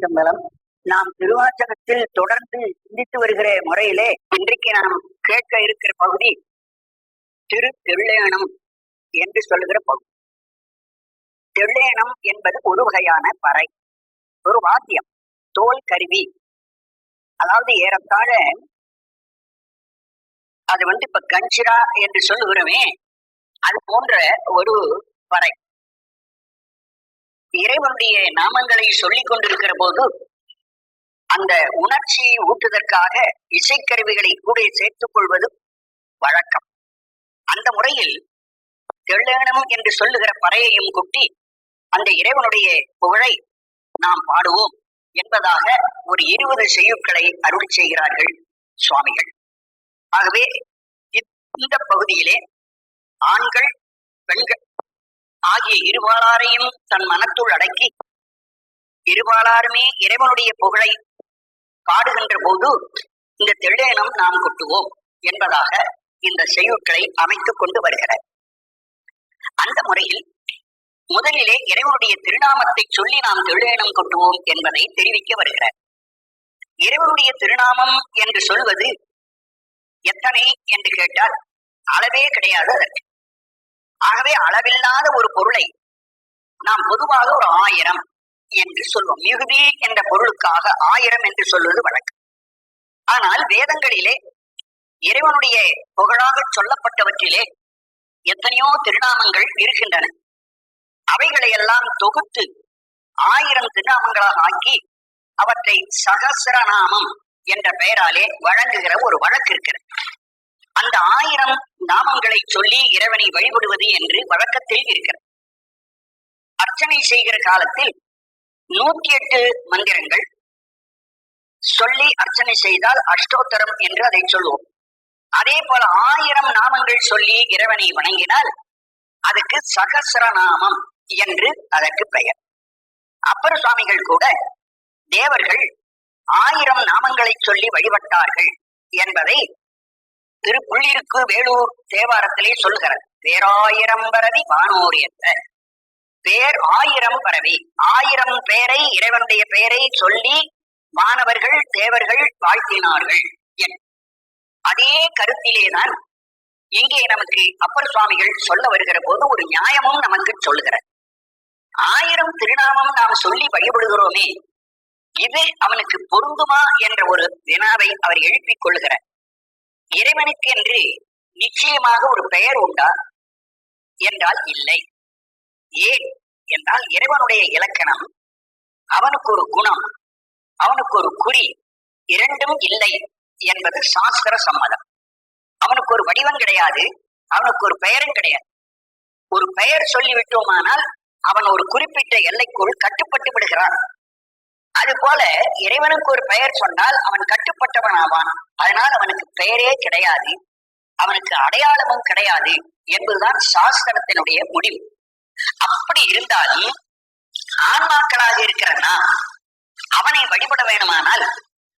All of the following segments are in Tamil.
திருச்சிற்றம்பலம். நாம் திருவாசகத்தில் தொடர்ந்து சிந்தித்து வருகிற முறையிலே இன்றைக்கு நாம் கேட்க இருக்கிற பகுதி தெள்ளேனம் என்று சொல்லுகிற பகுதி. தெள்ளேனம் என்பது ஒரு வகையான பறை, ஒரு வாத்தியம், தோல் கருவி. அதாவது ஏறத்தாழ அது இப்ப கஞ்சிரா என்று சொல்லுகிறோமே, அது போன்ற ஒரு பறை. இறைவனுடைய நாமங்களை சொல்லிக் கொண்டிருக்கிற போது அந்த உணர்ச்சியை ஊட்டுவதற்காக இசைக்கருவிகளை கூட சேர்த்துக் கொள்வது வழக்கம். அந்த முறையில் தெள்ளேனம் என்று சொல்லுகிற பறையையும் கொட்டி அந்த இறைவனுடைய புகழை நாம் பாடுவோம் என்பதாக ஒரு 20 செய்யுட்களை அருள் செய்கிறார்கள் சுவாமிகள். ஆகவே இந்த பகுதியிலே ஆண்கள் பெண்கள் ஆகிய இருபாலாரையும் தன் மனத்துள் அடக்கி இருபாலாருமே இறைவனுடைய புகழை பாடுகின்ற போது இந்த தெள்ளேனம் நாம் கொட்டுவோம் என்பதாக இந்த செய்யுட்களை அமைத்துக் கொண்டு வருகிறார். அந்த முறையில் முதலிலே இறைவனுடைய திருநாமத்தை சொல்லி நாம் தெள்ளேனம் கொட்டுவோம் என்பதை தெரிவிக்க வருகிறார். இறைவனுடைய திருநாமம் என்று சொல்வது எத்தனை என்று கேட்டால் அளவே கிடையாது அதற்கு. ஆகவே அளவில்லாத ஒரு பொருளை நாம் பொதுவாக ஒரு 1000 என்று சொல்வோம். மிகுதி என்ற பொருளுக்காக 1000 என்று சொல்வது வழக்கம். ஆனால் வேதங்களிலே இறைவனுடைய புகழாக சொல்லப்பட்டவற்றிலே எத்தனையோ திருநாமங்கள் இருக்கின்றன. அவைகளை எல்லாம் தொகுத்து 1000 திருநாமங்களாக ஆக்கி அவற்றை சகஸ்ரநாமம் என்ற பெயராலே வழங்குகிற ஒரு வழக்கு இருக்கிறது. அந்த 1000 நாமங்களை சொல்லி இறைவனை வழிபடுவது என்று வழக்கத்தில் இருக்கிறது. அர்ச்சனை செய்கிற காலத்தில் 108 மந்திரங்கள் சொல்லி அர்ச்சனை செய்தால் அஷ்டோத்தரம் என்று அதை சொல்லுவோம். அதே போல 1000 நாமங்கள் சொல்லி இறைவனை வணங்கினால் அதுக்கு சகஸ்ரநாமம் என்று அதற்கு பெயர். அப்பர் சுவாமிகள் கூட தேவர்கள் 1000 நாமங்களை சொல்லி வழிபட்டார்கள் என்பதை திருப்புள்ளிருக்கு வேலூர் தேவாரத்திலே சொல்லுகிறார். பேராயிரம் பரவி வானோர் என்ற பேர் 1000 பரவி 1000 பேரை இறைவனுடைய பெயரை சொல்லி மாணவர்கள் தேவர்கள் வாழ்த்தினார்கள். அதே கருத்திலேதான் இங்கே நமக்கு அப்பர் சுவாமிகள் சொல்ல வருகிற போது ஒரு நியாயமும் நமக்கு சொல்லுகிறார். 1000 திருநாமம் நாம் சொல்லி வழிபடுகிறோமே, இது அவனுக்கு பொருந்துமா என்ற ஒரு வினாவை அவர் எழுப்பிக் கொள்ளுகிறார். இறைவனுக்கு என்று நிச்சயமாக ஒரு பெயர் உண்டா என்றால் இல்லை. ஏன் என்றால் இறைவனுடைய இலக்கணம், அவனுக்கு ஒரு குணம், அவனுக்கு ஒரு குறி, இரண்டும் இல்லை என்பது சாஸ்திர சம்மதம். அவனுக்கு ஒரு வடிவம் கிடையாது, அவனுக்கு ஒரு பெயரும் கிடையாது. ஒரு பெயர் சொல்லிவிட்டோமானால் அவன் ஒரு குறிப்பிட்ட எல்லைக்குள் கட்டுப்பட்டு விடுகிறான். அது போல இறைவனுக்கு ஒரு பெயர் சொன்னால் அவன் கட்டுப்பட்டவன் ஆவான். அதனால் அவனுக்கு பெயரே கிடையாது, அவனுக்கு அடையாளமும் கிடையாது என்பதுதான் சாஸ்திரத்தினுடைய முடிவு. அப்படி இருந்தாலும் ஆன்மாக்களாக இருக்கிறன்னா அவனை வழிபட வேணுமானால்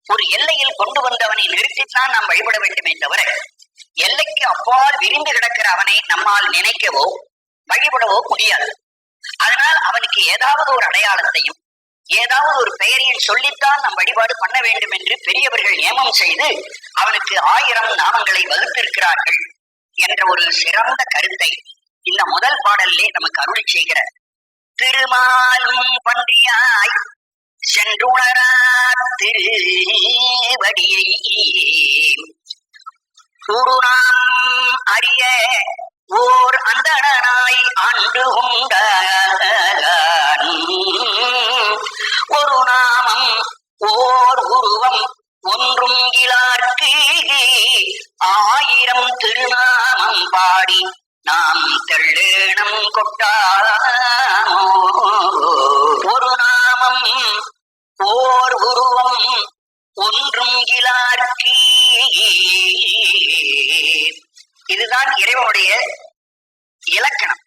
ஒரு எல்லையில் கொண்டு வந்தவனை நிறுத்தித்தான் நாம் வழிபட வேண்டுமே தவிர எல்லைக்கு அப்பால் விரிந்து கிடக்கிற அவனை நம்மால் நினைக்கவோ வழிபடவோ முடியாது. அதனால் அவனுக்கு ஏதாவது ஒரு அடையாளத்தையும் ஏதாவது ஒரு பெயரையும் சொல்லித்தான் நாம் வழிபாடு பண்ண வேண்டும் என்று பெரியவர்கள் நியமம் செய்து அவனுக்கு 1000 நாமங்களை வகுத்திருக்கிறார்கள் என்ற ஒரு சிறந்த கருத்தை இந்த முதல் பாடலிலே நமக்கு அருளி செய்கிறார். திருமாலும் பன்றியாய் சென்றுணரா திருவடியை கூடுநாம் அறிய ஓர் அந்தணனாய் ஆண்டு உண்ட ஒரு நாமம் ஓர் உருவம் ஒன்றும் இலார்க்கு 1000 திருநாமம் பாடி நாம் தெள்ளேனம் கொட்டாமோ. ஒரு நாமம் ஓர் உருவம் ஒன்றும் இலார்க்கு, இதுதான் இறைவனுடைய இலக்கணம்.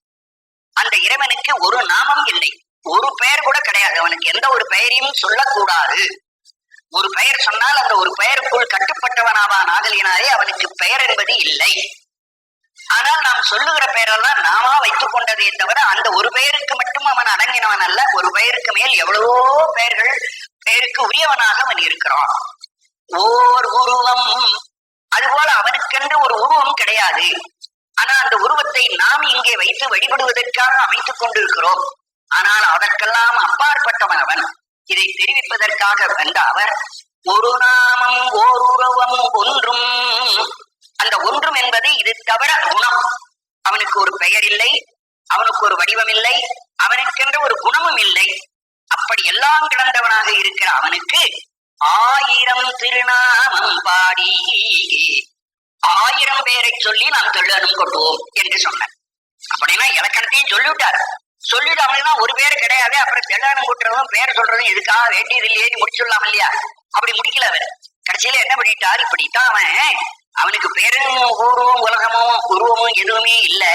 அந்த இறைவனுக்கு ஒரு நாமம் இல்லை, ஒரு பெயர் கூட கிடையாது. அவனுக்கு எந்த ஒரு பெயரையும் சொல்லக்கூடாது. ஒரு பெயர் சொன்னால் அந்த ஒரு பெயருக்குள் கட்டுப்பட்டவனாவான் ஆகலினாலே அவனுக்கு பெயர் என்பது இல்லை. ஆனால் நாம் சொல்லுகிற பெயரெல்லாம் நாமா வைத்துக் கொண்டதே தவிர அந்த ஒரு பெயருக்கு மட்டும் அவன் அடங்கினவன் அல்ல. ஒரு பெயருக்கு மேல் எவ்வளவோ பெயர்கள் பேருக்கு உரியவனாக அவன் இருக்கிறான். ஓர் உருவம், அதுபோல அவனுக்கென்று ஒரு உருவம் கிடையாது. ஆனா அந்த உருவத்தை நாம் இங்கே வைத்து வழிபடுவதற்காக அமைத்துக் கொண்டிருக்கிறோம். ஆனால் அதற்கெல்லாம் அப்பாற்பட்டவன் அவன். இதை தெரிவிப்பதற்காக வந்த அவர் ஒரு நாமம் ஓர் உருவம் ஒன்றும், அந்த ஒன்றும் என்பது இது தவிர குணம். அவனுக்கு ஒரு பெயர் இல்லை, அவனுக்கு ஒரு வடிவம் இல்லை, அவனுக்கென்ற ஒரு குணமும் இல்லை. அப்படி எல்லாம் கிடந்தவனாக இருக்கிற அவனுக்கு 1000 திருநாமம் பாடி 1000 பேரை சொல்லி நாம் தொல்லனும் கொட்டுவோம் என்று சொன்னார். அப்படின்னா இலக்கணத்தையும் சொல்லிவிட்டார். சொல்லிட்டு அவனுக்கு ஒரு பேர் கிடையாது. அப்புறம் தெல்லானம் கூட்டுறதும் பேர் சொல்றதும் எதுக்காக வேண்டியது இல்லையே முடிச்சுடலாம் இல்லையா? அப்படி முடிக்கல அவர். கடைசியில என்ன பண்ணிட்டார், இப்படித்தான் அவனுக்கு பேரும் ஊரும் உலகமும் உருவமும் எதுவுமே இல்லை.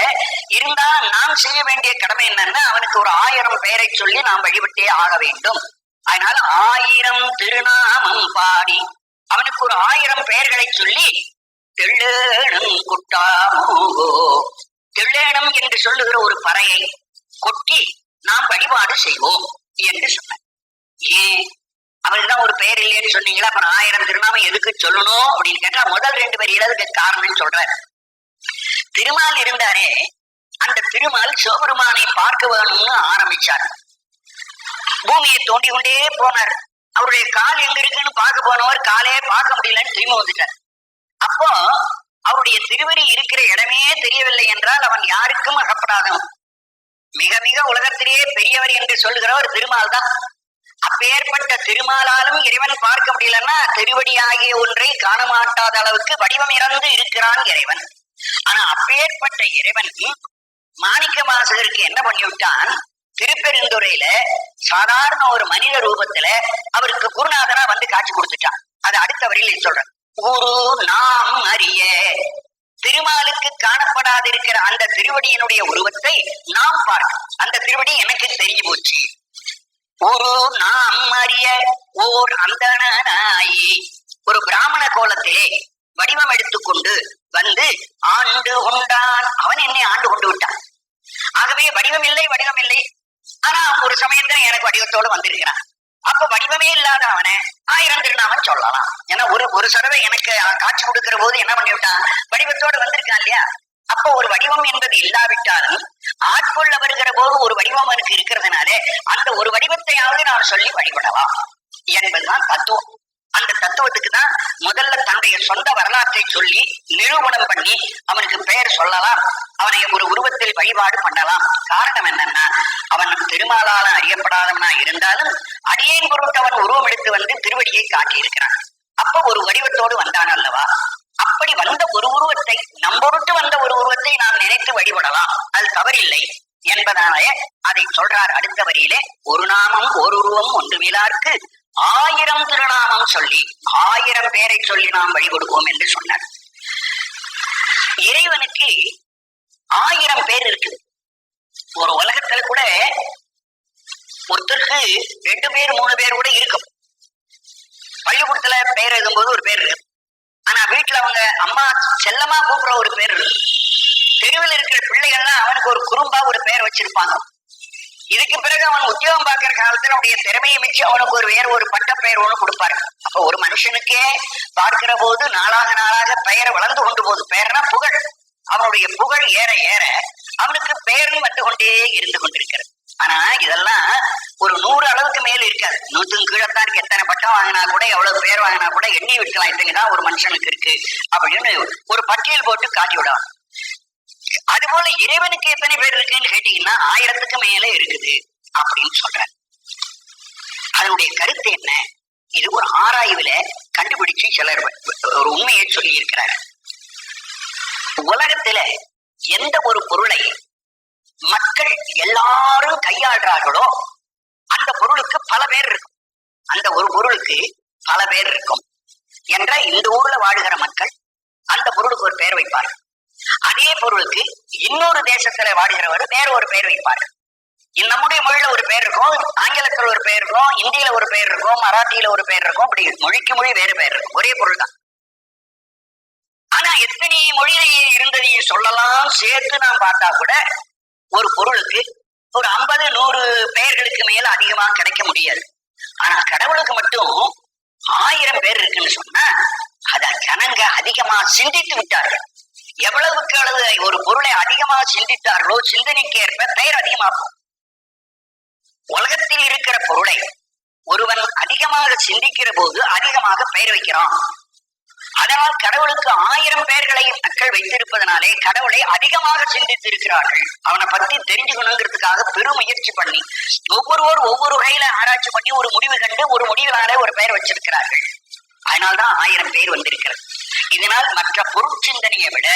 இருந்தா நாம் செய்ய வேண்டிய கடமை என்னன்னா அவனுக்கு ஒரு 1000 பெயரை சொல்லி நாம் வழிபட்டே ஆக வேண்டும். அதனால 1000 திருநாமம் பாடி அவனுக்கு ஒரு 1000 பெயர்களை சொல்லி தெள்ளேணும் குட்டாமோ, தெள்ளேணும் என்று சொல்லுகிற ஒரு பறையை கொட்டி நாம் வழிபாடு செய்வோம் என்று சொன்னார். ஏன் அவருக்குதான் ஒரு பெயர் இல்லைன்னு சொன்னீங்களா, அப்புறம் 1000 திருநாமம் எதுக்கு சொல்லணும் அப்படின்னு கேட்டா முதல் 2 வரியில அதுக்கு காரணம் சொல்றாரு. திருமால் இருந்தாரே, அந்த திருமால் சிவபெருமானை பார்க்க வேணும்னு ஆரம்பிச்சார். பூமியை தோண்டி கொண்டே போனார். அவருடைய கால் எங்க இருக்குன்னு பார்க்க போனவர் காலே பார்க்க முடியலன்னு திரும்பி வந்துட்டார். அப்போ அவருடைய திருவடி இருக்கிற இடமே தெரியவில்லை என்றால் அவன் யாருக்கும் அகப்படாதவன். மிக மிக உலகத்திலேயே பெரியவர் என்று சொல்லுகிறவர் திருமால் தான். அப்பேற்பட்ட திருமாலாலும் இறைவன் பார்க்க முடியலன்னா திருவடி ஆகிய ஒன்றை காண மாட்டாத அளவுக்கு வடிவம் இறந்து இருக்கிறான் இறைவன். ஆனா அப்பேற்பட்ட இறைவன் மாணிக்க வாசகருக்கு என்ன பண்ணிவிட்டான், திருப்பெருந்துறையில சாதாரண ஒரு மனித ரூபத்துல அவருக்கு குருநாதனா வந்து காட்சி கொடுத்துட்டான். அது அடுத்த வரியில் சொல்ற குரு நாம் அறிய, திருமாலுக்கு காணப்படாதிருக்கிற அந்த திருவடியினுடைய உருவத்தை நாம் பார்க்க, அந்த திருவடி எனக்கு தெரிஞ்சு போச்சு. ஒரு நாம் அறிய ஓர் அந்தனாயி, ஒரு பிராமண கோலத்திலே வடிவம் எடுத்துக்கொண்டு வந்து ஆண்டு கொண்டான். அவன் என்னை ஆண்டு கொண்டு விட்டான். ஆகவே வடிவம் இல்லை. ஆனா ஒரு சமயத்துல எனக்கு வடிவத்தோடு வந்திருக்கிறான். அப்ப வடிவமே இல்லாத அவனை 1000 திருநாமம் சொல்லலாம். ஏன்னா ஒரு சதவை எனக்கு காட்சி கொடுக்கிற போது என்ன பண்ணிவிட்டான், வடிவத்தோடு வந்திருக்கான் இல்லையா? அப்போ ஒரு வடிவம் என்பது இல்லாவிட்டாலும் ஆட்கொள்ள வருகிற போது ஒரு வடிவம் எனக்கு இருக்கிறதுனால அந்த ஒரு வடிவத்தையாவது நான் சொல்லி வழிபடலாம் என்பதுதான் தத்துவம். அந்த தத்துவத்துக்கு தான் முதல்ல தன்னுடைய சொந்த வரலாற்றை சொல்லி நிரூபணம் பண்ணி அவனுக்கு பெயர் சொல்லலாம், அவனை ஒரு உருவத்தில் வழிபாடு பண்ணலாம். காரணம் என்னன்னா அவன் திருமாலால அறியப்படாதவனா இருந்தாலும் அடியேன் பொருட்டு அவன் உருவம் எடுத்து வந்து திருவடியை காட்டியிருக்கிறான். அப்ப ஒரு வடிவத்தோடு வந்தான் அல்லவா? அப்படி வந்த ஒரு உருவத்தை, நம்பொருட்டு வந்த ஒரு உருவத்தை நாம் நினைத்து வழிபடலாம், அது தவறில்லை என்பதாலே அதை சொல்றார் அடுத்த வரியிலே. ஒரு நாமம் ஒரு உருவம் ஒன்றுமிலார்க்கு 1000 திருநாமம் சொல்லி 1000 பேரை சொல்லி நாம் வழிபடுவோம் என்று சொன்னார். இறைவனுக்கு 1000 பேர் இருக்கு. ஒரு உலகத்துல கூட ஒருத்தருக்கு 2 பேர் 3 பேர் கூட இருக்கும். பள்ளிக்கூடத்துல பேர் எழுதும்போது ஒரு பேர் இருக்கு. ஆனா வீட்டுல அவங்க அம்மா செல்லமா கூப்பிடுற ஒரு பேர் இருக்கு. தெருவில் இருக்கிற பிள்ளைகள்லாம் அவனுக்கு ஒரு குறும்பா ஒரு பெயர் வச்சிருப்பாங்க. இதுக்கு பிறகு அவன் உத்தியோகம் பார்க்கிற காலத்துல அவனுடைய திறமையை மிச்சு அவனுக்கு வேற ஒரு பட்ட பெயர் ஒண்ணு கொடுப்பாரு. அப்ப ஒரு மனுஷனுக்கே பார்க்கிற போது நாளாக பெயர் வளர்ந்து கொண்டு போகுது. பெயர்னா புகழ். அவனுடைய புகழ் ஏற ஏற அவனுக்கு பெயரும் வந்து கொண்டே இருந்து கொண்டிருக்கிறது. ஆனா இதெல்லாம் ஒரு 100 அளவுக்கு மேல இருக்காது. 100க்கு கீழத்தான் இருக்கு. எத்தனை பட்டம் வாங்கினா கூட, எவ்வளவு பேர் வாங்கினா கூட எண்ணி விட்டுலாம். இத்தனைதான் ஒரு மனுஷனுக்கு இருக்கு அப்படின்னு ஒரு பட்டியல் போட்டு காட்டி விடும். அதுபோல இறைவனுக்கு எத்தனை பேர் இருக்குன்னு கேட்டீங்கன்னா 1000க்கு மேல இருக்குது அப்படின்னு சொல்ற. அதனுடைய கருத்து என்ன? இது ஒரு ஆராய்வுல கண்டுபிடிச்சு சிலர் ஒரு உண்மையை சொல்லி இருக்கிறார். உலகத்துல எந்த ஒரு பொருளை மக்கள் எல்லாரும் கையாளுறார்களோ அந்த பொருளுக்கு பல பேர் இருக்கும். அந்த ஒரு பொருளுக்கு பல பேர் இருக்கும் என்ற இந்த ஊர்ல வாழுகிற மக்கள் அந்த பொருளுக்கு ஒரு பெயர் வைப்பார்கள். அதே பொருளுக்கு இன்னொரு தேசத்துல வாடுகிறவர் வேற ஒரு பெயர் வைப்பார்கள். நம்முடைய மொழியில ஒரு பெயர் இருக்கும், ஆங்கிலத்துல ஒரு பெயர் இருக்கும், இந்தியில ஒரு பெயர் இருக்கும், மராட்டியில ஒரு பெயர் இருக்கும். அப்படி மொழிக்கு மொழி வேறு பெயர் இருக்கும். ஒரே பொருள் தான். ஆனா எத்தனை மொழியிலேயே இருந்ததையும் சொல்லலாம் சேர்த்து நாம் பார்த்தா கூட ஒரு பொருளுக்கு ஒரு 50-100 பெயர்களுக்கு மேல அதிகமா கிடைக்க முடியாது. ஆனா கடவுளுக்கு மட்டும் அதிகமா சிந்தித்து விட்டார்கள். எவ்வளவுக்கு அளவு ஒரு பொருளை அதிகமாக சிந்தித்தார்களோ சிந்தனைக்கு ஏற்ப பெயர் அதிகமாகும். உலகத்தில் இருக்கிற பொருளை ஒருவன் அதிகமாக சிந்திக்கிற போது அதிகமாக பெயர் வைக்கிறான். அதனால் கடவுளுக்கு 1000 பெயர்களை மக்கள் வைத்திருப்பதனாலே கடவுளை அதிகமாக சிந்தித்து இருக்கிறார்கள். அவனை பத்தி தெரிஞ்சுக்கணுங்கிறதுக்காக பெரும் முயற்சி பண்ணி ஒவ்வொருவர் ஒவ்வொரு வகையில ஆராய்ச்சி பண்ணி ஒரு முடிவு கண்டு ஒரு முடிவினாலே ஒரு பெயர் வச்சிருக்கிறார்கள். அதனால்தான் 1000 பேர் வந்திருக்கிறது. இதனால் மற்ற பொருட்சிந்தனையை விட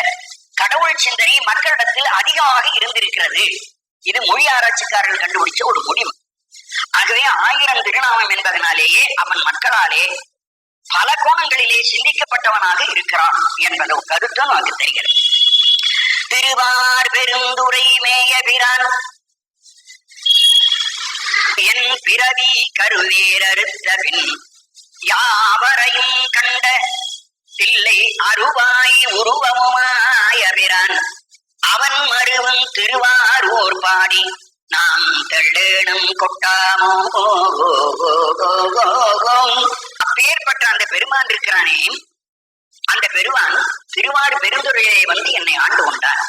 கடவுள் சிந்தனை மக்களிடத்தில் அதிகமாக இருந்திருக்கிறது. இது மொழி ஆராய்ச்சிக்காரர்கள் கண்டுபிடிச்ச ஒரு முடிவு. ஆகவே 1000 திருநாமம் என்பதனாலேயே அவன் மக்களாலே பல கோணங்களிலே சிந்திக்கப்பட்டவனாக இருக்கிறான் என்பது கருத்து நமக்கு தெரிகிறது. திருவார் பெருந்துரை மேயபிரான் என் பிறவி கருவேரறுத்த பின் யாவரையும் கண்ட தில்லை அருவாய் உருவமுமாயபிரான் அவன் மருவும் திருவாரூர் பாடி நாம் தெள்ளேனும் கொட்டாமோ. அப்பேற்பட்ட அந்த பெருமான் இருக்கிறானே, அந்த பெருமான் திருவார் பெருந்துறையை வந்து என்னை ஆண்டு கொண்டான்.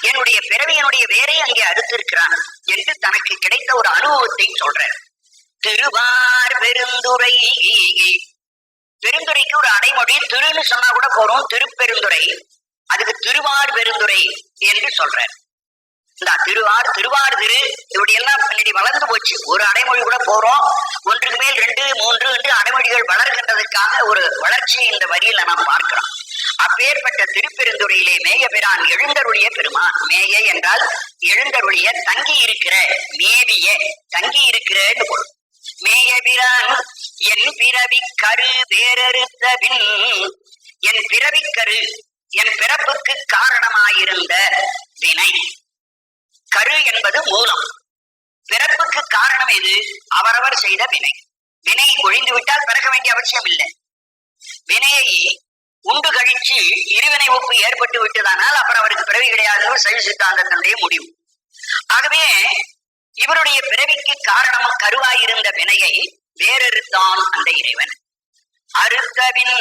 என்னுடைய பிறவியனுடைய வேரை அங்கே அறுத்திருக்கிறான் என்று தனக்கு கிடைத்த ஒரு அனுபவத்தை சொல்றார். திருவார் பெருந்துறை, பெருந்துறைக்கு ஒரு அடைமொழி திருன்னு சொன்னா கூட போறோம், திருப்பெருந்துறை. அதுக்கு திருவார் பெருந்துறை என்று சொல்றார். இந்த திருவார் திருவார் திரு இப்படி எல்லாம் பின்னாடி வளர்ந்து போச்சு. ஒரு அடைமொழி கூட போறோம், ஒன்றுக்கு மேல் 2, 3 என்று அடைமொழிகள் வளர்கின்றதற்காக ஒரு வளர்ச்சியை இந்த வரியில நாம் பார்க்கிறோம். அப்பேற்பட்ட திருப்பெருந்துறையிலே மேயபிரான் எழுந்தருளிய பெருமான். மேய என்றால் எழுந்தருளிய, தங்கி இருக்கிற, மேவிய தங்கி இருக்கிறன்னு பொருள். மேயபிரான் என் பிறவி கரு வேறறுத்த பின், என் பிறவிக்கரு என் பிறப்புக்கு காரணமாயிருந்த வினை. கரு என்பது மூலம், பிறப்புக்கு காரணம் எது? அவரவர் செய்த வினை. வினை ஒழிந்து விட்டால் பிறக்க வேண்டிய அவசியம் இல்லை. வினையை உண்டு கழிச்சு இருவினை ஒப்பு ஏற்பட்டு விட்டதானால் அப்புறம் அவருக்கு பிறவி கிடையாதுன்னு சைவ சித்தாந்தத்தினுடைய முடிவு. ஆகவே இவருடைய பிறவிக்கு காரணம் கருவாயிருந்த வினையை வேறறுத்தான் அந்த இறைவன். அறுத்தபின்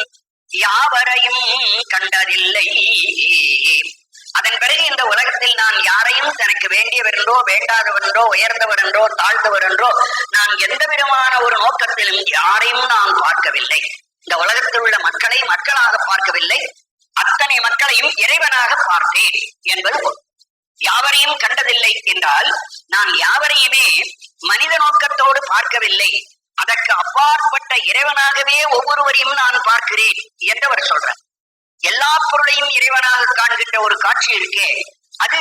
யாவரையும் கண்டதில்லை. அதன் பிறகு இந்த உலகத்தில் நான் யாரையும் தனக்கு வேண்டியவரென்றோ வேண்டாதவரென்றோ உயர்ந்தவரென்றோ தாழ்ந்தவரென்றோ நான் எந்த விதமான ஒரு நோக்கத்திலும் யாரையும் நான் பார்க்கவில்லை. இந்த உலகத்தில் உள்ள மக்களை மக்களாக பார்க்கவில்லை, அத்தனை மக்களையும் இறைவனாக பார்த்தேன் என்பது. யாவரையும் கண்டதில்லை என்றால் நான் யாவரையுமே மனித நோக்கத்தோடு பார்க்கவில்லை, அதற்கு அப்பாற்பட்ட இறைவனாகவே ஒவ்வொருவரையும் நான் பார்க்கிறேன் என்றவர் சொல்றார். எல்லா பொருளையும் இறைவனாக காண்கின்ற ஒரு காட்சி இருக்கே, அது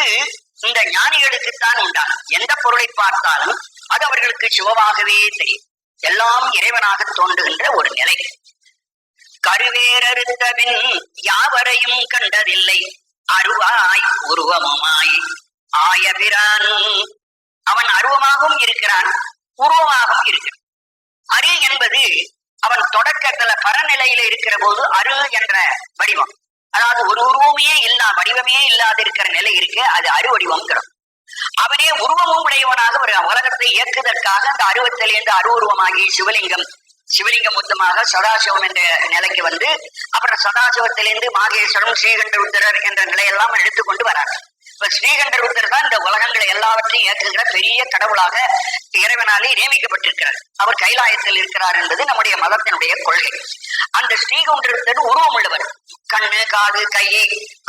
இந்த ஞானிகளுக்குத்தான் உண்டான். எந்த பொருளை பார்த்தாலும் அது அவர்களுக்கு சிவமாகவே தெரியும். எல்லாம் இறைவனாக தோன்றுகின்ற ஒரு நிலை. கருவேரறுத்தபின் யாவரையும் கண்டதில்லை, அருவாய் உருவமுமாய் ஆயபிரான். அவன் அருவமாகவும் இருக்கிறான், உருவமாகவும் இருக்கிறான். அரு என்பது அவன் தொடக்கத்துல பரநிலையில இருக்கிற போது அரு என்ற வடிவம், அதாவது ஒரு உருவமே இல்லா வடிவமே இல்லாது இருக்கிற நிலை இருக்கு, அது அரு வடிவம்ங்கிறோம். அவனே உருவமும் உடையவனாக ஒரு உலகத்தை இயக்குவதற்காக அந்த அருவத்திலிருந்து அரு உருவமாகி சிவலிங்கம் மொத்தமாக சதாசிவம் என்ற நிலைக்கு வந்து அப்புறம் சதாசிவத்திலிருந்து மாகேஸ்வரம் ஸ்ரீகண்டருத்தரர் என்ற நிலையெல்லாம் எடுத்துக்கொண்டு வரார். இப்ப ஸ்ரீகண்டருத்தர் தான் இந்த உலகங்களை எல்லாவற்றையும் இயக்குகிற பெரிய கடவுளாக இறைவனாலே நியமிக்கப்பட்டிருக்கிறார். அவர் கைலாயத்தில் இருக்கிறார் என்பது நம்முடைய மதத்தினுடைய கொள்கை. அந்த ஸ்ரீகண்டருத்தர் உருவம் உள்ளவர், கண்ணு காது கை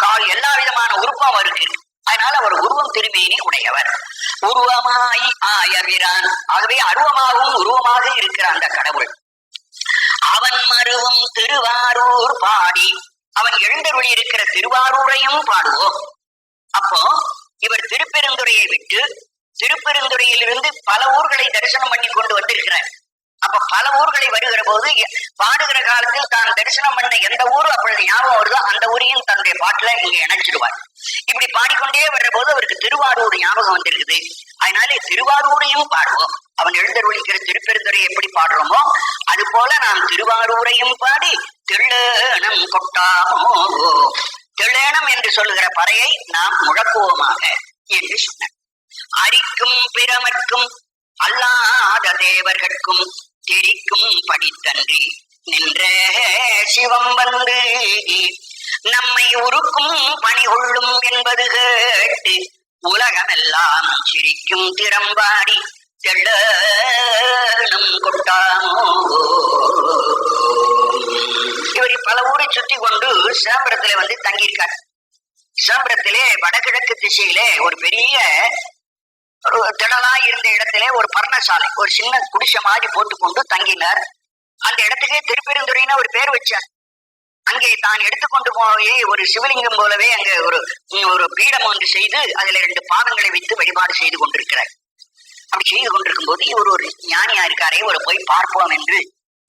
கால் எல்லா விதமான உறுப்பும் அவருக்கு இருக்கு. அதனால அவர் உருவம் திருமேனி உடையவர். உருவமாய் ஆயபிரான், ஆகவே அருவமாகவும் உருவமாக இருக்கிற அந்த கடவுள். அவன் மருவும் திருவாரூர் பாடி, அவன் எழுந்தருளி இருக்கிற திருவாரூரையும் பாடுவோம். அப்போ இவர் திருப்பெருந்துறையை விட்டு திருப்பெருந்துறையிலிருந்து பல ஊர்களை தரிசனம் பண்ணி கொண்டு வந்திருக்கிறார். அப்ப பல ஊர்களை வருகிற போது பாடுகிற காலத்தில் தான் தரிசனம் பண்ண எந்த ஊர் அப்பொழுது ஞாபகம் வருதோ அந்த ஊரையும் தன்னுடைய பாட்டுல இங்க இணைச்சிடுவார். இப்படி பாடிக்கொண்டே வர்ற போது அவருக்கு திருவாரூர் ஞாபகம் வந்திருக்குது. அதனாலே திருவாரூரையும் பாடுவோம். அவன் எழுந்தருளிக்கிற திருப்பெருந்துறை எப்படி பாடுறோமோ அது போல நாம் திருவாரூரையும் பாடி தெள்ளேனம் கொட்டாமோ, தெள்ளேனம் என்று சொல்லுகிற பறையை நாம் முழக்குவோமாக என்று சொன்னார். அரிக்கும் பிரமற்கும் அல்லாத தேவர்கட்கும் தெரிக்கும் படித்தன்றி நின்ற சிவம் வந்து நம்மை உருக்கும் பணி கொள்ளும் என்பது கேட்டு உலகமெல்லாம் சிரிக்கும் திறம்பாடி தெள்ளனும் கொட்டாமோ. இவர் பல ஊரை சுற்றி கொண்டு சிதம்பரத்திலே வந்து தங்கியிருக்கார். சிதம்பரத்திலே வடகிழக்கு திசையிலே ஒரு பெரிய ஒரு திடலா இருந்த இடத்திலே ஒரு பர்ணசாலை, ஒரு சின்ன குடிசை மாதிரி போட்டுக்கொண்டு தங்கினார். அந்த இடத்துக்கே திருப்பெருந்துறைன்னு ஒரு பேர் வச்சார். அங்கே தான் எடுத்துக்கொண்டு போய் ஒரு சிவலிங்கம் போலவே அங்க ஒரு பீடம் ஒன்று செய்து அதுல 2 பாதங்களை வைத்து வழிபாடு செய்து கொண்டிருக்கிறார். அப்படி செய்து கொண்டிருக்கும் போது இவர் ஒரு ஞானியா இருக்காரே, ஒரு போய் பார்ப்போம் என்று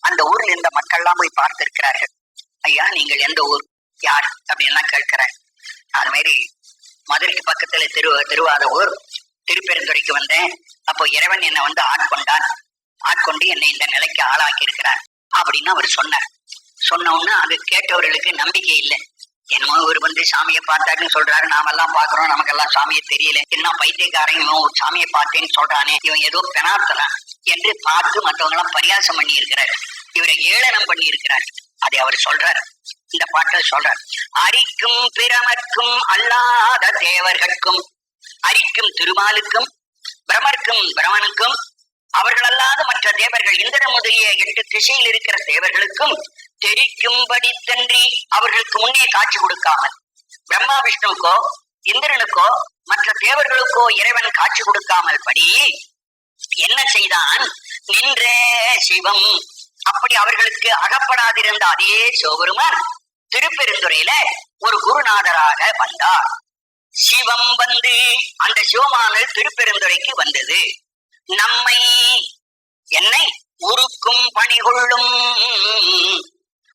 அந்த ஊர்ல இருந்த மக்கள் எல்லாம் போய் பார்த்திருக்கிறார்கள். ஐயா, நீங்கள் எந்த ஊர், யார் அப்படின்லாம் கேட்கிறார். அது மாதிரி மதுரைக்கு பக்கத்துல திருவாத ஊர், திருப்பெருந்துறைக்கு வந்தேன். அப்போ இறைவன் என்னை வந்து ஆட்கொண்டு என்னை இந்த நிலைக்கு ஆளாக்கி இருக்கிறார் அப்படின்னு அவர் சொன்னார். சொன்ன உடனே அது கேட்டவர்களுக்கு நம்பிக்கை இல்லை. என்னமோ இவர் வந்து சாமியை பார்த்தாருன்னு சொல்றாரு, நாமெல்லாம் பாக்குறோம், நமக்கெல்லாம் சாமியை தெரியல, என்ன பைத்தியக்காரன் இவன் சாமியை பார்த்தேன்னு சொல்றானே, இவன் ஏதோ பெணாத்தனான் என்று பார்த்து மற்றவங்க எல்லாம் பரியாசம் பண்ணி இருக்கிறார். இவரை ஏளனம் பண்ணி இருக்கிறார். அதை அவர் சொல்றார், இந்த பாட்டில் சொல்றார். அரிக்கும் பிரமர்க்கும் அல்லாத தேவர்கட்கும், அரிக்கும் திருமாலுக்கும் பிரமர்க்கும் பிரமனுக்கும் அவர்கள் அல்லாத மற்ற தேவர்கள், இந்திரன் முதலிய 8 திசையில் இருக்கிற தேவர்களுக்கும் தெரிக்கும்படி தன்றி அவர்களுக்கு முன்னே காட்சி கொடுக்காமல், பிரம்மா விஷ்ணுக்கோ இந்திரனுக்கோ மற்ற தேவர்களுக்கோ இறைவன் காட்சி கொடுக்காமல் படி என்ன செய்தான், நின்ற சிவம். அப்படி அவர்களுக்கு அகப்படாதிருந்த அதே சிவபெருமான் திருப்பெருந்துறையில ஒரு குருநாதராக வந்தார். சிவம் வந்து அந்த சிவமானது திருப்பெருந்துறைக்கு வந்தது. நம்மை என்னை உருக்கும் பணி கொள்ளும்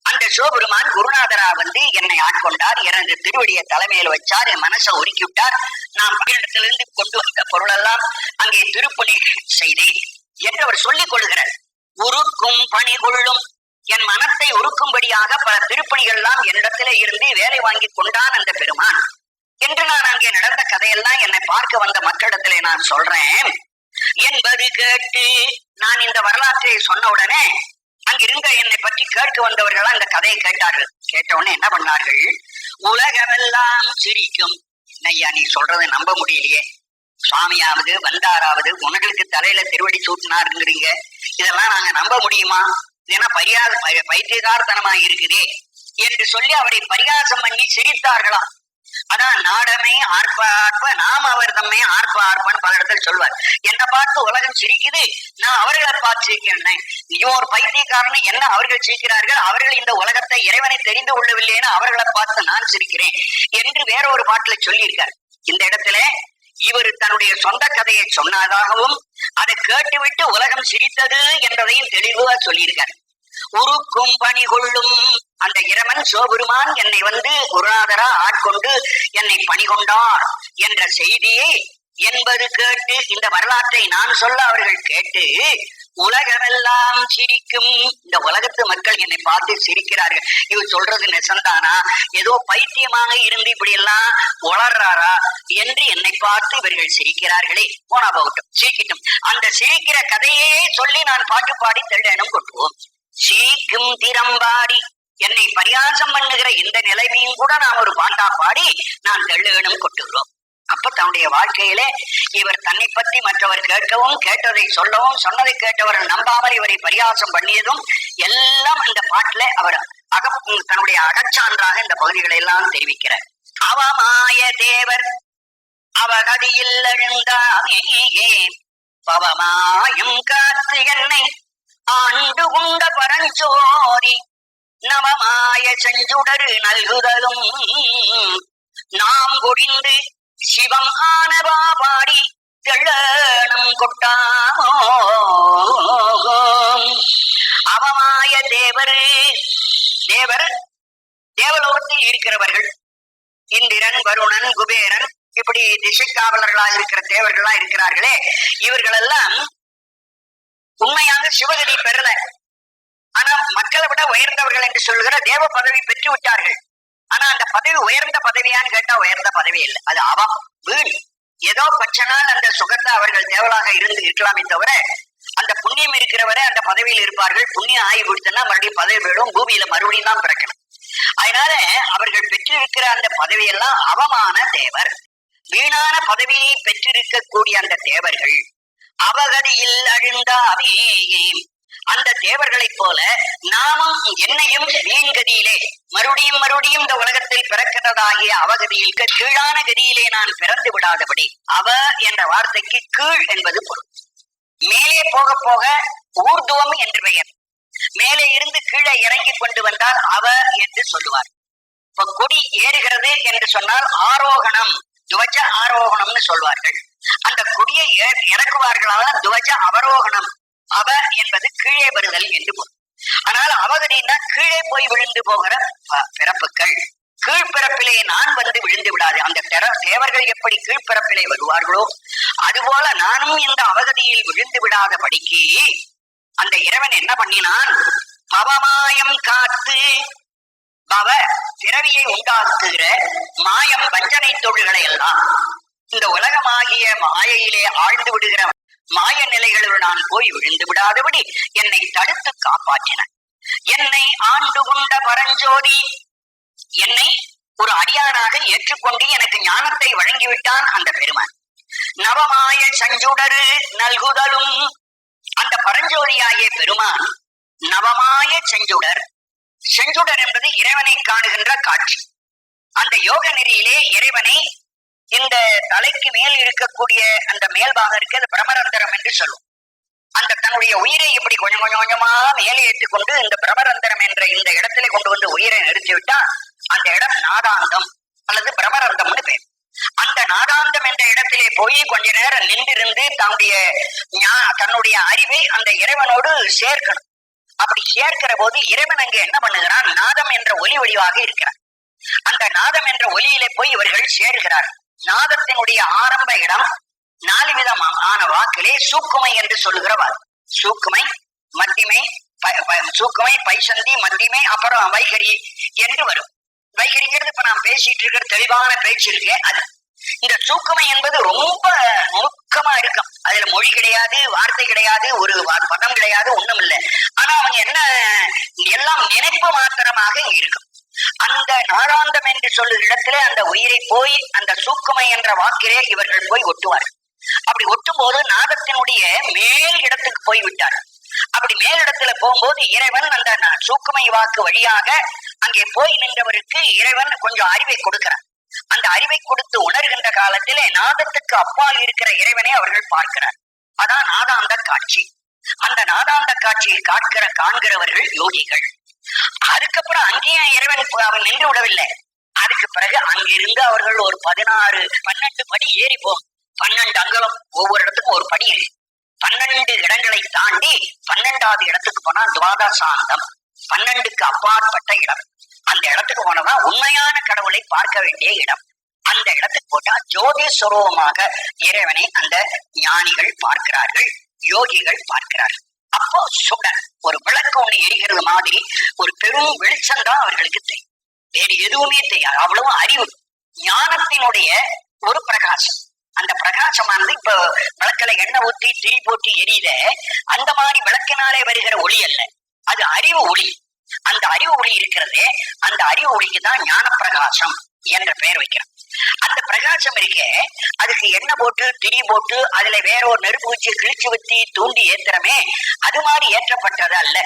அந்த சிவபெருமான் குருநாதரா வந்து என்னை ஆட்கொண்டார். எனது திருவடியை தலைமையில வச்சார், என் மனசை உருக்கி விட்டார். நான் பணியிடத்திலிருந்து கொண்டு வந்த பொருள் எல்லாம் அங்கே திருப்பணி செய்தேன் என்று அவர் சொல்லிக் கொள்கிறார். உருக்கும் பணி கொள்ளும், என் மனத்தை உருக்கும்படியாக பல திருப்பணிகள் எல்லாம் என்னிடத்திலே இருந்து வேலை வாங்கி கொண்டான் அந்த பெருமான் என்று நான் அங்கே நடந்த கதையெல்லாம் என்னை பார்க்க வந்த மக்களிடத்திலே நான் சொல்றேன் என்பது கேட்டு, நான் இந்த வரலாற்றை சொன்ன உடனே அங்கிருந்த என்னை பற்றி கேட்க வந்தவர்கள் அந்த கதையை கேட்டார்கள். கேட்ட உடனே என்ன பண்ணார்கள், உலகமெல்லாம் சிரிக்கும். ஐயா, நீ சொல்றதை நம்ப முடியலையே, சுவாமியாவது வந்தாராவது உனங்களுக்கு தலையில திருவடி சூட்டினாருங்கிறீங்க, இதெல்லாம் நாங்க நம்ப முடியுமா, ஏன்னா பைத்தியகாரத்தனமா இருக்குதே என்று சொல்லி அவரை பரிகாசம் பண்ணி சிரித்தார்களாம். அதான் நாடமே ஆர்ப்ப ஆர்ப்ப நாம் அவர் தம்மை ஆர்ப்ப ஆர்ப்பன்னு பல இடத்துல சொல்வார். என்ன பார்த்து உலகம் சிரிக்குது, நான் அவர்களை பார்த்து சிரிக்கிறேன். நீயும் ஒரு பைத்தியக்காரன், என்ன அவர்கள் சிரிக்கிறார்கள், அவர்கள் இந்த உலகத்தை இறைவனை தெரிந்து கொள்ளவில்லைன்னு அவர்களை பார்த்து நான் சிரிக்கிறேன் என்று வேற ஒரு பாட்டுல சொல்லியிருக்கார். இந்த இடத்துல இவர் தன்னுடைய சொந்த கதையை சொன்னதாகவும் அதை கேட்டுவிட்டு உலகம் சிரித்தது என்பதையும் தெளிவா சொல்லியிருக்கார். உருக்கும் பணி கொள்ளும் அந்த இறைவன் சிவபெருமான் என்னை வந்து குருநாதரா ஆட்கொண்டு என்னை பணி கொண்டார் என்ற செய்தியை என்பது கேட்டு, இந்த வரலாற்றை நான் சொல்ல அவர்கள் கேட்டு உலகமெல்லாம் சிரிக்கும். இந்த உலகத்து மக்கள் என்னை பார்த்து சிரிக்கிறார்கள். இவர் சொல்றது நெசந்தானா, ஏதோ பைத்தியமாக இருந்து இப்படி எல்லாம் உளர்றாரா என்று என்னை பார்த்து இவர்கள் சிரிக்கிறார்களே, போனா போகட்டும், சிரிக்கட்டும். அந்த சிரிக்கிற கதையே சொல்லி நான் பாட்டு பாடி தெள்ளனும் கொட்டுவோம். சிரிக்கும் திறம்பாடி என்னை பரியாசம் பண்ணுகிற இந்த நிலைமையும் கூட நான் ஒரு பாட்டா பாடி நான் தெள்ளனும் கொட்டுகிறோம். அப்ப தன்னுடைய வாழ்க்கையில இவர் தன்னை பற்றி மற்றவர் கேட்கவும், கேட்டதை சொல்லவும், சொன்னதை கேட்டவர்கள் நம்பாமல் இவரை பரியாசம் பண்ணியதும் எல்லாம் இந்த பாட்டுல அவர் தன்னுடைய அகச்சான்றாக இந்த பகுதிகளை எல்லாம் தெரிவிக்கிறார். அவமாய தேவர் அவகதியில் எழுந்தாமே பவமாயும் காத்து என்னை ஆண்டு கொண்ட பரஞ்சோதி நவமாய செஞ்சுடரு நல்குதலும் நாம் கொடிந்து சிவம் ஆனவா பாடி தெள்ளனம் கொட்டாமோ. அவமாய தேவர் தேவலோகத்தில் இருக்கிறவர்கள், இந்திரன் வருணன் குபேரன் இப்படி திசை காவலர்களாக இருக்கிற தேவர்களா இருக்கிறார்களே, இவர்கள் எல்லாம் உண்மையாக சிவகதி பெறல. ஆனா மக்களை விட உயர்ந்தவர்கள் என்று சொல்கிற தேவ பதவி பெற்று விட்டார்கள். ஆனா அந்த பதவி உயர்ந்த பதவியான்னு கேட்டா உயர்ந்த பதவி இல்லை, அது அவம் வீடு. ஏதோ பட்ச நாள் அந்த சுகத்தை அவர்கள் தேவலாக இருந்து இருக்கலாமே தவிர, அந்த புண்ணியம் இருக்கிறவரை அந்த பதவியில் இருப்பார்கள். புண்ணியம் ஆகி கொடுத்தனா மறுபடியும் பதவி வேணும், பூமியில மறுபடியும் தான் பிறக்கணும். அதனால அவர்கள் பெற்றிருக்கிற அந்த பதவியெல்லாம் அவமான தேவர். வீணான பதவியை பெற்றிருக்கக்கூடிய அந்த தேவர்கள் அவகதியில் அழுந்தாவே, அந்த தேவர்களைப் போல நாமும் என்னையும் வீண்கதியிலே மறுபடியும் மறுபடியும் இந்த உலகத்தில் பிறக்கிறதாகிய அவகதியில் கீழான கதியிலே நான் பிறந்து விடாதபடி. அவ என்ற வார்த்தைக்கு கீழ் என்பது பொருள். மேலே போக போக ஊர்துவம் என்று பெயர். மேலே இருந்து கீழே இறங்கி கொண்டு வந்தால் அவ என்று சொல்லுவார். இப்ப கொடி ஏறுகிறது என்று சொன்னால் ஆரோகணம், துவஜ ஆரோகணம்னு சொல்வார்கள். அந்த கொடியை இறக்குவார்களால் துவஜ அவரோகணம். அவ என்பது கீழே வருதல் என்று பொருள். ஆனால் அவகதின்னா கீழே போய் விழுந்து போகிற பிறப்புகள். கீழ்பிறப்பிலே நான் வந்து விழுந்து விடாது. அந்த தேவர்கள் எப்படி கீழ்பிறப்பிலே வருவார்களோ அதுபோல நானும் இந்த அவகதியில் விழுந்து விடாத படிக்கு அந்த இறைவன் என்ன பண்ணினான்? பவமாயம் காத்து, பவ பிறவியை உண்டாக்குகிற மாயம் வஞ்சனை தொழில்களை எல்லாம், இந்த உலகமாகிய மாயையிலே ஆழ்ந்து விடுகிற மாய நிலைகளுள் நான் போய் விழுந்து விடாதபடி என்னை தடுத்து காப்பாற்றின. என்னை ஆண்டு கொண்ட பரஞ்சோதி, என்னை ஒரு அடியானாக ஏற்றுக்கொண்டு எனக்கு ஞானத்தை வழங்கிவிட்டான் அந்த பெருமான். நவமாய சஞ்சுடரு நல்குதலும், அந்த பரஞ்சோதியாகிய பெருமான் நவமாய செஞ்சுடர். செஞ்சுடர் என்பது இறைவனை காணுகின்ற காட்சி. அந்த யோக நெறியிலே இறைவனை இந்த தலைக்கு மேல் இருக்கக்கூடிய அந்த மேல்பாகம் இருக்கு, அது பிரமரந்தரம் என்று சொல்லும். அந்த தன்னுடைய உயிரை இப்படி கொஞ்சம் கொஞ்சம் கொஞ்சமா மேலே ஏற்றுக்கொண்டு இந்த பிரமரந்தரம் என்ற இந்த இடத்துல கொண்டு வந்து உயிரை நிறுத்திவிட்டா அந்த இடம் நாதாந்தம் அல்லது பிரமரந்தம்னு பேர். அந்த நாதாந்தம் என்ற இடத்திலே போய் கொஞ்ச நேரம் நின்றிருந்து தன்னுடைய அறிவை அந்த இறைவனோடு சேர்க்கணும். அப்படி சேர்க்கிற போது இறைவன் அங்கே என்ன பண்ணுகிறான்? நாதம் என்ற ஒலி வடிவாக இருக்கிறார். அந்த நாதம் என்ற ஒலியிலே போய் இவர்கள் சேர்கிறார். நாதத்தினுடைய ஆரம்ப இடம் 4 விதமான வாக்கிலே சூக்குமை என்று சொல்லுகிற வாக்கு. சூக்குமை, மத்திமை, சூக்குமை, பைசந்தி, மத்திமை, அப்புறம் வைகரி என்று வரும். வைகரிங்கிறது இப்ப நான் பேசிட்டு இருக்கிற தெளிவான பேச்சு இருக்கே அது. இந்த சூக்குமை என்பது ரொம்ப நுணுக்கமா இருக்கும். அதுல மொழி கிடையாது, வார்த்தை கிடையாது, ஒரு பதம் கிடையாது, ஒண்ணும் இல்லை. ஆனா அவங்க என்ன எல்லாம் நினைப்பு மாத்திரமாக இருக்கும். அந்த நாளாந்தம் என்று சொல்லுகிற இடத்துல அந்த உயிரை போய் அந்த சூக்குமை என்ற வாக்கிலே இவர்கள் போய் ஒட்டுவார்கள். அப்படி ஒட்டும் போது நாதத்தினுடைய மேல் இடத்துக்கு போய் விட்டார். அப்படி மேலிடத்துல போகும்போது இறைவன் அந்த சூக்குமை வாக்கு வழியாக அங்கே போய் நின்றவருக்கு இறைவன் கொஞ்சம் அறிவை கொடுக்கிறார். அந்த அறிவை கொடுத்து உணர்கின்ற காலத்திலே நாதத்துக்கு அப்பால் இருக்கிற இறைவனை அவர்கள் பார்க்கிறார். அதான் நாதாந்த காட்சி. அந்த நாதாந்த காட்சியை காண்கிறவர்கள் யோகிகள். அதுக்கப்புறம் அங்கேயும் இறைவன் அவன் நின்று விடவில்லை. அதுக்கு பிறகு அங்கிருந்து அவர்கள் ஒரு 12 படி ஏறி போகும். 12 அங்கலம், ஒவ்வொரு இடத்துக்கும் ஒரு படி இருக்கு. 12 இடங்களை தாண்டி 12வது இடத்துக்கு போனா துவாதசாந்தம், 12க்கு அப்பாற்பட்ட இடம். அந்த இடத்துக்கு போனதான் உண்மையான கடவுளை பார்க்க வேண்டிய இடம். அந்த இடத்துக்கு போட்டா ஜோதிஸ்வரூபமாக இறைவனை அந்த ஞானிகள் பார்க்கிறார்கள், யோகிகள் பார்க்கிறார்கள். அப்போ சுடர், ஒரு விளக்கு ஒண்ணு எரிகிறது மாதிரி ஒரு பெரும் வெளிச்சம் தான் அவர்களுக்கு தெரியும். வேறு எதுவுமே தெரியாது. அவ்வளவு அறிவு, ஞானத்தினுடைய ஒரு பிரகாசம். அந்த பிரகாசமானது இப்ப விளக்குல எண்ணெய் ஊற்றி திரி போட்டு எரியுத அந்த மாதிரி விளக்கினாலே வருகிற ஒளி அல்ல, அது அறிவு ஒளி. அந்த அறிவு ஒளி இருக்கிறதே, அந்த அறிவு ஒளிக்கு தான் ஞான பிரகாசம் என்ற பெயர் வைக்கிறோம். அந்த பிரகாசம் இருக்க அதுக்கு எண்ணெய் போட்டு திரி போட்டு அதுல வேற ஒரு நெருப்பு வச்சு கிழிச்சு வச்சு தூண்டி ஏத்துறமே, அது மாதிரி ஏற்றப்பட்டது அல்ல.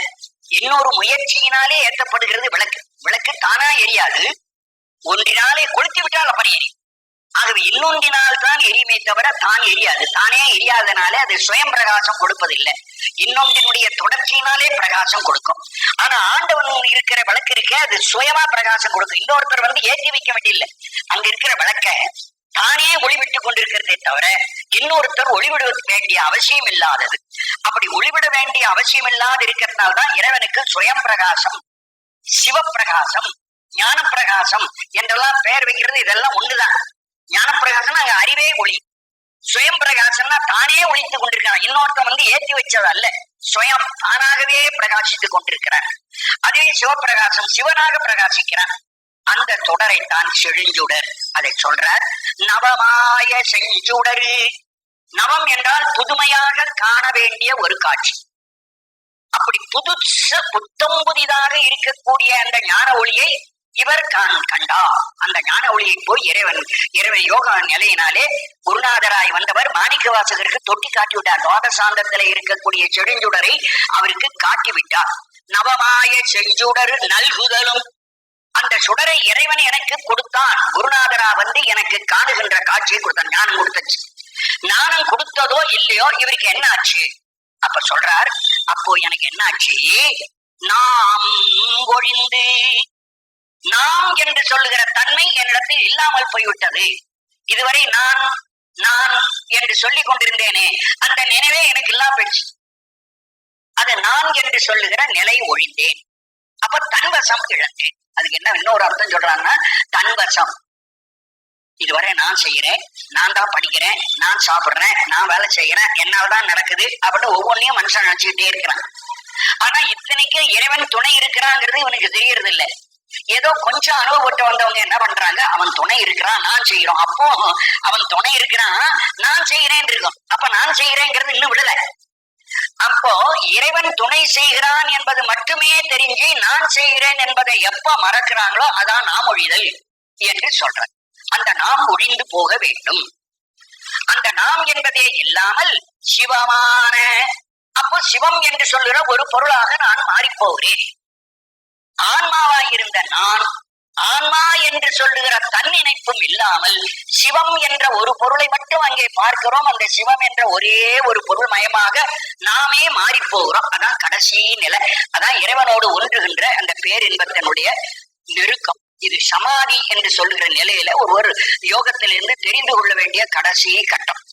இன்னொரு முயற்சியினாலே ஏற்றப்படுகிறது விளக்கு. விளக்கு தானா எரியாது, ஒன்றினாலே கொளுத்தி விட்டால் அப்படி எரியும். ஆகவே இன்னொன்றினால் தான் எரியுமே தவிர தான் எரியாது. தானே எரியாதனாலே அது சுயம் பிரகாசம் கொடுப்பதில்லை, இன்னொன்றினுடைய தொடர்ச்சியினாலே பிரகாசம் கொடுக்கும். ஆனா ஆண்டவன் இருக்கிற விளக்கு இருக்க அது சுயமா பிரகாசம் கொடுக்கும். இன்னொருத்தர் வந்து ஏற்றி வைக்க வேண்டியில்லை. அங்க இருக்கிற விளக்க தானே ஒளிவிட்டு கொண்டிருக்கிறதே தவிர இன்னொருத்தர் ஒளிவிட வேண்டிய அவசியம் இல்லாதது. அப்படி ஒளிவிட வேண்டிய அவசியம் இல்லாது இருக்கிறதுனால்தான் இறைவனுக்கு சுயம் பிரகாசம், சிவப்பிரகாசம், ஞான பிரகாசம் என்றெல்லாம் பெயர் வைக்கிறது. இதெல்லாம் ஒண்ணுதான். ஞான பிரகாசம் அங்க அறிவே ஒளி, சுயம் பிரகாசம்னா தானே ஒளித்துக் கொண்டிருக்கிறான். இன்னொருத்தன் வந்து ஏற்றி வச்சது அல்ல, சுயம் தானாகவே பிரகாசித்துக் கொண்டிருக்கிறார். அதே சிவப்பிரகாசம், சிவனாக பிரகாசிக்கிறான். அந்த தொடரைத்தான் செழுஞ்சுடர். அதை சொல்றார் நவமாய செஞ்சுடரு. நவம் என்றால் புதுமையாக காண வேண்டிய ஒரு காட்சி. அப்படி புதுசு புத்தம் புதிதாக இருக்கக்கூடிய அந்த ஞான ஒளியை இவர் கண்டா அந்த ஞான ஒளியை போய் இறைவன் யோகா நிலையினாலே குருநாதராய் வந்தவர் மாணிக்க வாசகருக்கு தொட்டி காட்டி விட்டார். துவாதசாந்தத்துல இருக்கக்கூடிய செடுஞ்சுடரை அவருக்கு காட்டிவிட்டார். நவமாய செஞ்சுடர் நல்குதலும், அந்த சுடரை இறைவன் எனக்கு கொடுத்தான். குருநாதரா வந்து எனக்கு காணுகின்ற காட்சியை கொடுத்தான், ஞானம் கொடுத்துச்சு. ஞானம் கொடுத்ததோ இல்லையோ இவருக்கு என்ன ஆச்சு? அப்ப சொல்றார், அப்போ எனக்கு என்ன ஆச்சு? நாம் ஒழிந்து, நாம் என்று சொல்லுகிற தன்மை என்னிடத்தில் இல்லாமல் போய்விட்டது. இதுவரை நான் நான் என்று சொல்லிக் கொண்டிருந்தேனே, அந்த நினைவே எனக்கு இல்லாம போயிடுச்சு. அது நான் என்று சொல்லுகிற நிலை ஒழிந்தேன். அப்ப தன்வசம் இழந்தேன். அதுக்கு என்ன இன்னொரு அர்த்தம் சொல்றாங்கன்னா, தன்வசம். இதுவரை நான் செய்யறேன், நான் தான் படிக்கிறேன், நான் சாப்பிடுறேன், நான் வேலை செய்யறேன், என்னால்தான் நடக்குது அப்படின்னு ஒவ்வொன்றையும் மனுஷன் நினைச்சுக்கிட்டே இருக்கிறான். ஆனா இத்தனைக்கு இறைவன் துணை இருக்கிறாங்கிறது இவனுக்கு தெரியறது இல்லை. ஏதோ கொஞ்சம் அனுபவப்பட்டு வந்தவங்க என்ன பண்றாங்க, அவன் துணை இருக்கிறான், நான் செய்யறோம். அப்போ அவன் துணை இருக்கிறான், நான் செய்யறேன் இருக்கும். அப்ப நான் செய்யறேங்கிறது இன்னும் விடல. அப்போ இறைவன் துணை செய்கிறான் என்பது மட்டுமே தெரிஞ்சு நான் செய்கிறேன் என்பதை எப்ப மறக்கிறாங்களோ அதான் நாம் ஒழிதல் என்று சொல்ற. அந்த நாம் ஒழிந்து போக வேண்டும். அந்த நாம் என்பதே இல்லாமல் சிவமான, அப்போ சிவம் என்று சொல்லுகிற ஒரு பொருளாக நான் மாறிப்போகிறேன். ஆன்மாவாயிருந்த நான், ஆன்மா என்று சொல்லுகிற தன்னிணைப்பும் இல்லாமல் சிவம் என்ற ஒரு பொருளை மட்டும் அங்கே பார்க்கிறோம். அந்த சிவம் என்ற ஒரே ஒரு பொருள் மயமாக நாமே மாறி போகிறோம். அதான் கடைசி நிலை. அதான் இறைவனோடு ஒன்றுகின்ற அந்த பேரின்பத்தினுடைய நெருக்கம். இது சமாதி என்று சொல்லுகிற நிலையில ஒரு யோகத்திலிருந்து தெரிந்து கொள்ள வேண்டிய கடைசி கட்டம்.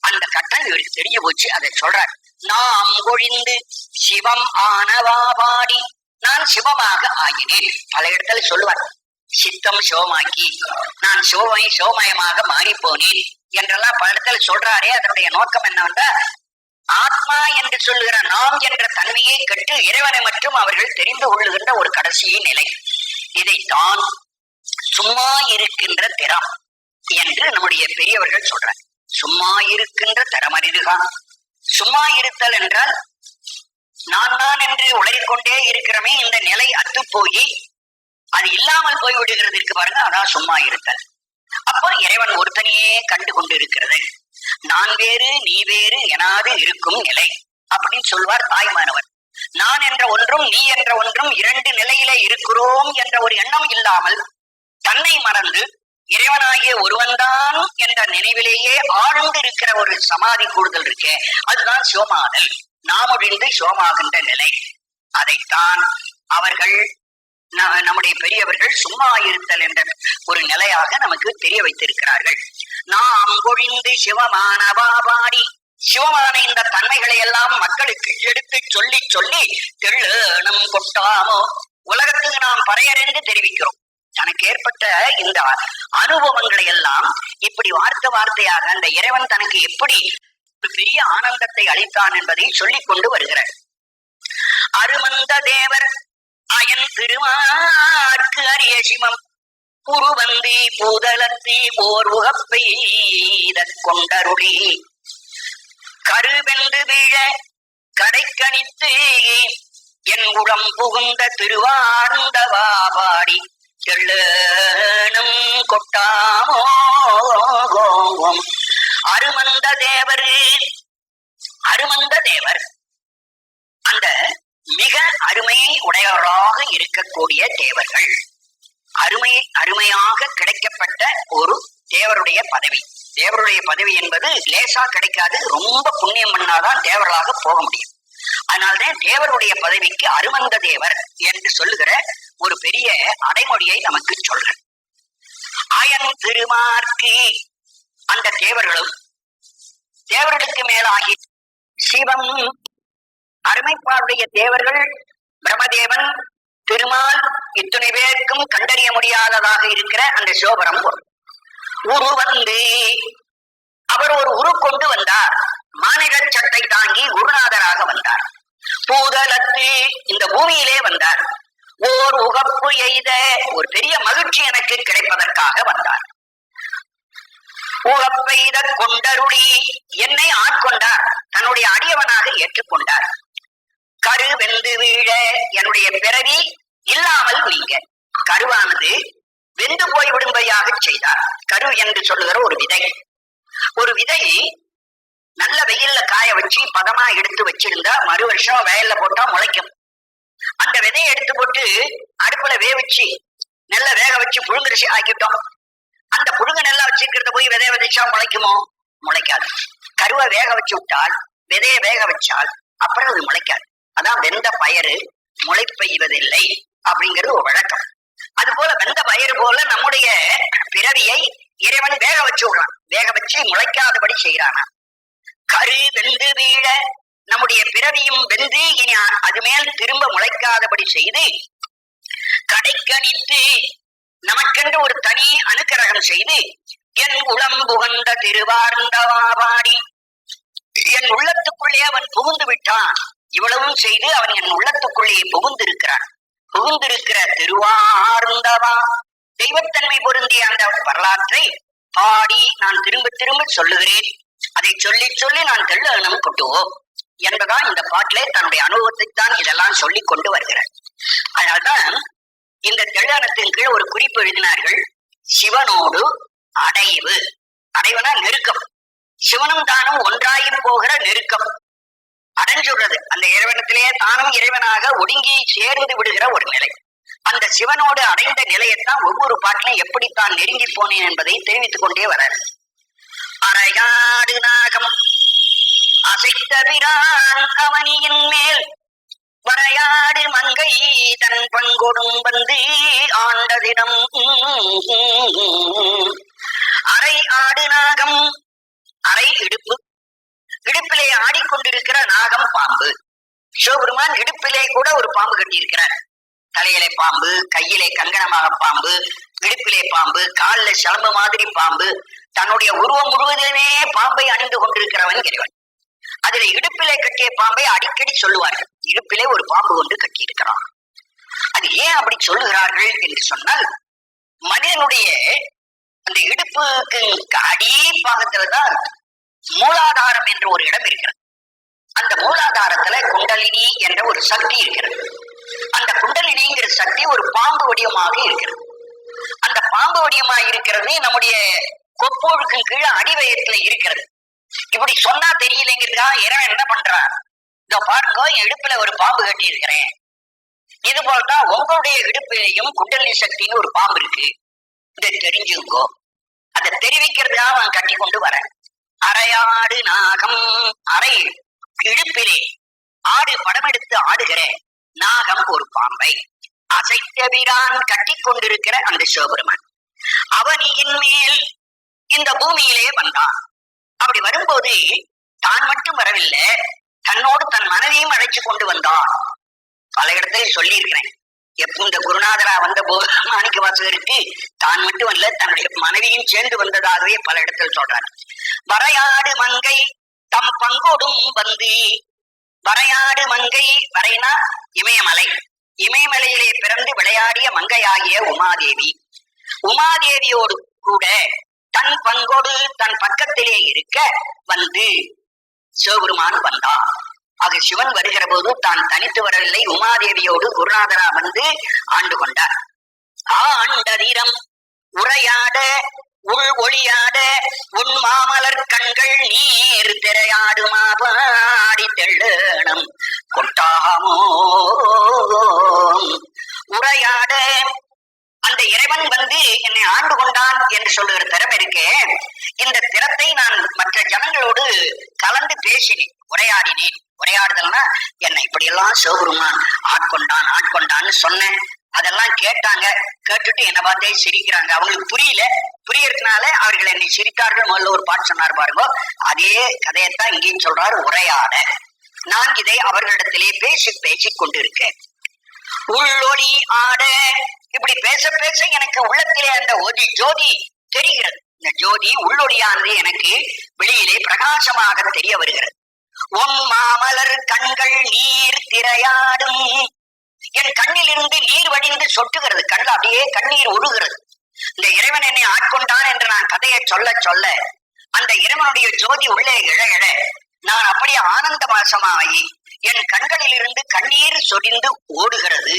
அந்த கட்டம் இவருக்கு தெரிஞ்சு போச்சு. அதை சொல்றார், நாம் ஒழிந்து சிவம் ஆனவா பாடி, நான் சிவமாக ஆகினேன். பல இடத்துல சொல்லுவார், சித்தம் சிவமாக்கி நான் சிவமயமாக மாறி போனேன் என்றெல்லாம் பல இடத்துல சொல்றாரே. அதனுடைய நோக்கம் என்னவென்றா, ஆத்மா என்று சொல்லுகிற நாம் என்ற தன்மையை கட்டு இறைவனை மட்டும் அவர்கள் தெரிந்து கொள்ளுகின்ற ஒரு கடைசி நிலை. இதைத்தான் சும்மா இருக்கின்ற திறம் என்று நம்முடைய பெரியவர்கள் சொல்றார். சும்மா இருக்கின்ற தரமறிதுதான். சும்மா இருத்தல் என்றால் நான் நான் என்று உளறிக்கொண்டே இருக்கிறமே, இந்த நிலை அத்து போய் அது இல்லாமல் போய் விடுகிறதுக்கு பாருங்க, அதான் சும்மா இருத்தல். அப்போ இறைவன் ஒருத்தனையே கண்டு கொண்டு இருக்கிறது. நான் வேறு நீ வேறு எனாது இருக்கும் நிலை அப்படின்னு சொல்வார் தாய்மானவர். நான் என்ற ஒன்றும் நீ என்ற ஒன்றும் இரண்டு நிலையிலே இருக்கிறோம் என்ற ஒரு எண்ணம் இல்லாமல் தன்னை மறந்து இறைவனாகிய ஒருவன்தான் என்ற நினைவிலேயே ஆழ்ந்து இருக்கிற ஒரு சமாதி கூடுதல் இருக்கே, அதுதான் சிவமாதல். நாம் ஒழிந்து சிவமாகின்ற நிலை. அதைத்தான் அவர்கள் நம்முடைய பெரியவர்கள் சும்மா இருத்தல் என்ற ஒரு நிலையாக நமக்கு தெரிய வைத்திருக்கிறார்கள். நாம் ஒழிந்து சிவமானவா பாடி, சிவமான இந்த தன்மைகளை எல்லாம் மக்களுக்கு எடுத்து சொல்லி சொல்லி தெள்ளனம் கொட்டாமோ உலகத்துக்கு நாம் பறையறிந்து தெரிவிக்கிறோம். தனக்கு ஏற்பட்ட இந்த அனுபவங்களை எல்லாம் இப்படி வார்த்தையாக அந்த இறைவன் தனக்கு எப்படி பெரிய ஆனந்தத்தை அளித்தான் என்பதை சொல்லிக் கொண்டு வருகிறார். அருமந்த தேவர் அயன் திருமார்க்கு அரிய சிவம் குருவந்தி பூதலத்தி ஓர் உகப்பை கொண்டருளி கருவென்று வீழ கடைக்கணித்து என் உளம் புகுந்த திருவார்ந்தவா பாடி தெள்ளனும் கொட்டாமோ. அருமந்த தேவர், அருமந்த தேவர் அந்த மிக அருமையை உடையவராக இருக்கக்கூடிய தேவர்கள், அருமையாக கிடைக்கப்பட்ட ஒரு தேவருடைய பதவி. தேவருடைய பதவி என்பது லேசா கிடைக்காது, ரொம்ப புண்ணியம் பண்ணாதான் தேவர்களாக போக முடியும். அதனால்தான் தேவருடைய பதவிக்கு அருமந்த தேவர் என்று சொல்லுகிற ஒரு பெரிய அடைமொழியை நமக்கு சொல்ற. அயன் திருமார்க்கு அந்த தேவர்களும் தேவர்களுக்கு மேலாகி சிவம் அருமைப்பாருடைய தேவர்கள் பிரம்மதேவன் திருமால் இத்தனை பேருக்கும் கண்டறிய முடியாததாக இருக்கிற அந்த சிவபரம் உரு வந்து அவர் ஒரு உரு கொண்டு வந்தார். மானிடர் சட்டை தாங்கி குருநாதராக வந்தார். பூதலத்து இந்த பூமியிலே வந்தார். ஓர் உகப்பு எய்த ஒரு பெரிய மகிழ்ச்சி எனக்கு கிடைப்பதற்காக வந்தார். உகப்பெய்த கொண்டருளி என்னை ஆட்கொண்டார், தன்னுடைய அடியவனாக ஏற்றுக்கொண்டார். கரு வெந்து வீழ என்னுடைய பிறவி இல்லாமல் நீங்க கருவானது வெந்து போய் விடும்படியாக செய்தார். கரு என்று சொல்லுகிற ஒரு விதை நல்ல வெயில்ல காய வச்சு பதமா எடுத்து வச்சிருந்தா மறு வருஷம் வயல்ல போட்டா முளைக்கும். அந்த விதையை எடுத்து போட்டு அடுப்புல வேவிச்சு நல்ல வேக வச்சு புழுங்கரிசி ஆக்கிட்டோம். அந்த புழுங்க நல்லா வச்சிருக்கிறத போய் விதைய விதைச்சா முளைக்குமோ? முளைக்காது. கருவை வேக வச்சு விட்டால், விதைய வேக வச்சால் அப்புறம் அது முளைக்காது. அதான் வெந்த பயறு முளை பெய்வதில்லை அப்படிங்கிறது ஒரு வழக்கம். அது போல வெந்த பயிர் போல நம்முடைய பிறவியை இறைவன் வேக வச்சு விடுறான். வேக வச்சு முளைக்காதபடி செய்யறானா. கரு வெந்து வீழ நம்முடைய பிறவியும் வெந்து இனி அது மேல் திரும்ப முளைக்காதபடி செய்து கடைக்கணித்து நமக்கென்று ஒரு தனி அனுக்கிரகம் செய்து என் உளம் புகந்த திருவார்ந்தவாடி என் உள்ளத்துக்குள்ளே அவன் புகுந்து விட்டான். இவ்வளவும் செய்து அவன் என் உள்ளத்துக்குள்ளே புகுந்திருக்கிறான். புகுந்திருக்கிற திருவார்ந்தவா தெய்வத்தன்மை பொருந்திய அந்த வரலாற்றை பாடி நான் திரும்ப திரும்ப சொல்லுகிறேன். அதை சொல்லி சொல்லி நான் தெள்ளனம் கொட்டுவோம் என்பதான் இந்த பாட்டிலே தன்னுடைய அனுபவத்தை தான் இதெல்லாம் சொல்லி கொண்டு வருகிறார். அதனால்தான் இந்த தெள்ளனத்தின் கீழ் ஒரு குறிப்பு எழுதினார்கள். சிவனோடு அடைவு. அடைவுனா நெருக்கம். சிவனும் தானும் ஒன்றாகி போகிற நெருக்கம் அடைஞ்சுடுறது. அந்த இறைவனத்திலேயே தானும் இறைவனாக ஒடுங்கி சேர்ந்து விடுகிற ஒரு நிலை. அந்த சிவனோடு அடைந்த நிலையத்தான் ஒவ்வொரு பாட்டிலும் எப்படித்தான் நெருங்கி போனேன் என்பதை தெரிவித்துக் கொண்டே வர. அரையாடு நாகம் அசைத்த பிரான் அவனியின் மேல் வரையாடு மங்கை தன் பங்கொடும் வந்து ஆண்ட தினம். அரை ஆடு நாகம், அரை இடுப்பு, இடுப்பிலே ஆடிக்கொண்டிருக்கிற நாகம் பாம்பு. சிவபெருமான் இடுப்பிலே கூட ஒரு பாம்பு கட்டியிருக்கிறார். தலையிலே பாம்பு, கையிலே கங்கணமாக பாம்பு, இடுப்பிலே பாம்பு, காலில் சிலம்பு மாதிரி பாம்பு, தன்னுடைய உருவம் முழுவதிலுமே பாம்பை அணிந்து கொண்டிருக்கிறவன் இறைவன். அதில் இடுப்பிலே கட்டிய பாம்பை அடிக்கடி சொல்லுவார்கள். இடுப்பிலே ஒரு பாம்பு கொண்டு கட்டியிருக்கிறான். அது ஏன் அப்படி சொல்லுகிறார்கள் என்று சொன்னால், மனிதனுடைய அந்த இடுப்புக்கு அடி பாகத்துலதான் மூலாதாரம் என்ற ஒரு இடம் இருக்கிறது. அந்த மூலாதாரத்துல குண்டலினி என்ற ஒரு சக்தி இருக்கிறது. அந்த குண்டலினிங்கிற சக்தி ஒரு பாம்பு வடிவமாக இருக்கிறது. அந்த பாம்பு வடிவமாக இருக்கிறது நம்முடைய கொப்போழுக்கு கீழே அடிவயத்துல இருக்கிறது. இப்படி சொன்னா தெரியலைங்கிறதா இறைவன் என்ன பண்றான்? இதோ பாருங்க, என் இடுப்புல ஒரு பாம்பு கட்டி இருக்கிறேன். இது போலதான் உங்களுடைய இடுப்பிலையும் குண்டலினி சக்தின்னு ஒரு பாம்பு இருக்கு. இதை தெரிஞ்சுங்கோ. அதை தெரிவிக்கிறதுக்காக நான் கட்டி கொண்டு வரேன். அரையாடு நாகம், அரை இடுப்பிலே ஆடு படம் எடுத்து ஆடுகிற நாகம் ஒரு பாம்பை அசைத்த வீரான் கட்டி கொண்டிருக்கிற அந்த சிவபெருமான் அவனியின் மேல் இந்த பூமியிலே வந்தான். அப்படி வரும்போது தான் மட்டும் வரவில்லை, தன்னோடு தன் மனைவியும் அழைச்சு கொண்டு வந்தான். பல இடத்துல சொல்லி இருக்கிறேன். எப்போ இந்த குருநாதரா வந்த போது மாணிக்க வாசகருக்கு தான் மட்டும் அல்ல, தன்னுடைய மனைவியும் சேர்ந்து வந்ததாகவே பல இடத்தில் சொல்றார். வரையாடு மங்கை தம் பங்கோடும் வந்து, வரையாடு மங்கை, வரைனா இமயமலை, இமயமலையிலே பிறந்து விளையாடிய மங்கையாகிய உமாதேவி, உமாதேவியோடு கூட தன் பங்கோடு தன் பக்கத்திலே இருக்க வந்து சிவபெருமான் வந்தான். ஆக சிவன் வருகிற போது தான் தனித்து வரவில்லை, உமாதேவியோடு குருநாதரா வந்து ஆண்டு கொண்டார். ஆண்டதிரம் உரையாட உள் ஒளியாட உன் மாமலர் கண்கள் நீர் திரையாடுமா பாடி தெள்ளனம் கொட்டாமோ. உரையாட அந்த இறைவன் வந்து என்னை ஆண்டு கொண்டான் என்று சொல்லுகிற திறம் இருக்கே, இந்த திறத்தை நான் மற்ற ஜனங்களோடு கலந்து பேசினேன், உரையாடினேன். உரையாடுதல்னா என்னை இப்படி எல்லாம் சிவபெருமான் ஆட்கொண்டான்னு சொன்னேன். அதெல்லாம் கேட்டாங்க. கேட்டுட்டு என்னை பார்த்தே சிரிக்கிறாங்க. அவங்களுக்கு புரியல. புரியறதுனால அவர்கள் என்னை சிரித்தார்கள். முதல்ல ஒரு பாட்டு சொன்னார் பாருங்க, அதே கதையத்தான் இங்கேயும் சொல்றாரு. உரையாட நான் இதை அவர்களிடத்திலே பேசி கொண்டிருக்கேன். உள்ளொளி ஆட, இப்படி பேச பேச எனக்கு உள்ளத்திலே அந்த ஒளி ஜோதி தெரிகிறது. இந்த ஜோதி உள்ளொளியானது எனக்கு வெளியிலே பிரகாசமாக தெரிய வருகிறது. உன் மாமலர் கண்கள் நீர் திரையாடும், என் கண்ணிலிருந்து நீர் வடிந்து சொட்டுகிறது. கண்ணில் அப்படியே கண்ணீர் ஒழுகிறது. இந்த இறைவன் என்னை ஆட்கொண்டான் என்று நான் கதையை சொல்ல சொல்ல அந்த இறைவனுடைய ஜோதி உள்ளே இழ இழ நான் அப்படியே ஆனந்த மாசமாகி என் கண்களில் இருந்து கண்ணீர் சொரிந்து ஓடுகிறது.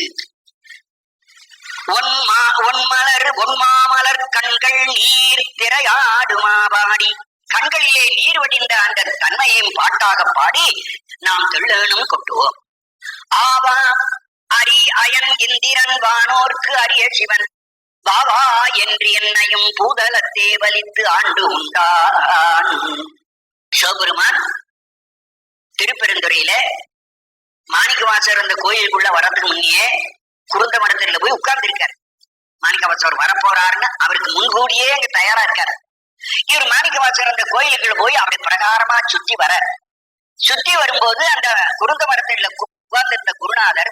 ஒன்மாமலர் கண்கள் நீர் திரையாடுமாபாடி, கண்களிலே நீர் வடிந்த அந்த தன்மையையும் பாட்டாக பாடி நாம் தெள்ளனும் கொட்டுவோம். ஆவா அரி அயன் இந்திரன் வானோர்க்கு அரிய சிவன் வாவா என்று என்னையும் பூதலத்தே வலித்து ஆண்டு உண்டான். சிவபெருமான் திருப்பெருந்துறையில மாணிக்கவாசர் அந்த கோயிலுக்குள்ள வரதுக்கு முன்னே குருந்த மரத்தில போய் உட்கார்ந்து இருக்காரு. மாணிக்கவாசர் வரப்போறாருன்னு அவருக்கு முன்கூடியே அங்க தயாரா இருக்காரு. இவர் மாணிக்கவாசர் அந்த கோயிலுக்குள்ள போய் அப்படி பிரகாரமா சுத்தி வர, சுத்தி வரும்போது அந்த குருந்த மரத்தில உட்கார்ந்து இருந்த குருநாதர்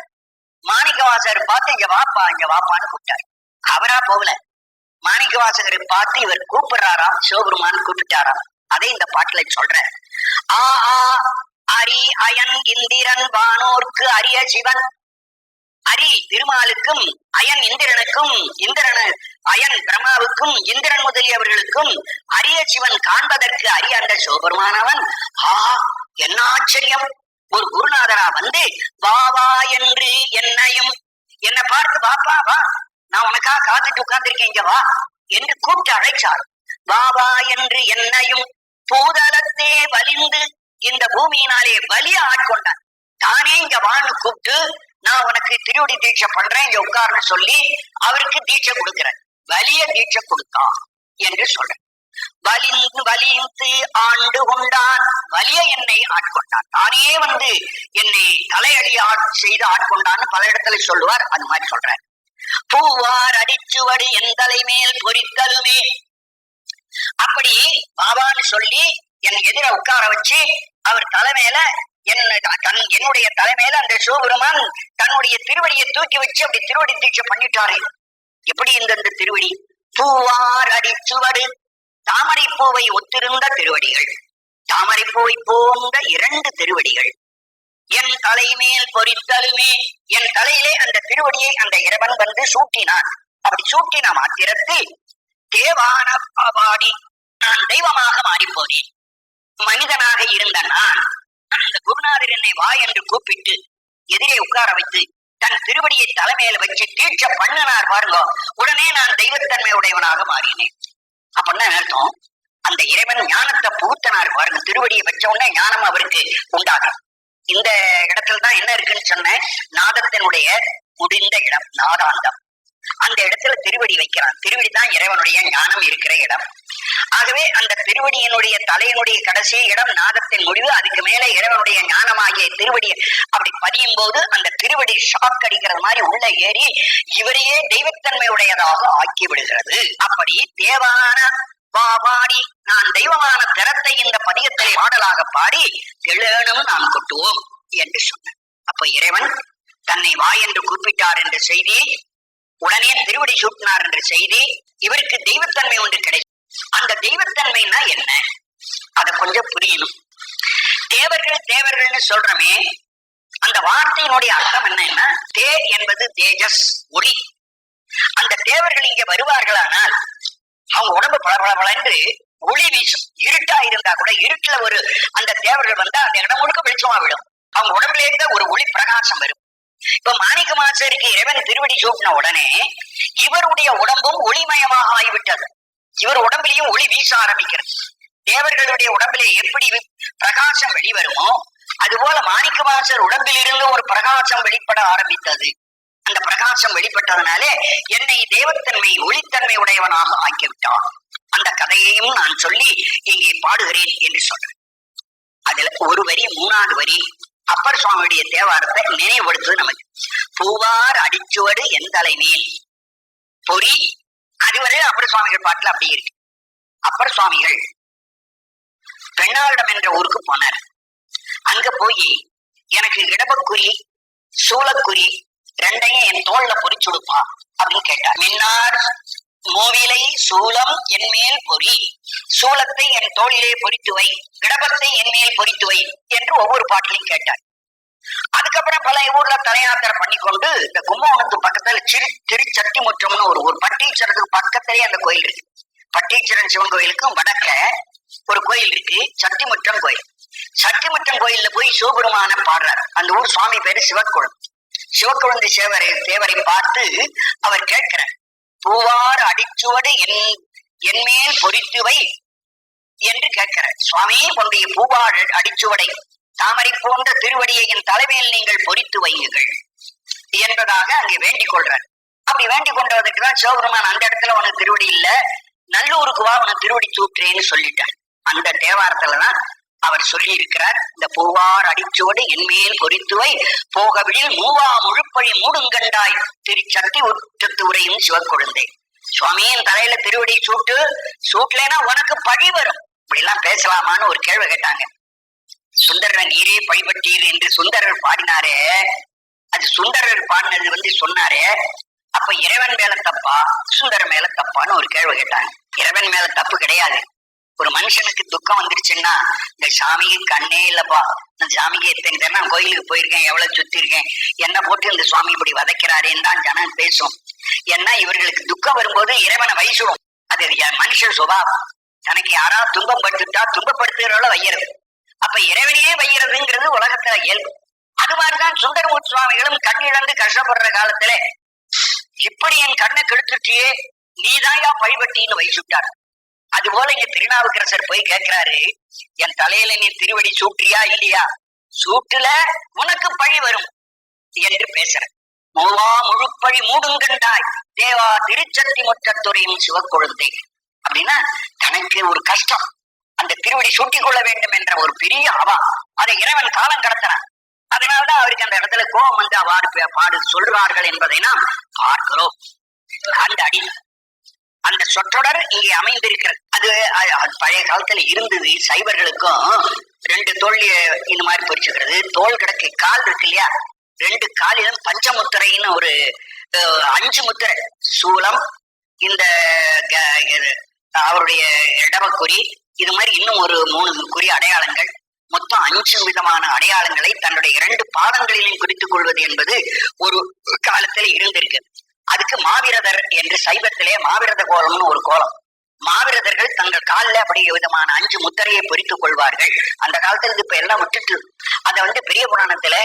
மாணிக்கவாசகர் பார்த்து இங்க வாப்பா இங்க வாப்பான்னு கூப்பிட்டார். அவரா போகல, மாணிக்கவாசகரை பார்த்து இவர் கூப்பிடுறாராம், சிவபெருமான் கூப்பிட்டாராம். அதை இந்த பாட்டுல சொல்றேன். ஆ அரி அயன் இந்திரன் வானோர்க்கு அரிய சிவன். அரி திருமாலுக்கும், அயன் இந்திரனுக்கும், அயன் பிரம்மாவுக்கும், இந்திரன் முதலியவர்களுக்கும் அரிய சிவன் காண்பதற்கு அரிய அந்த சிவபெருமானவன் என்ன ஆச்சரியம்! ஒரு குருநாதரா வந்து வா வா என்று என்னையும் என்னை பார்த்து வாப்பா வா, நான் உனக்காக காத்துட்டு உட்கார்ந்துருக்கேன் இங்க வா என்று கூப்பிட்டு அழைச்சார். வா வா என்று என்னையும் பூதலத்தே வலிந்து, இந்த பூமியினாலே வலிய ஆட்கொண்டான். தானே இங்க வான்னு கூப்பிட்டு நான் உனக்கு திருவடி தீட்சை பண்றேன் இங்க உட்கார்னு சொல்லி அவருக்கு தீட்சை கொடுக்கிறேன். வலிய தீட்சை கொடுத்தான் என்று சொல்றேன். வலிந்து ஆண்டு கொண்டான், வலிய என்னை ஆட்கொண்டான். தானே வந்து என்னை தலையடி செய்து ஆட்கொண்டான்னு பல இடத்துல சொல்லுவார். அது மாதிரி சொல்றார். பூவார் அடிச்சுவடு என் தலை மேல் பொறித்தலுமே, அப்படி பாபான்னு சொல்லி என் எதிர உட்கார வச்சு அவர் தலைமையில என்னுடைய தலைமையில அந்த சிவபெருமான் தன்னுடைய திருவடியை தூக்கி வச்சு அப்படி திருவடி தீட்சை பண்ணிட்டாரு. எப்படி இந்த திருவடி? பூவார் அடிச்சுவடு, தாமரை பூவை ஒத்திருந்த திருவடிகள், தாமரை பூவை போன்ற 2 திருவடிகள். என் தலைமேல் பொறித்தலுமே, என் தலையிலே அந்த திருவடியை அந்த இறைவன் வந்து சூட்டினான். அப்படி சூட்டின மாத்திரத்தில் தேவான பாடி நான் தெய்வமாக மாறிப்போனேன். மனிதனாக இருந்த நான் அந்த குருநாதர் என்னை வா என்று கூப்பிட்டு எதிரே உட்கார வைத்து தன் திருவடியை தலைமையில வச்சு தீட்சை பண்ணினார் பாருங்க. உடனே நான் தெய்வத்தன்மை உடையவனாக மாறினேன். அப்படின்னா அர்த்தம், அந்த இறைவன் ஞானத்தை புகுத்தனார் பாருங்க. திருவடியை வச்ச உடனே ஞானம் அவருக்கு உண்டாகும். இந்த இடத்துலதான் என்ன இருக்குன்னு சொன்ன, நாதத்தினுடைய முடிந்த இடம் நாதாந்தம். அந்த இடத்துல திருவடி வைக்கிறான். திருவடி தான் இறைவனுடைய ஞானம் இருக்கிற இடம். ஆகவே அந்த திருவடியினுடைய தலையினுடைய கடைசி இடம் நாதத்தின் முடிவு. அதுக்கு மேல இறைவனுடைய ஞானமாகிய திருவடியை அப்படி பதியும் போது அந்த திருவடி ஷாக் அடிக்கிறது மாதிரி உள்ள ஏறி இவரையே தெய்வத்தன்மை உடையதாக ஆக்கி விடுகிறது. அப்படி தேவான பாடி நான் தெய்வமான தரத்தை இந்த பதியத்திலே பாடலாக பாடி தெளனும் நாம் கொட்டுவோம் என்று சொன்னார். அப்ப இறைவன் தன்னை வா என்று கூப்பிட்டார் என்ற செய்தி, உடனே திருவடி சூட்டினார் என்ற செய்தி, இவருக்கு தெய்வத்தன்மை ஒன்று கிடைக்கும். அந்த தெய்வத்தன்மைன்னா என்ன, அதை கொஞ்சம் புரியணும். தேவர்கள்னு சொல்றமே, அந்த வார்த்தையினுடைய அர்த்தம் என்னன்னா, தே என்பது தேஜஸ், ஒளி. அந்த தேவர்கள் இங்க வருவார்களானால் அவங்க உடம்பு பளபளபளன்று ஒளி வீசும். இருட்டா இருந்தா கூட இருட்டுல ஒரு அந்த தேவர்கள் வந்தா அந்த இடம் முழுக்க வெளிச்சமா விடும். அவங்க உடம்புல இருந்த ஒரு ஒளி பிரகாசம் வரும். இப்ப மாணிக்க மாசருக்கு இறைவன் திருவடி சூட்டின உடனே இவருடைய உடம்பும் ஒளிமயமாக ஆகிவிட்டது. இவர் உடம்பிலையும் ஒளி வீச ஆரம்பிக்கிறது. தேவர்களுடைய உடம்பிலே எப்படி பிரகாசம் வெளிவருமோ அதுபோல மாணிக்க மாசர் உடம்பிலிருந்து ஒரு பிரகாசம் வெளிப்பட ஆரம்பித்தது. அந்த பிரகாசம் வெளிப்பட்டதனாலே என்னை தேவத்தன்மை ஒளித்தன்மை உடையவனாக ஆக்கிவிட்டான். அந்த கதையையும் நான் சொல்லி இங்கே பாடுகிறேன் என்று சொல்றேன். அதுல ஒரு வரி, 3வது வரி அப்பர் சுவாமியுடைய தேவாரத்தை நினைவுபடுத்துவது நமக்கு. பூவார் அடிச்சுவடு என் தலைமேல் பொறி, அதுவரை அப்பர் சுவாமிகள் பாட்டுல அப்படி இருக்கு. அப்பர் சுவாமிகள் பெண்ணாரிடம் என்ற ஊருக்கு போனார். அங்க போய் எனக்கு இடபக்குறி சூளக்குறி 2ஐயும் என் தோல்ல பொறிச்சுடுப்பா அப்படின்னு கேட்டார். மின்னார் மூவிலை சூலம் என் மேல் பொறி, சூலத்தை என் தோளிலே பொறித்து வை, இடபத்தை என் மேல் பொறித்து வை என்று ஒவ்வொரு பாட்டிலையும் கேட்டார். அதுக்கப்புறம் பல ஊர்ல தலையாத்திரை பண்ணிக்கொண்டு இந்த கும்பகோணத்து பக்கத்துல திருச்சத்திமுற்றம்னு ஒரு ஊர், பட்டீச்சரத்துக்கு பக்கத்திலேயே அந்த கோயில் இருக்கு. பட்டீச்சரன் சிவன் கோயிலுக்கும் வடக்க ஒரு கோயில் இருக்கு, சத்திமுற்றம் கோயில். சத்திமுற்றம் கோயில்ல போய் சிவபெருமான பாடுறார். அந்த ஊர் சுவாமி பேரு சிவக்குளம். சிவக்குழந்தை தேவரை பார்த்து அவர் கேட்கிறார், பூவார் அடிச்சுவடு என் மேல் பொறித்துவை என்று கேட்கிறார். சுவாமி, உன்னுடைய பூவார் அடிச்சுவடை தாமரை போன்ற திருவடியை என் தலைமையில் நீங்கள் பொறித்து வையுங்கள் என்பதாக அங்கே வேண்டிக் கொள்றார். அப்படி வேண்டிக் கொண்டதற்குதான் சிவபெருமான் அந்த இடத்துல உனக்கு திருவடி இல்ல, நல்லூருக்கு வா, உனக்கு திருவடி சூற்றேன்னு சொல்லிட்டார். அந்த தேவாரத்துலதான் அவர் சொல்லி இருக்கிறார், இந்த பூவார் அடிச்சுவடு என்மேல் பொறித்துவை போகவிடில் மூவா முழுப்பழி மூடுங்கண்டாய் திருச்சக்தி உற்றத்து உரையும் சிவக்குழந்தை. சுவாமியின் தலையில திருவடி சூட்டலைன்னா உனக்கு பழி வரும். இப்படி எல்லாம் பேசலாமான்னு ஒரு கேள்வி கேட்டாங்க. சுந்தரன் நீரே பழிபட்டீர் என்று சுந்தரர் பாடினாரே, அது சுந்தரர் பாடினது சொன்னாரே, அப்ப இறைவன் மேல தப்பா சுந்தரர் மேல தப்பான்னு ஒரு கேள்வி கேட்டாங்க. இறைவன் மேல தப்பு கிடையாது. ஒரு மனுஷனுக்கு துக்கம் வந்துருச்சுன்னா, இந்த சாமிக்கு கண்ணே இல்லப்பா, இந்த சாமிக்கு எத்தனை தடவை நான் கோயிலுக்கு போயிருக்கேன், எவ்வளவு சுத்தி இருக்கேன், என்ன போட்டு இந்த சுவாமி இப்படி வதைக்கிறாரேன்னு தான் ஜனம் பேசும். ஏன்னா இவர்களுக்கு துக்கம் வரும்போது இறைவனை வயசுடும். அது மனுஷ சுபாவம். தனக்கு யாரா துன்பம் பட்டுட்டா துன்பப்படுத்துகிறவள வையறது. அப்ப இறைவனையே வைக்கிறதுங்கிறது உலகத்துல இயல்பு. அது மாதிரிதான் சுந்தரமூர்த்தி சுவாமிகளும் கண் இழந்து கஷ்டப்படுற காலத்துல இப்படி என் கண்ணை கெடுத்துட்டியே, நீதாயா பழிபட்டின்னு வயசுட்டார். அது போல இங்க திருநாவுக்கரசர் போய் கேட்கிறாரு, என் தலையில நீ திருவடி சூட்டியா இல்லையா? சூட்டுல உனக்கு பழி வரும் என்று பேசுற. மூவா முழுப்பழி மூடுங்கண்டாய் தேவா திருச்சத்தி முற்றத்துறையும் சிவக்குழந்தை. அப்படின்னா தனக்கு ஒரு கஷ்டம், அந்த திருவடி சூட்டிக் கொள்ள வேண்டும் என்ற ஒரு பெரிய அவா, அதை இறைவன் காலம் கடத்தினான். அதனாலதான் அவருக்கு அந்த இடத்துல கோபம் வந்து அவ்வாறு பாடு சொல்றார்கள் என்பதை நாம் பார்க்கிறோம். அந்த அடி அந்த சொற்றொடர் இங்கே அமைந்திருக்கிறது. அது பழைய காலத்துல இருந்தது. சைவர்களுக்கும் 2 தோல் இந்த மாதிரி பொறிச்சுக்கிறது. தோல் கிடக்கு கால் இருக்கு இல்லையா, 2 காலிலும் பஞ்சமுத்திரைன்னு ஒரு 5 முத்திரை, சூலம், இந்த அவருடைய இடவக்குறி, இது மாதிரி இன்னும் ஒரு 3 குறி அடையாளங்கள், மொத்தம் 5 விதமான அடையாளங்களை தன்னுடைய 2 பாதங்களிலும் குறித்துக் கொள்வது என்பது ஒரு காலத்துல இருந்திருக்கு. அதுக்கு மாவிரதர் என்று சைவத்திலே மாவிரத கோலம்னு ஒரு கோலம். மாவிரதர்கள் தங்கள் காலில் அப்படி விதமான 5 முத்திரையை பொறித்துக் கொள்வார்கள். அந்த காலத்துல இப்ப எல்லாம் விட்டுட்டு அதை பெரிய புராணத்துல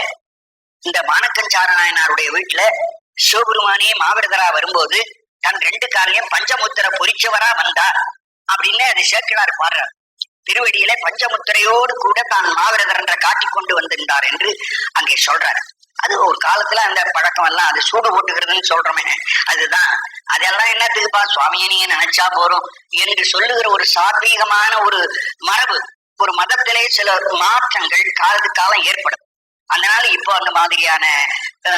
இந்த மானக்கஞ்சார நாயனாருடைய வீட்டுல சிவபெருமானே மாவிரதரா வரும்போது தன் 2 காலையும் பஞ்சமுத்திரை பொறிச்சவரா வந்தார் அப்படின்னு அது சேக்கிழார் பாடுறார். திருவடியில பஞ்சமுத்திரையோடு கூட தான் மாவிரதர் என்ற காட்டிக் கொண்டு வந்திருந்தார் என்று அங்கே சொல்றாரு. அது ஒரு காலத்துல அந்த பழக்கம் எல்லாம், அது சூடு போட்டுக்கிறதுன்னு சொல்றோமே, அதுதான். அதெல்லாம் என்னத்துக்குப்பா, சுவாமியை நீங்க நினைச்சா போறோம் என்று சொல்லுகிற ஒரு சாத்வீகமான ஒரு மரபு, ஒரு மதத்திலே சில மாற்றங்கள் காலத்துக்கு காலம் ஏற்படும். அதனால இப்போ அந்த மாதிரியான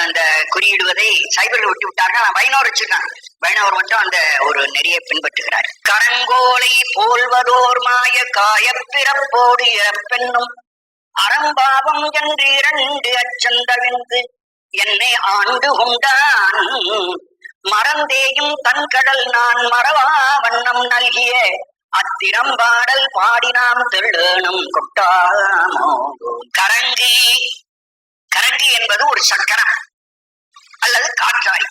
அந்த குறியிடுவதை சைவர்கள் விட்டு விட்டாங்க. நான் வைணவர் வச்சிருக்காங்க. வைணவர் மட்டும் அந்த ஒரு நெறியை பின்பற்றுகிறார். கரங்கோலை போல்வதோர் மாய காயப்பிறப்போடு இறப்பென்னும் அறம்பாவம் என்று 2 அச்சந்தவிந்து என்னை ஆண்டு கொண்டான் மறந்தேயும் தன் கடல் நான் மறவா வண்ணம் நல்கிய அத்திரம்பாடல் பாடினாம் தெள்ளனும் கொட்டாமோ. கரங்கி, கரங்கி என்பது ஒரு சக்கரம் அல்லது காற்றாய்.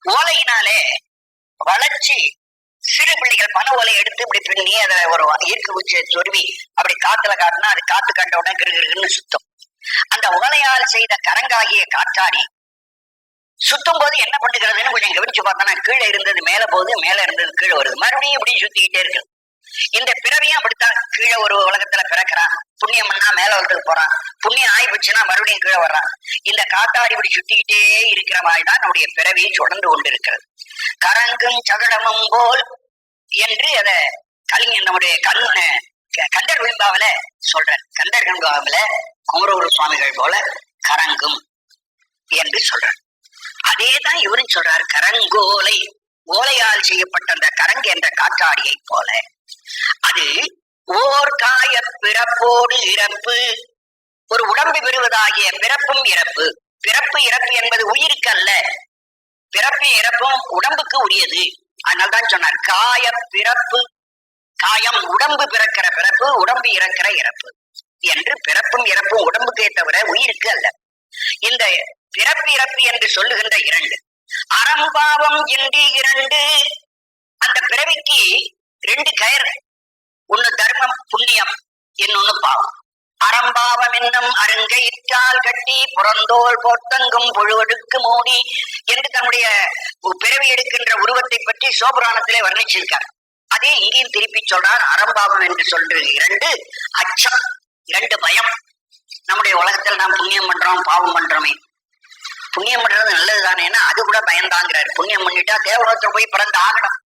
ஓலையினாலே வளர்ச்சி சிறு பிள்ளைகள் பனை ஓலை எடுத்து இப்படி பின்னி அதை ஒரு ஈர்க்கு குச்சியை சொருவி அப்படி காத்துல காட்டினா அது காத்து கண்ட உடனே கிருகிருன்னு சுத்தம். அந்த ஓலையால் செய்த கரங்காகிய காற்றாடி சுத்தும் போது என்ன பண்ணுகிறதுன்னு கொஞ்சம் கவனிச்சு பார்த்தோன்னா, கீழே இருந்தது மேல போகுது, மேல இருந்தது கீழே வருது, மறுபடியும் இப்படி சுத்திக்கிட்டே இருக்கு. இந்த பிறவியும் அப்படித்தான். கீழே ஒரு உலகத்துல பிறக்கிறான், புண்ணியம் பண்ணா மேல உலகத்துக்கு போறான், புண்ணியம் ஆயிப்போச்சுன்னா மறுபடியும் கீழே வர்றான். இந்த காத்தாடி இப்படி சுத்திக்கிட்டே இருக்கிற மாதிரிதான் நம்முடைய பிறவியை தொடர்ந்து கொண்டு இருக்கிறது. கரங்கும் சகடமும் போல் என்று அத கலிங்க நம்முடைய கண்டர் விளிம்பாவில சொல்றார். கண்டர் விளிம்பாவில குமரகுரு சுவாமிகள் போல கரங்கும் என்று சொல்றார். அதேதான் இவரும் சொல்றார். கரங்கோலை, ஓலையால் செய்யப்பட்ட அந்த கரங்கு என்ற காற்றாடியை போல அது ஓர் காய பிறப்போடு இறப்பு, ஒரு உடம்பு பெறுவதாகிய பிறப்பும் இறப்பு. பிறப்பு இறப்பு என்பது உயிருக்கு அல்ல, பிறப்பு இறப்பும் உடம்புக்கு உரியது. அதனால்தான் சொன்னார் காய பிறப்பு. காயம் உடம்பு பிறக்கிற பிறப்பு, உடம்பு இறக்கிற இறப்பு என்று. பிறப்பும் இறப்பும் உடம்புக்கே தவிர உயிருக்கு அல்ல. இந்த பிறப்பு இறப்பு என்று சொல்லுகின்ற 2 அறம்பாவம் என்று 2, அந்த பிறவிக்கு 2 கயிறு, ஒண்ணு தர்மம் புண்ணியம், இன்னொன்னு பாவம். அறம்பாவம் என்னும் அருங்கையிற்றால் கட்டி புறந்தோல் போர்த்தங்கும் புழுவடுக்கு மூடி என்று தன்னுடைய பிறவி எடுக்கின்ற உருவத்தை பற்றி சிவபுராணத்திலே வர்ணிச்சிருக்கார். அதே இங்கேயும் திருப்பி சொல்றார். அறம்பாவம் என்று சொல்றது இரண்டு அச்சம், இரண்டு பயம். நம்முடைய உலகத்தில் நாம் புண்ணியம் பண்றோம், பாவம் பண்றோமே. புண்ணியம் பண்றது நல்லதுதானே, அது கூட பயந்தாங்கிறாரு. புண்ணியம் பண்ணிட்டா தேவலோகத்துல போய் பிறந்து ஆகணும்,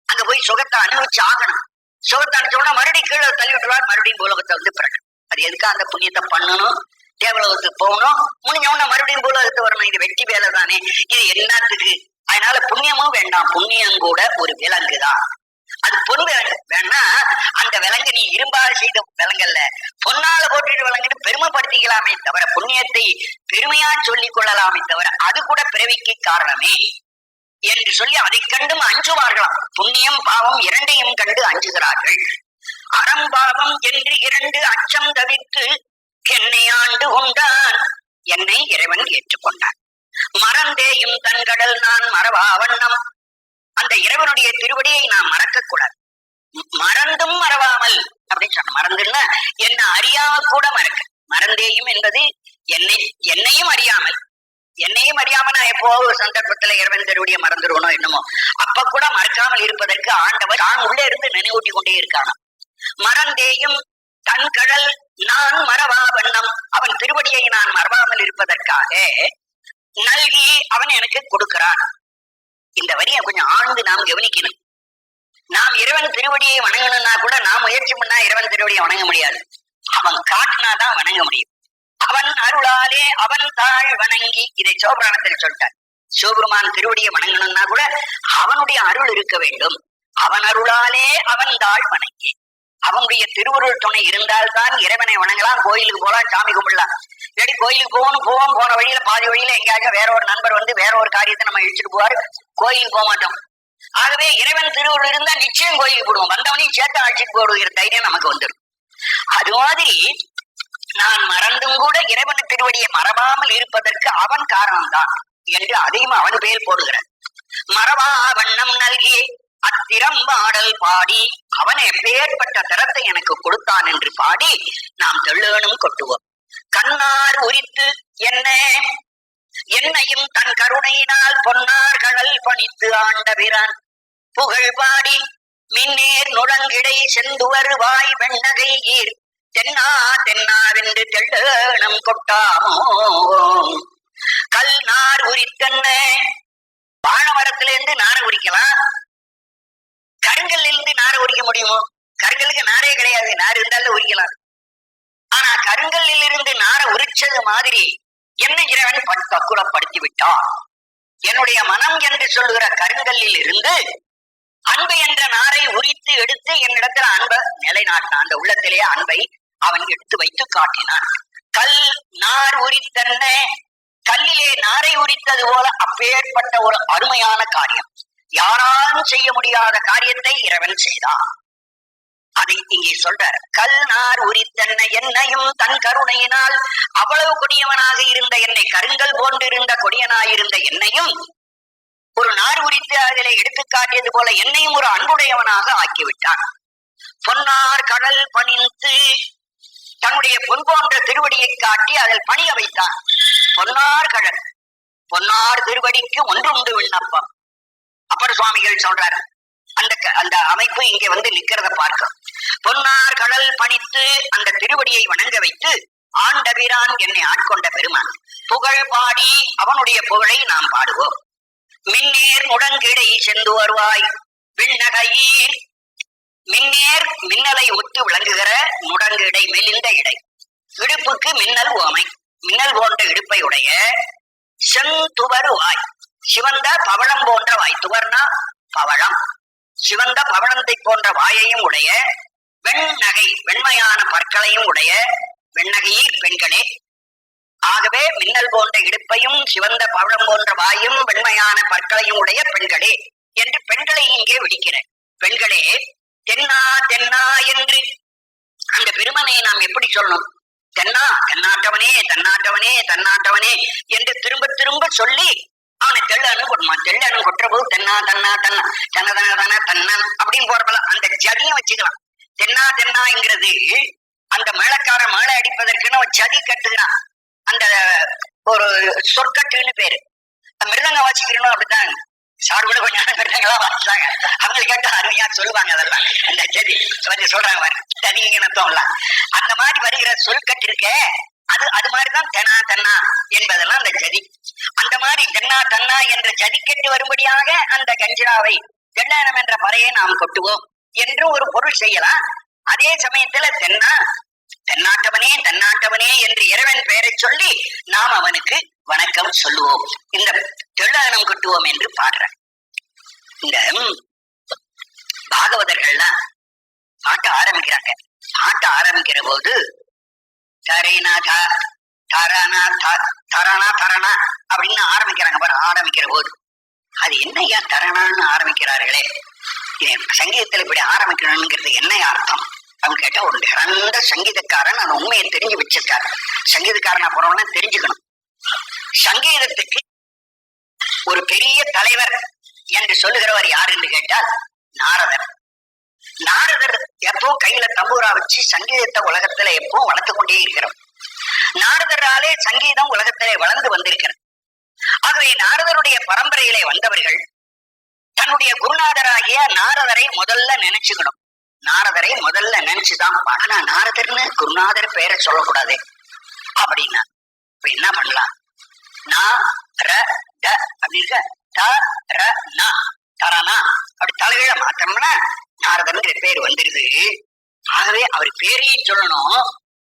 அங்க போய் சுகத்தை அனுபவிச்சு ஆகணும். சுகத்தை அனுப்பிச்சோம்னா மறுபடியும் கீழே தள்ளி விட்டுருவார், மறுபடியும் பூலோகத்தை வந்து பிறக்கணும். அது எதுக்கா அந்த புண்ணியத்தை பண்ணணும், தேவலோகத்துக்கு போகணும், முடிஞ்சவன மறுபடியும் பூலோகத்துக்கு வரணும். இது வெட்டி வேலை தானே, இது என்னத்துக்கு? அதனால புண்ணியமும் வேண்டாம். புண்ணியம் கூட ஒரு விலங்குதான். அது பொன் விலங்கு வேணா, அந்த விலங்கு நீ இரும்பால் செய்த விலங்கல்ல, பொன்னால போட்டுட்டு விலங்குன்னு பெருமைப்படுத்திக்கலாமே தவிர, புண்ணியத்தை பெருமையா சொல்லிக் கொள்ளலாமே தவிர, அது கூட பிறவிக்கு காரணமே என்று சொல்லி அதை கண்டும் அஞ்சுவார்களாம். புண்ணியம் பாவம் இரண்டையும் கண்டு அஞ்சுகிறார்கள். அறம்பாவம் என்று இரண்டு அச்சம் தவிர்த்து என்னை ஆண்டு கொண்டான், என்னை இறைவன் ஏற்றுக்கொண்டான். மறந்தேயும் தன்கடல் நான் மறவா வண்ணம், அந்த இறைவனுடைய திருவடியை நாம் மறக்க கூடாது. மறந்தும் மறவாமல் அப்படின்னு சொன்ன. மறந்துன்னா என்ன அறியாம கூட மறக்க. மறந்தேயும் என்பது என்னையும் அறியாமல், என்னையும் அறியாம நான் எப்போ ஒரு சந்தர்ப்பத்துல இறைவன் திருவடியை மறந்துடுவனோ என்னமோ, அப்ப கூட மறக்காமல் இருப்பதற்கு ஆண்டவர் தான் உள்ளே இருந்து நினைவூட்டி கொண்டே இருக்கான. மறந்தேயும் தன் கடல் நான் மறவா வண்ணம், அவன் திருவடியை நான் மறவாமல் இருப்பதற்காக நல்கி அவன் எனக்கு கொடுக்கிறான். இந்த வரியை கொஞ்சம் ஆழ்ந்து நாம் கவனிக்கணும். நாம் இறைவன் திருவடியை வணங்கணும்னா கூட நாம் முயற்சி பண்ணா இறைவன் திருவடியை வணங்க முடியாது. அவன் காட்டினாதான் வணங்க முடியும். அவன் அருளாலே அவன் தாழ் வணங்கி, இதை சிவபுராணத்தில் சொல்லிட்டார். சிவபெருமான் திருவடியை வணங்கணும்னா கூட அவனுடைய அருள் இருக்க வேண்டும். அவன் அருளாலே அவன் தாழ் வணங்கி, அவனுடைய திருவருள் துணை இருந்தால்தான் இறைவனை வணங்கலாம், கோயிலுக்கு போலாம், சாமி கும்பிடலாம். இல்லாட்டி கோயிலுக்கு போவோம், போன வழியில பாதி வழியில எங்கேயாச்சும் வேற ஒரு நண்பர் வந்து வேற ஒரு காரியத்தை நம்ம இழுச்சிட்டு போவாரு, கோயிலுக்கு போக மாட்டோம். ஆகவே இறைவன் திருவருள் இருந்தா நிச்சயம் கோயிலுக்கு போடுவோம், வந்தவனையும் சேர்த்து அழைச்சிட்டு போடுகிற தைரியம் நமக்கு வந்துடும். அது மாதிரி நான் மறந்தும் கூட இறைவன் திருவடியை மறவாமல் இருப்பதற்கு அவன் காரணம்தான் என்று அதையும் அவன் பேர் போடுகிறான். மறவா வண்ணம் நல்கி அத்திரம் பாடல் பாடி, அவன் எப்பேற்பட்ட திறத்தை எனக்கு கொடுத்தான் என்று பாடி நாம் தெள்ளேனும் கொட்டுவோம். கண்ணார் உரித்து என்னையும் தன் கருணையினால் பொன்னார் கடல் பணித்து ஆண்டபிரான் புகழ் பாடி மின்னேர் நுழங்கிடை செந்துவர் வாய் வெண்ணகை ஈர் தென்னா தென்னாவென்று தெள்ளேனம் கொட்டாமோ. கல் நார் உரித்தன்ன, வாழமரத்திலிருந்து நாரை உரிக்கலாம், கருங்கல்ல இருந்து நாரை உரிக்க முடியுமோ? கருங்கலுக்கு நாரே கிடையாது, நார் இருந்தாலும் உரிக்கலாம். ஆனா கருங்கல்லில் இருந்து நாரை உரிச்சது மாதிரி என்ன இறைவன் பக்குவப்படுத்தி விட்டான். என்னுடைய மனம் என்று சொல்லுகிற கருங்கல்லில் இருந்து அன்பு என்ற நாரை உரித்து எடுத்து என்னிடத்துல அன்பை நிலைநாட்டினான். அந்த உள்ளத்திலேயே அன்பை அவன் எடுத்து வைத்து காட்டினான். கல் நார் உரித்தன்ன, கல்லிலே நாரை உரித்தது போல அப்பேற்பட்ட ஒரு அருமையான காரியம், யாராலும் செய்ய முடியாத காரியத்தை இறைவன் செய்தான். அதை இங்கே சொல்றார். கல் நார் உரித்தன்ன என்னையும் தன் கருணையினால், அவ்வளவு கொடியவனாக இருந்த என்னை, கருங்கல் போன்றிருந்த கொடியனாயிருந்த என்னையும் ஒரு நார் உரித்து அதிலே எடுத்து காட்டியது போல என்னையும் ஒரு அன்புடையவனாக ஆக்கிவிட்டான். பொன்னார் கடல் பணிந்து, தன்னுடைய பொன் போன்ற திருவடியை காட்டி அதில் பணிய வைத்தான். பொன்னார் கடல், பொன்னார் திருவடிக்கு ஒன்றுண்டு விண்ணப்பம். அப்பர் சுவாமிகள் சொல்றார். அந்த அமைப்பு இங்கே வந்து நிக்கிறத பார்க்க, பொன்னார் கடல் பணித்து அந்த திருவடியை வணங்க வைத்து ஆண்டபிரான் என்னை ஆட்கொண்ட பெருமான் புகழ் பாடி அவனுடைய புகழை நாம் பாடுவோம். மின்னேர் முடங்கிடை சென்று வருவாய் விண்ணகையீர், மின்னேர் மின்னலை ஒத்து விளங்குகிற முடங்கு இடை, மெலிந்த இடை, இடுப்புக்கு மின்னல் ஓமை, மின்னல் போன்ற இடுப்பை உடைய செந்துவர் வாய், சிவந்த பவளம் போன்ற வாய், துவர்னா பவளம், சிவந்த பவளத்தை போன்ற வாயையும் உடைய, வெண்ணகை வெண்மையான பற்களையும் உடைய, வெண்ணகையீர் பெண்களே. ஆகவே மின்னல் போன்ற இடுப்பையும் சிவந்த பவளம் போன்ற வாயும் வெண்மையான பற்களையும் உடைய பெண்களே என்று பெண்களை இங்கே விடுக்கிற. பெண்களே தென்னா தென்னா என்று அந்த பெருமனை நாம் எப்படி சொல்லணும்? தென்னா, தென்னாட்டவனே தன்னாட்டவனே தன்னாட்டவனே என்று திரும்ப திரும்ப சொல்லி அவனை தெள்ளனு கொட்டுவான். தெள்ளனு கொட்டுற போது தென்னா தன்னா தன்னா தன தன தன தன்னன் அப்படின்னு போறப்பல அந்த ஜதியும் வச்சுக்கலாம். தென்னா தென்னாங்கிறது அந்த மேளக்காரன் மேளை அடிப்பதற்குன்னு ஒரு ஜதி கட்டுகிறான். அந்த ஒரு சொற்கட்டுன்னு பேரு. மிருதங்க வாசிக்கிறனும் அப்படித்தான். சார் கூட கொஞ்சம் மிருதங்களா வாசிச்சாங்க. அவங்க கேட்டா அருமையா சொல்லுவாங்க. அதெல்லாம் அந்த ஜதி கொஞ்சம் சொல்றாங்க தனிங்கனத்தம் எல்லாம். அந்த மாதிரி வருகிற சொற்கட்டு இருக்கே, அது மாதிரிதான் தெனா தன்னா என்பதெல்லாம் அந்த ஜதி. அந்த மாதிரி தென்னா தன்னா என்ற ஜதிக்கட்டு வரும்படியாக அந்த கஞ்சிராவை தென்னானம் என்ற பறையை நாம் கொட்டுவோம் என்று ஒரு பொருள் செய்யலாம். அதே சமயத்துல தென்னாட்டவனே தென்னாட்டவனே என்று இறைவன் பெயரை சொல்லி நாம் அவனுக்கு வணக்கம் சொல்லுவோம், இந்த தெள்ளானம் கொட்டுவோம் என்று பாடுற. இந்த பாகவதர்கள்லாம் பாட்ட ஆரம்பிக்கிறாங்க. பாட்ட ஆரம்பிக்கிற போது தரேனா தரணா தரணா தரணா அப்படின்னு ஆரம்பிக்கிறாங்க பாரு. ஆரம்பிக்கிற போது அது என்னையா தரணான்னு ஆரம்பிக்கிறார்களே, சங்கீதத்துல இப்படி ஆரம்பிக்கணுங்கிறது என்ன அர்த்தம் அப்படின்னு கேட்டா, ஒரு சிறந்த சங்கீதக்காரன் அந்த உண்மையை தெரிஞ்சு வச்சிருக்காரு. சங்கீதக்காரனா போறவன தெரிஞ்சுக்கணும். சங்கீதத்துக்கு ஒரு பெரிய தலைவர் என்று சொல்லுகிறவர் யார் என்று கேட்டால் நாரதர். நாரதர் எப்போ கையில தம்பூரா வச்சு சங்கீதத்தை உலகத்துல எப்போ வளர்த்து கொண்டே இருக்கிறோம். நாரதராலே சங்கீதம் உலகத்திலே வளர்ந்து வந்திருக்கிறது. ஆகவே நாரதருடைய பரம்பரையிலே வந்தவர்கள் தன்னுடைய குருநாதராகிய நாரதரை முதல்ல நினைச்சுக்கணும். நாரதரை முதல்ல நினைச்சுதான். ஆனா நாரதர்னு குருநாதர் பெயரை சொல்லக்கூடாது அப்படின்னா இப்ப என்ன பண்ணலாம்? அப்படி தலைகீழ மாத்தோம்னா நாரதர்ங்கிற பேர் வந்துருது. ஆகவே அவர் பேரையும் சொல்லணும்.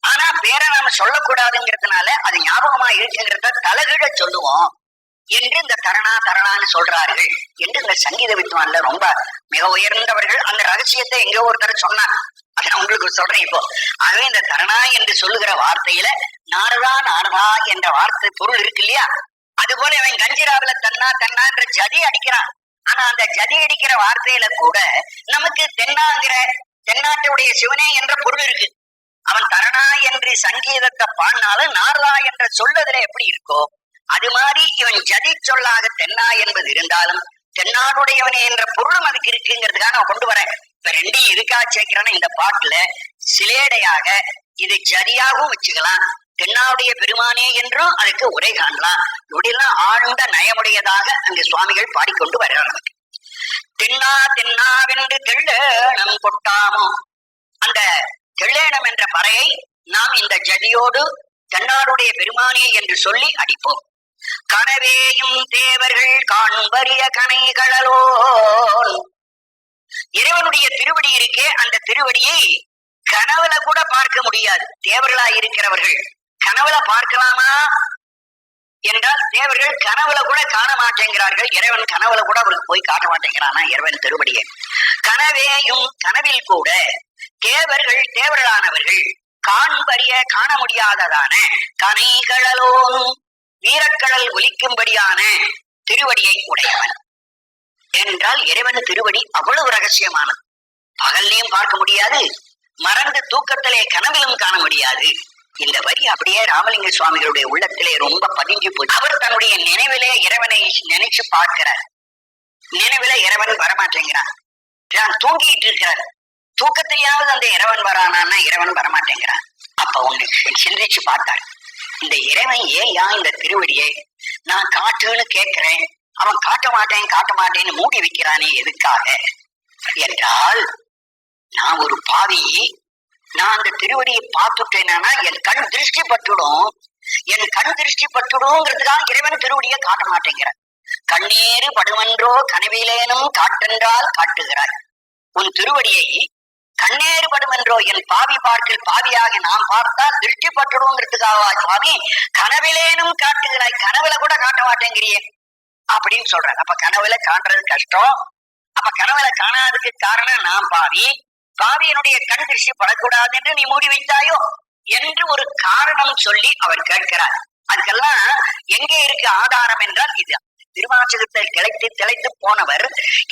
ஆனா பேரை நாம சொல்லக்கூடாதுங்கிறதுனால அது ஞாபகமா இருக்குங்கிறத தலைகீழ சொல்லுவோம் என்று இந்த தரணான்னு சொல்றார்கள் என்று இந்த சங்கீத வித்வான்ல ரொம்ப மிக உயர்ந்தவர்கள் அந்த ரகசியத்தை எங்க ஒருத்தர் சொன்னார். அதை நான் உங்களுக்கு சொல்றேன் இப்போ. ஆகவே இந்த தரணா என்று சொல்லுகிற வார்த்தையில நாரதா என்ற வார்த்தை பொருள் இருக்கு இல்லையா? அது போல அவன் கஞ்சிராவில தன்னான்ற ஜதி அடிக்கிறான். ஆனா அந்த ஜதி அடிக்கிற வார்த்தையில கூட நமக்கு தென்னாட்டுடைய சிவனே என்ற பொருள் இருக்கு. அவன் தரணா என்று சங்கீதத்தை பாடினாலும் நாரதா என்ற சொல்லதுல எப்படி இருக்கோ அது மாதிரி இவன் ஜதி சொல்லாக தென்னா என்பது இருந்தாலும் தென்னாடுடையவனே என்ற பொருளும் அதுக்கு இருக்குங்கிறதுக்காக நான் கொண்டு வரேன். இப்ப ரெண்டையும் எதுக்காக சேர்க்கிறேன்னா, இந்த பாட்டுல சிலேடையாக இது ஜதியாகவும் வச்சுக்கலாம், தென்னாவுடைய பெருமானே என்றும் அதுக்கு உரை காணலாம். இப்படியெல்லாம் ஆழ்ந்த நயமுடையதாக அங்கு சுவாமிகள் பாடிக்கொண்டு வர்றாங்க. தென்னாவென்று தெள்ளேணம் கொட்டாமோ, அந்த தெள்ளேணம் என்ற பறையை நாம் இந்த ஜதியோடு தென்னாடுடைய பெருமானே என்று சொல்லி அடிப்போம். கனவேயும் தேவர்கள் காண்பரிய கனைகளோ, இறைவனுடைய திருவடி இருக்கே, அந்த திருவடியை கனவுல கூட பார்க்க முடியாது. தேவர்களா இருக்கிறவர்கள் கனவுல பார்க்கலாமா என்றால் தேவர்கள் கனவுல கூட காண மாட்டேங்கிறார்கள். இறைவன் கனவுல கூட அவருக்கு போய் காட்ட மாட்டேங்கிறானா இறைவன் திருவடியை. கனவேயும் கனவில் கூட தேவர்களானவர்கள் காண்பறிய காண முடியாததான கனைகளோனும் வீரக்கடல் ஒலிக்கும்படியான திருவடியை உடையவன் என்றால் இறைவன் திருவடி அவ்வளவு ரகசியமானது. பகல்லையும் பார்க்க முடியாது, மறந்து தூக்கத்திலே கனவிலும் காண முடியாது. இந்த வரி அப்படியே ராமலிங்க சுவாமிகளுடைய உள்ளத்திலே ரொம்ப பதிஞ்சு போச்சு. அவர் தன்னுடைய நினைவிலே இறைவனை நினைச்சு பார்க்கிறார். நினைவில இறைவன் வரமாட்டேங்கிறான். தூங்கிட்டு இருக்கிறார். தூக்கத்திலேயாவது அந்த இறைவன் வரானா இறைவன் வரமாட்டேங்கிறான். அப்ப ஒண்ணு சிந்திச்சு பார்த்தார். இந்த இறைவன் ஏன் இந்த திருவடியை நான் காட்டுன்னு கேட்கிறேன், அவன் காட்ட மாட்டேன்னு மூடி வைக்கிறானே எதுக்காக என்றால், நான் ஒரு பாவி, நான் அந்த திருவடியை பார்த்துட்டேன்னா என் கண் திருஷ்டி பட்டுடும். என் கண் திருஷ்டி பட்டுடுங்கிறதுக்காக இறைவன் திருவடியை காட்ட மாட்டேங்கிறார். கண்ணேறு படுவன்றோ கனவிலேனும் காட்டென்றால் காட்டுகிறாய். உன் திருவடியை கண்ணேறு படுவன்றோ, என் பாவி பார்க்கில் பாவியாக நாம் பார்த்தால் திருஷ்டி பட்டுடுங்கிறதுக்காக சுவாமி கனவிலேனும் காட்டுகிறாய், கனவுல கூட காட்ட மாட்டேங்கிறியே அப்படின்னு சொல்றாங்க. அப்ப கனவுல காண்றது கஷ்டம். அப்ப கனவுல காணாததுக்கு காரணம் நான் பாவியனுடைய கண் திருஷ்டி படக்கூடாது என்று நீ மூடி வைத்தாயோ என்று ஒரு காரணம் சொல்லி அவர் கேட்கிறார். அதுக்கெல்லாம் எங்கே இருக்கு ஆதாரம் என்றால், இது திருவாசகத்தை திளைத்து போனவர்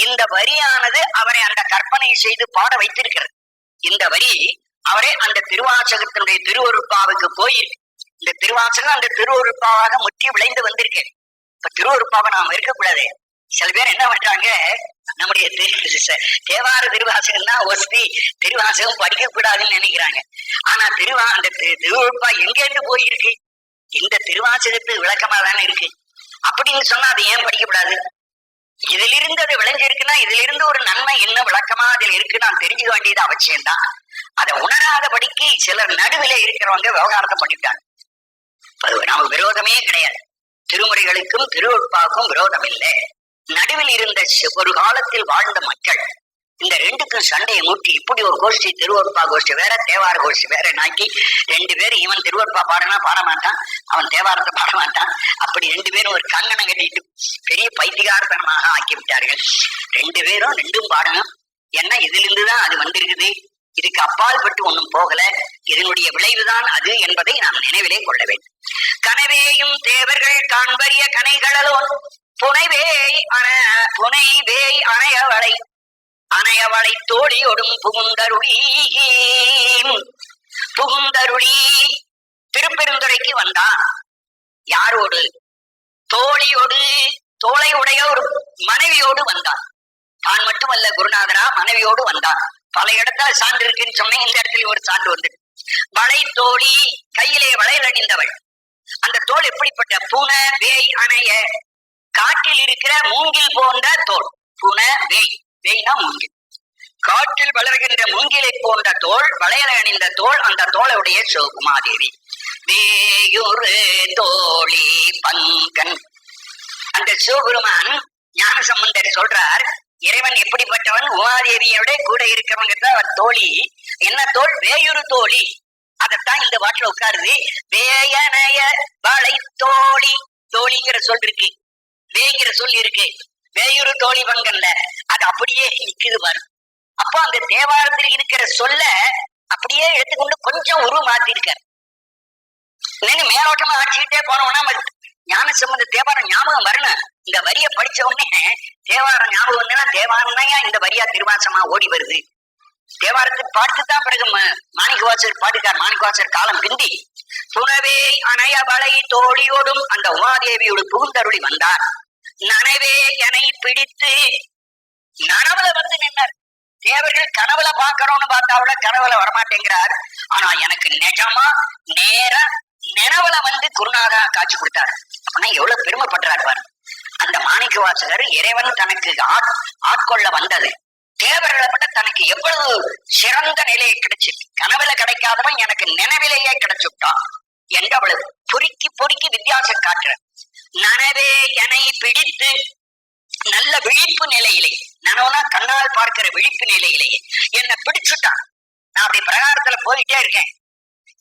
இந்த வரியானது அவரை அந்த கற்பனை செய்து பாட வைத்திருக்கிறது. இந்த வரி அவரே அந்த திருவாசகத்தினுடைய திருவருட்பாவுக்கு போயிருக்கு. இந்த திருவாசகம் அந்த திருவருட்பாவாக முற்றி விளைந்து வந்திருக்கு. இப்ப திருவருட்பாவை நாம் இருக்கக்கூடாது, சில பேர் என்ன பண்றாங்க, நம்முடைய தேவார திருவாசகம் தான் ஒஸ்தி, திருவாசகம் படிக்க கூடாதுன்னு நினைக்கிறாங்க. ஆனா அந்த திருவருட்பா எங்க இருந்து போயிருக்கு? இந்த திருவாசகத்து விளக்கமா தானே இருக்கு. அப்படின்னு சொன்னா அது ஏன் படிக்கக்கூடாது? இதிலிருந்து அது விளைஞ்சிருக்குன்னா இதுல இருந்து ஒரு நன்மை என்ன விளக்கமா அதுல இருக்கு நான் தெரிஞ்சுக்க வேண்டியது அவசியம்தான். அதை உணராதபடிக்கு சிலர் நடுவில இருக்கிறவங்க விவகாரத்தை பண்ணிட்டாங்க. நம்ம விரோதமே கிடையாது, திருமுறைகளுக்கும் திருவருட்பாவுக்கும் விரோதம் இல்லை. நடுவில் இருந்த ஒரு காலத்தில் வாழ்ந்த மக்கள் இந்த ரெண்டுக்கும் சண்டையை மூட்டி இப்படி ஒரு கோஷ்டி திருவருட்பா கோஷ்டி வேற, தேவார கோஷ்டி வேற நாக்கி 2 பேரும், இவன் திருவருட்பா பாடனா பாட மாட்டான், அவன் தேவாரத்தை பாட மாட்டான், அப்படி 2 பேரும் ஒரு கங்கணம் கட்டிட்டு பெரிய பைத்தியகாரத்தனமாக ஆக்கி விட்டார்கள். 2 பேரும் 2ம் பாடணும். ஏன்னா இதுல இருந்துதான் அது வந்திருக்குது, இதுக்கு அப்பால் பட்டு ஒன்னும் போகல, இதனுடைய விளைவுதான் அது என்பதை நாம் நினைவிலே கொள்ள வேண்டும். கனவேயும் தேவர்கள் காண்பரிய கனைகளோ புனைவேய் அணையவளை அணையவளை தோழியோடும் புகுந்தருளி திருப்பெருந்துறைக்கு வந்தான். யாரோடு? தோழியோடு, தோளை உடைய ஒரு மனைவியோடு வந்தான். தான் மட்டுமல்ல, குருநாதரா மனைவியோடு வந்தான். பல இடத்துல சான்று இருக்குன்னு சொன்னேன், இந்த இடத்துல ஒரு சான்று வந்து வளை தோழி, கையிலே வளையல் அணிந்தவள். அந்த தோல் எப்படிப்பட்ட? புன வேய் அணைய, காட்டில் இருக்கிற மூங்கில் போன்ற தோல். புன வேய், வேய்னா மூங்கில், காட்டில் வளர்கின்ற மூங்கிலை போன்ற தோல், வளையல் அணிந்த தோல். அந்த தோளுடைய உமாதேவி. வேயுறு தோழி பங்கன். அந்த சிவபெருமான் ஞானசம்பந்தர் சொல்றார், இறைவன் எப்படிப்பட்டவன்? உமாதேவியோட கூட இருக்கிறவங்க தான் தோழி. என்ன தோல்? வேயுறு தோழி. அதத்தான் இந்த பாட்டுல உட்காருது. வேயனைய வளை தோழி, தோழிங்கிற சொல் இருக்கு, வேங்கிற சொல் இருக்கு. வேயுறு தோழி பங்கன்ல அது அப்படியே நிக்குது பாரு. அப்போ அந்த தேவாரத்தில் இருக்கிற சொல்ல அப்படியே எடுத்துக்கொண்டு கொஞ்சம் மாத்திருக்க. மேலோட்டமா அடிச்சுக்கிட்டே போனோம்னா ஞானசம்பந்த தேவாரம் ஞாபகம் வரணும். இந்த வரிய படிச்ச உடனே தேவாரம் ஞாபகம் வந்தா தேவாரம் இந்த வரியா திருவாசமா ஓடி வருது. தேவாரத்தை பாட்டுத்தான் பிறகு மாணிக்கவாசர் பாடுக்கார். மாணிக்கவாசர் காலம் பிந்தி துணவே அணைய வளை தோழியோடும் அந்த உமாதேவியோடு புகுந்தருளி வந்தார். நனவே எனை பிடித்து நனவுல வந்து நின்றார். தேவர்கள் கனவுல பாக்கிறோம்னு பார்த்தாவிட கனவுல வரமாட்டேங்கிறார். ஆனா எனக்கு நிஜமா நேர நினைவுல வந்து குருநாதா காட்சி கொடுத்தார். அப்படின்னா எவ்வளவு பெருமைப்படுறார் பாரு. அந்த மாணிக்க வாசகர் இறைவன் தனக்கு ஆட்கொள்ள வந்தது தேவர்களை விட தனக்கு எவ்வளவு சிறந்த நிலையை கிடைச்சிருக்கு. கனவுல கிடைக்காதவன் எனக்கு நினைவிலேயே கிடைச்சுட்டான் என்று அவ்வளவு பொறுக்கி பொறுக்கி வித்தியாசம் காட்டுற. நனவே என்னை பிடித்து நல்ல விழிப்பு நிலையிலே, நனவுனா கண்ணால் பார்க்கிற விழிப்பு நிலையிலேயே என்னை பிடிச்சுட்டான். நான் அப்படி பிரகாரத்துல போயிட்டே இருக்கேன்.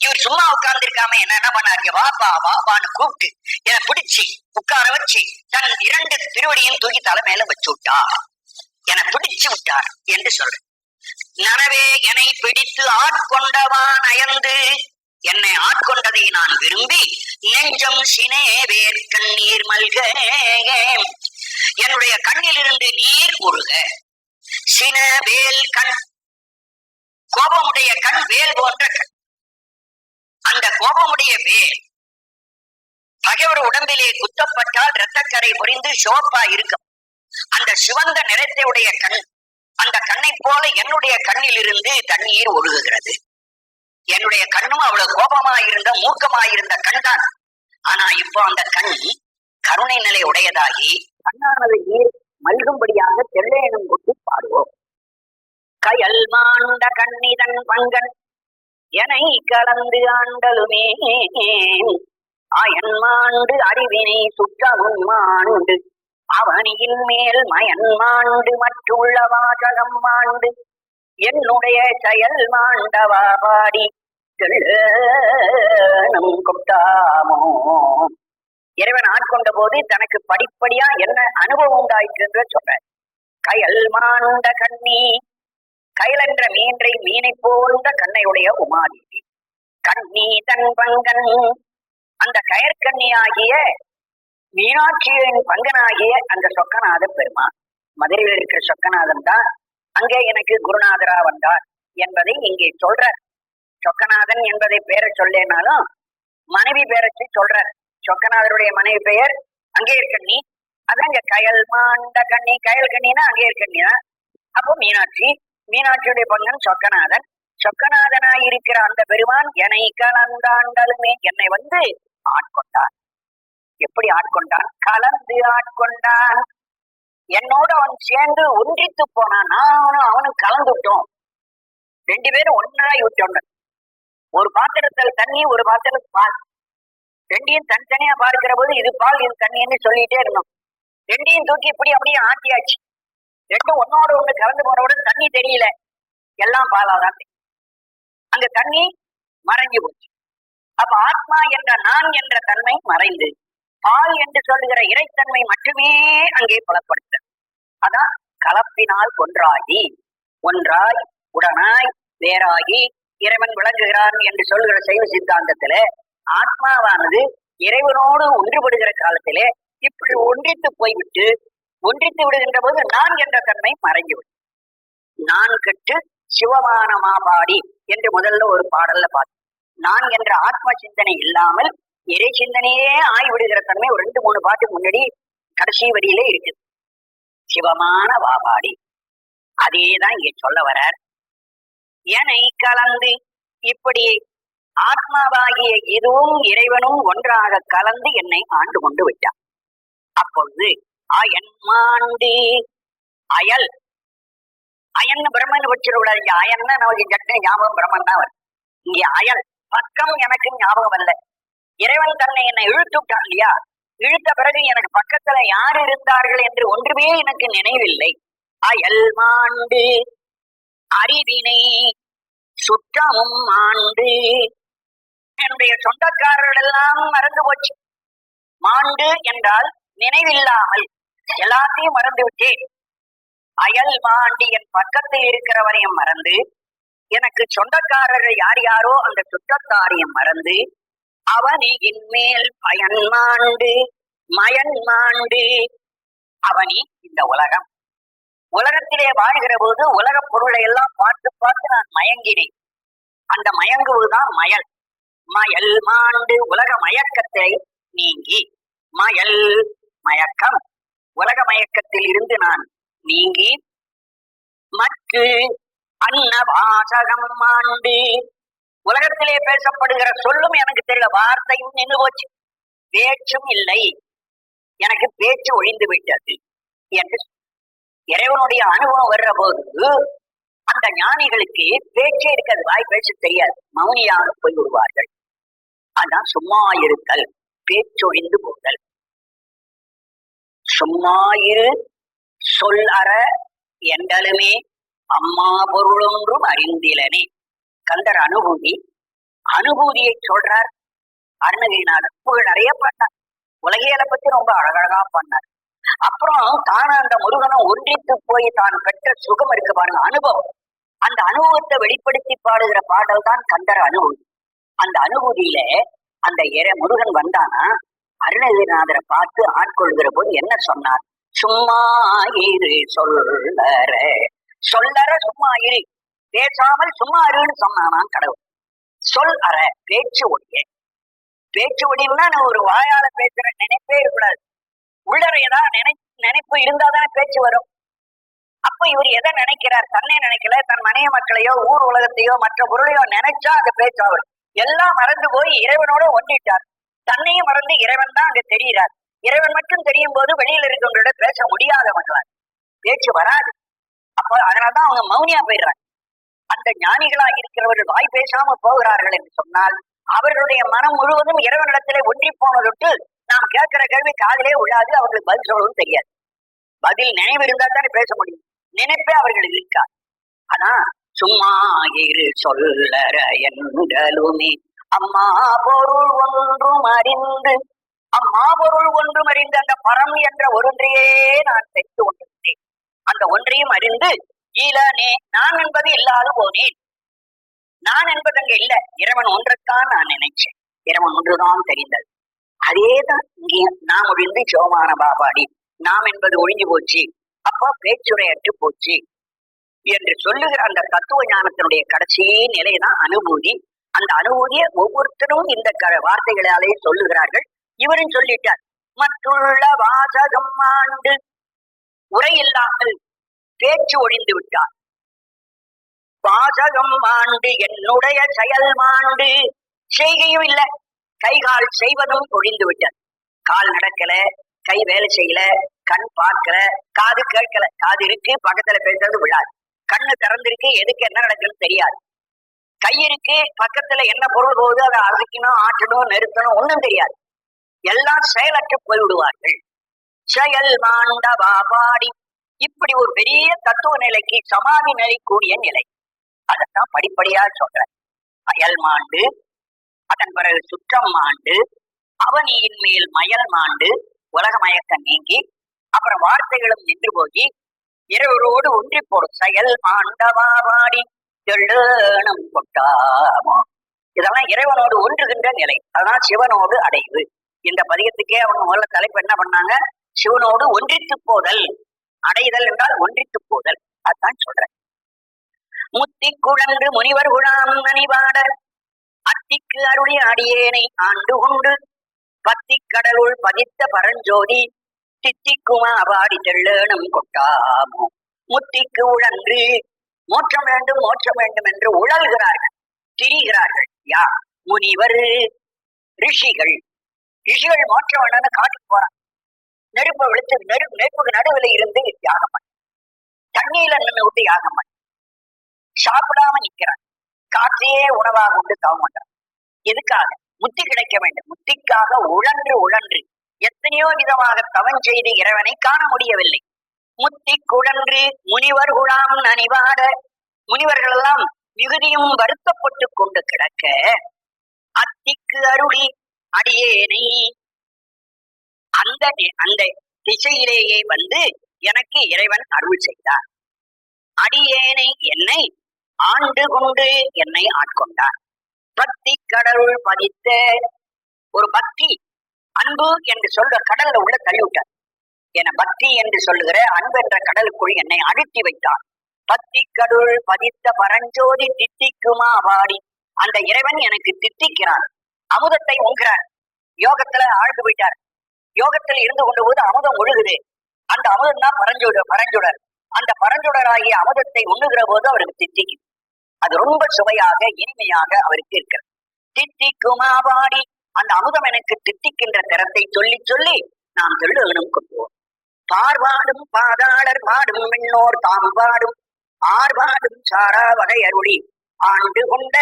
இவர் சும்மா உட்கார்ந்து இருக்காம என்ன பண்ணாரு? வாப்பா வாப்பான்னு கூப்பிட்டு என்னை பிடிச்சு உட்கார வச்சு தன் 2 திருவடியும் தூக்கி தலை மேல வச்சு விட்டார். என்னை பிடிச்சு விட்டார் என்று சொல்ற. நனவே என்னை பிடித்து ஆட்கொண்டவான் அயர்ந்து, என்னை ஆட்கொண்டதை நான் விரும்பி நெஞ்சம் சினேவேர் கண்ணீர் மல்க, என்னுடைய கண்ணிலிருந்து நீர் ஒழுக. சினவேல் கண், கோபமுடைய கண் வேல் போன்ற கண். அந்த கோபமுடைய வேல் பகைவர் உடம்பிலே குத்தப்பட்டால் இரத்தக்கரை பொறிந்து சிவப்பா இருக்கும். அந்த சிவந்த நிறத்தை உடைய கண், அந்த கண்ணை போல என்னுடைய கண்ணில் இருந்து தண்ணீர் ஒழுகுகிறது. என்னுடைய கண்ணும் அவ்வளவு கோபமாயிருந்த மூக்கமாயிருந்த கண் தான். ஆனா இப்போ அந்த கண் கருணை நிலை உடையதாகி கண்ணானது நீர் மல்கும்படியாக தெல்லேனும் கொண்டு பாடுவோம். கயல் மாண்ட கண்ணிதன் பங்கன் எனை கலந்து ஆண்டலுமே, அயன் மாண்டு அறிவினை சுற்றமுன் மாண்டு அவனியின் மேல் மயன் மாண்டு மற்றுள்ள வாசகம் மாண்டு என்னுடைய செயல் மாண்டவா பாடி கொட்டாமோ. இறைவன் ஆட்கொண்ட போது தனக்கு படிப்படியா என்ன அனுபவம் உண்டாயிற்று சொல்ற. கயல் மாண்ட கண்ணி, கயல் என்ற மீனை போன்ற கண்ணையுடைய உமாதேவி. கண்ணி தன் பங்கன், அந்த கயற்கண்ணியாகிய மீனாட்சியின் பங்கனாகிய அந்த சொக்கநாத பெருமான், மதுரையில் இருக்கிற சொக்கநாதன் தான் அங்கே எனக்கு குருநாதரா வந்தார் என்பதை இங்கே சொல்ற. சொக்கநாதன் என்பதை பேரை சொல்லேனாலும் மனைவி பேரை சொல்ற. சொக்கநாதருடைய மனைவி பெயர் அங்கே இருக்க நீ, அதான் இங்க கயல் மாண்ட கண்ணி, கயல் கண்ணினா அங்கே கண்ணியா. அப்போ மீனாட்சி, மீனாட்சியுடைய பங்கன் சொக்கநாதன். சொக்கநாதனாய் இருக்கிற அந்த பெருமான் என்னை கலந்தாண்டலுமே, என்னை வந்து ஆட்கொண்டான். எப்படி ஆட்கொண்டான்? கலந்து ஆட்கொண்டான். என்னோட அவன் சேர்ந்து ஒன்றித்து போனான். நானும் அவனும் கலந்துட்டோம். ரெண்டு பேரும் ஒன்றாய் விட்டோம். ஒரு பாத்திரத்தில் தண்ணி, ஒரு பாத்திரத்தில் பால். ரெண்டையும் தனித்தனியா பார்க்கிற போது இது பால் இது தண்ணின்னு சொல்லிட்டே இருந்தோம். ரெண்டையும் தூக்கி இப்படி அப்படியே ஆட்டியாச்சு. ரெண்டும் ஒன்னோட ஒண்ணு கலந்து போனோட தண்ணி தெரியல, எல்லாம் பாலாதான். அந்த தண்ணி மறைஞ்சு போச்சு. அப்ப ஆத்மா என்ற நான் என்ற தன்மை மறைந்து பால் என்று சொல்லுகிற இறைத்தன்மை மட்டுமே அங்கே புலப்படுத்த. அதான் கலப்பினால் ஒன்றாகி, ஒன்றாய் உடனாய் வேறாகி இறைவன் விளங்குகிறான் என்று சொல்லுகிற சைவ சித்தாந்தத்தில ஆத்மாவானது இறைவனோடு ஒன்றுபடுகிற காலத்திலே இப்படி ஒன்றித்து போய்விட்டு, ஒன்றித்து விடுகின்ற போது நான் என்ற தன்மை மறைஞ்சுவிடும். நான் கெட்டு சிவமான மாபாடி என்று முதல்ல ஒரு பாடல்ல பார்த்தோம். நான் என்ற ஆத்ம சிந்தனை இல்லாமல் இறை சிந்தனையே ஆய்விடுகிற தன்மை ஒரு 2-3 பாட்டுக்கு முன்னாடி கடைசி வரியிலே இருக்குது. சிவமான வாபாடி. அதேதான் இங்க சொல்ல வரார். என்னை கலந்து இப்படி ஆத்மாவாகிய இதுவும் இறைவனும் ஒன்றாக கலந்து என்னை ஆண்டு கொண்டு விட்டான். அப்பொழுது அயன் மாண்டு, அயல் அயன் பிரம்மன் வச்சிடக்கூடாது. இங்க அயன்னா நமக்கு ஜட்ட ஞாபகம் பிரம்மன் தான் வரும். இங்க அயல் பக்கம் எனக்கு ஞாபகம் அல்ல. இறைவன் தன்னை என்னை இழுத்து விட்டான் இல்லையா? இழுத்த பிறகு எனக்கு பக்கத்துல யார் இருந்தார்கள் என்று ஒன்றுமே எனக்கு நினைவில்லை. அயல் மாண்டு அறிவினை சுற்றமும் ஆண்டு, என்னுடைய சொந்தக்காரர்கள் எல்லாம் மறந்து போச்சு. மாண்டு என்றால் நினைவில்லாமல் எல்லாத்தையும் மறந்து விட்டேன். அயல் மாண்டி என் பக்கத்தில் இருக்கிறவரையும் மறந்து, எனக்கு சொந்தக்காரர்கள் யார் யாரோ அந்த சுற்றத்தாரையும் மறந்து, அவனியின் மேல் பயன் மாண்டு மயன் மாண்டு. அவனி இந்த உலகம், உலகத்திலே வாழ்கிற போது உலக பொருளை எல்லாம் பார்த்து பார்த்து நான் மயங்கினேன். அந்த மயங்குவதுதான் மயல். மயல் மாண்டு உலக மயக்கத்தை நீங்கி, மயல் மயக்கம் உலக மயக்கத்தில் இருந்து நான் நீங்கி, மற்ற அன்ன வாசகம் மாண்டு உலகத்திலே பேசப்படுகிற சொல்லும் எனக்கு தெரியல, வார்த்தையும் நின்று போச்சு, பேச்சும் இல்லை, எனக்கு பேச்சு ஒழிந்து விட்டது என்று இறைவனுடைய அனுபவம் வர்ற போது அந்த ஞானிகளுக்கு பேச்சே இருக்காது, வாய் பேச தெரியாது, மௌனியாக போய் விடுவார்கள். அதான் சும்மா இருத்தல், பேச்சொழிந்து போதல். சும்மா இரு சொல் அற என்றலுமே அம்மா பொருளொன்றும் அறிந்திலனே. கந்தர் அனுபூதி, அனுபூதியை சொல்றார் அருணகிரிநாதர். புகழ் நிறைய பண்ணார், உலகியலை பத்தி ரொம்ப அழகழகா பண்ணார். அப்புறம் தான அந்த முருகனும் ஒன்றித்து போய் தான் பெற்ற சுகம் இருக்கு பாருங்க, அனுபவம். அந்த அனுபவத்தை வெளிப்படுத்தி பாடுகிற பாடல் தான் கந்தர் அனுபூதி. அந்த அனுபூதியில அந்த முருகன் வந்தானா அருணகிரிநாதரை பார்த்து ஆட்கொள்கிற போது என்ன சொன்னார்? சும்மா இரு சொல்லற, சொல்லற சும்மா இரு, பேசாமல் சும்மா இருன்னு சொன்னானாம் கடவுள். சொல் அற பேச்சு ஒடிய, பேச்சு ஒடினா நான் ஒரு வாயால பேசுற நினைப்பே இருக்கக்கூடாது. உள்ளற ஏதாவது நினைப்பு இருந்தாதானே பேச்சு வரும். அப்ப இவர் எதை நினைக்கிறார்? தன்னை நினைக்கல, தன் மனைவி மக்களையோ ஊர் உலகத்தையோ மற்ற பொருளையோ நினைச்சா அந்த பேச்சு வரும். எல்லாம் மறந்து போய் இறைவனோட ஒன்றிட்டார். தன்னையும் மறந்து இறைவன் தான் அங்க தெரிகிறார். இறைவன் மட்டும் தெரியும் போது வெளியில இருக்கவங்களோட பேச முடியாத மக்களால் பேச்சு வராது. அப்ப அதனால்தான் அவங்க மௌனியா போயிடுறாங்க. அந்த ஞானிகளாக இருக்கிறவர்கள் வாய் பேசாம போகிறார்கள் என்று சொன்னால் அவர்களுடைய மனம் முழுவதும் இறைவனிடத்திலே ஒன்றி போனதொட்டு நாம் கேட்கிற கேள்வி காதிலே உள்ளாது, அவர்களுக்கு பதில் சொல்லவும் தெரியாது. பதில் நினைவு இருந்தா தானே பேச முடியும், நினைப்பே அவர்களுக்கு இருக்கா. ஆனா சும்மா இரு சொல்லற என்றலுமே அம்மா பொருள் ஒன்றும் அறிந்து, அம்மா பொருள் ஒன்றும் அறிந்து அந்த பரம் என்ற ஒன்றையே நான் தெரிந்து கொண்டிருந்தேன். அந்த ஒன்றையும் அறிந்து ஈழனே நான் என்பது இல்லாது போனேன். நான் என்பது அங்க இல்ல, இறைவன் ஒன்றைத்தான் நான் நினைச்சேன், இறைவன் ஒன்றுதான் தெரிந்தது. அதேதான் இங்கே நாம் ஒழிந்து சிவமான பாபாடி, நாம் என்பது ஒழிஞ்சு போச்சு, அப்போ பேச்சுரையற்று போச்சு என்று சொல்லுகிற அந்த தத்துவ ஞானத்தினுடைய கடைசி நிலைதான் அனுபூதி. அந்த அனுபூதியை ஒவ்வொருத்தரும் இந்த வார்த்தைகளாலே சொல்லுகிறார்கள். இவரும் சொல்லிட்டார், மற்றுள்ள வாசகம் ஆண்டு உரையில்லாமல் பேச்சு ஒழிந்து விட்டார். வாசகம் ஆண்டு என்னுடைய செயல் மாண்டு, செய்கையும் இல்லை, கைகால் செய்வதும் ஒழிந்து விட்டது. கால் நடக்கல, கை வேலை செய்யல, கண் பார்க்கல, காது கேட்கல. காது இருக்கு, பக்கத்துல பேசுறது விழாது. கண்ணு திறந்திருக்கு, எதுக்கு என்ன நடக்குதுன்னு தெரியாது. கை இருக்கு, பக்கத்துல என்ன பொருள் போகுது, அதை அசைக்கணும், ஆட்டணும், நிறுத்தணும், ஒண்ணும் தெரியாது. எல்லாம் செயலற்று போய்விடுவார்கள். செயல் மாண்டவா பாடி, இப்படி ஒரு பெரிய தத்துவ நிலைக்கு சமாதி நிலை கூடிய நிலை. அதைத்தான் படிப்படியா சொல்ற. அயல் மாண்டு, அதன் பிறகு சுற்றம் மாண்டு, அவனியின் மேல் மயல் மாண்டு, உலக மயக்கம் நீங்கி, அப்புறம் வார்த்தைகளும் நின்று போய் இறைவரோடு ஒன்றி போடும். செயல் மாண்டவா பாடி எள்ளேனம் கொட்டாமோ, இதெல்லாம் இறைவனோடு ஒன்றுகின்ற நிலை. அதனால் சிவனோடு அடைவு. இந்த பதியத்துக்கே அவங்க முதல்ல தலைப்பு என்ன பண்ணாங்க? சிவனோடு ஒன்றித்து போதல். அடைதல் என்றால் ஒன்றித்து போதல். அதான் சொல்றேன். முத்தி குழன்று முனிவர் குழாம் நனிவாட அத்திக்கு அருளி அடியேனை ஆண்டு கொண்டு பத்தி கடலுள் பதித்த பரஞ்சோதி தித்திக்குமா பாடி தெள்ளேனம் கொட்டாமோ. முத்திக்கு உழன்று மோட்சம் வேண்டும் மோட்சம் வேண்டும் என்று உழல்கிறார்கள், திரிகிறார்கள். யார்? முனிவர், ரிஷிகள். ரிஷிகள் மோட்சம் வேணும்னு காட்டுக்கு போறான். நெருப்பை விழுத்து நெருப்புக்கு நடுவில் இருந்து யாகம் பண்ண, தண்ணியில நின்று விட்டு யாகம் பண்ண, சாப்பிடாம நிக்கிறான், காற்றையே உணவாக கொண்டு தவம் பண்றான். எதுக்காக? முத்தி கிடைக்க வேண்டும். முத்திக்காக உழன்று உழன்று எத்தனையோ விதமாக தவம் செய்து இறைவனை காண முடியவில்லை. முத்தி குழன்று முனிவர் குழாம் நனிவாட, முனிவர்கள் எல்லாம் மிகுதியும் வருத்தப்பட்டு கொண்டு கிடக்க அத்திக்கு அருளி அடியேனை, அந்த அந்த திசையிலேயே வந்து எனக்கு இறைவன் அருள் செய்தார். அடியேனை, என்னை ஆண்டு கொண்டு என்னை ஆட்கொண்டார். பக்தி கடலுள் பதித்த, ஒரு பக்தி அன்பு என்று சொல்ற கடல்ல உள்ள தள்ளிவிட்டார். என பக்தி என்று சொல்லுகிற அன்பு என்ற கடலுக்குள் என்னை அழுத்தி வைத்தார். பக்தி கடவுள் பதித்த பரஞ்சோதி தித்திக்குமா பாடி, அந்த இறைவன் எனக்கு தித்திக்கிறான், அமுதத்தை உங்கிறார். யோகத்துல ஆழ்ந்து போயிட்டார். யோகத்தில் இருந்து கொண்ட போது அமுதம் ஒழுகுது. அந்த அமுதம் தான் பரஞ்சுடர். அந்த பரஞ்சுடராகிய அமுதத்தை உண்ணுகிற போது அவருக்கு தித்திக்கும். அது ரொம்ப சுவையாக இனிமையாக அவருக்கு இருக்கிறது. தித்திக்குமா பாடி, அந்த அமுதம் எனக்கு தித்திக்கின்ற திறத்தை சொல்லி சொல்லி நாம் தெள்ளேனம் கொள்வோம். பார்வாடும் பாதாளர் பாடும் மின்னோர் தாம் பாடும் ஆர்பாடும் சாரா வகை அருளி ஆண்டு கொண்ட